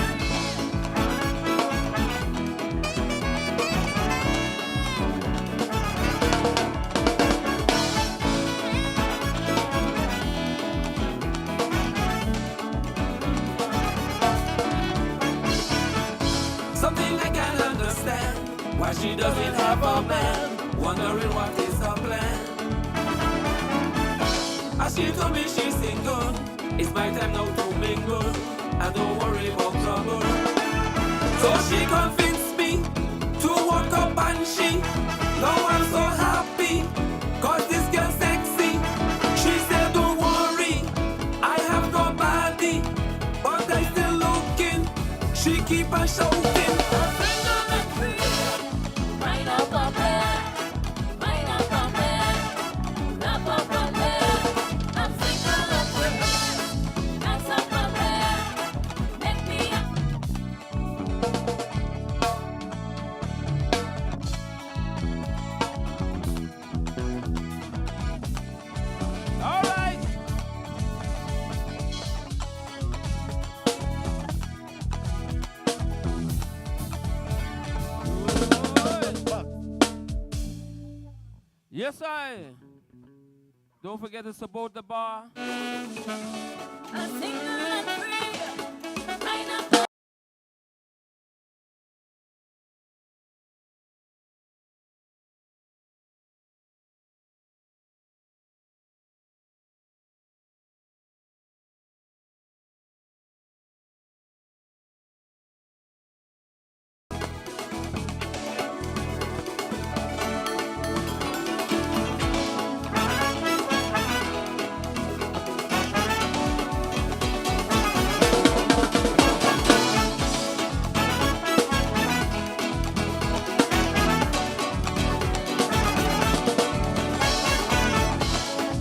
something I can't understand. Why she doesn't have a man. Wondering what is her plan. As she told me she's single. It's my time now to mingle. And don't worry about trouble. So she convinced me to walk up and she. Now I'm so happy. Cause this girl's sexy. She said don't worry. I have nobody. But I still looking. She keep on shouting. Right up on there, right up on there, up on there. I'm single and free. That's up on there. Make me up. All right. Yes, I. Don't forget to support the bar. I'm single and free. Right up on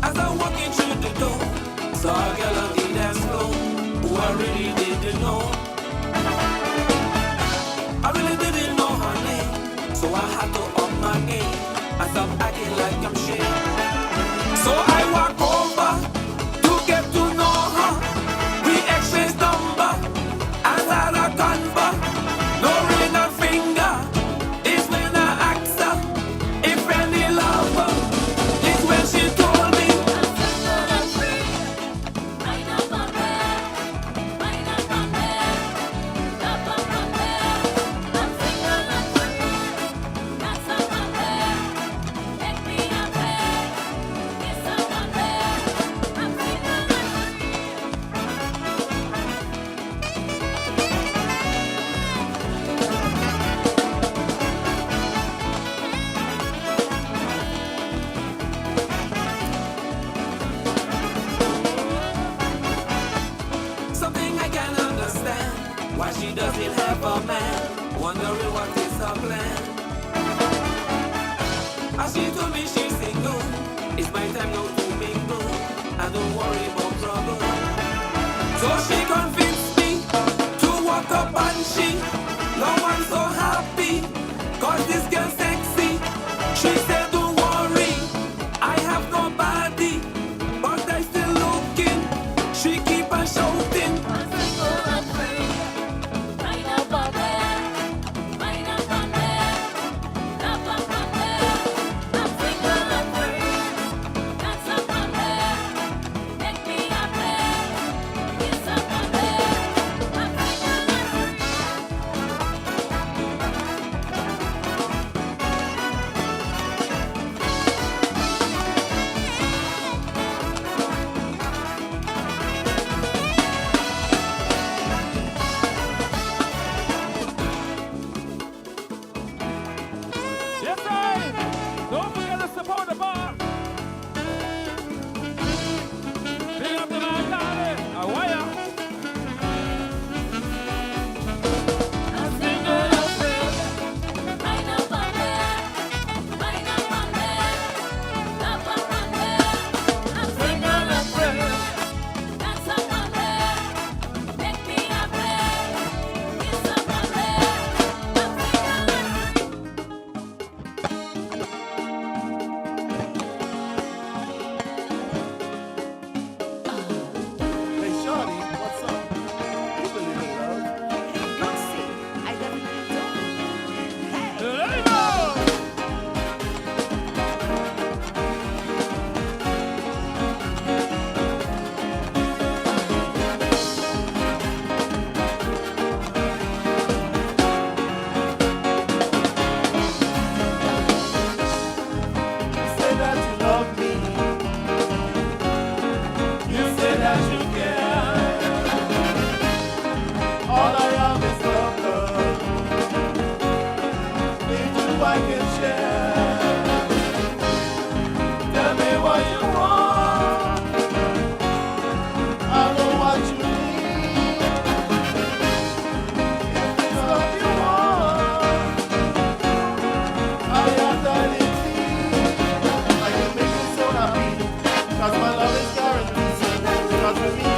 as I walk into the door, saw a girl on the dance floor who I really didn't know. I really didn't know her name, so I had to up my game. I stopped acting like I'm shit. So I walk over to get to know her. We exchange number and had a convo. No ring or finger. It's when I asked her if any lover. It's when she told me I'm single and free. Right up on there. Right up on there. Up on there. I'm single and free. That's up on there. Make me up there. Yes, up on there. I'm single and something I can't understand. Why she doesn't have a man. Wondering what is her plan. As she told me she's single. It's my time now to mingle. And don't worry about trouble. So she convinced me to walk up and she. Now I'm so happy. Cause this girl's sexy. She said don't worry. I have nobody. But I still looking. She keep on shouting. I'm single and free. Right up on there. Right up on there. Up on there. I'm single and free. That's up on there. Make me up there. Yes, up on there. I'm single and free. for me.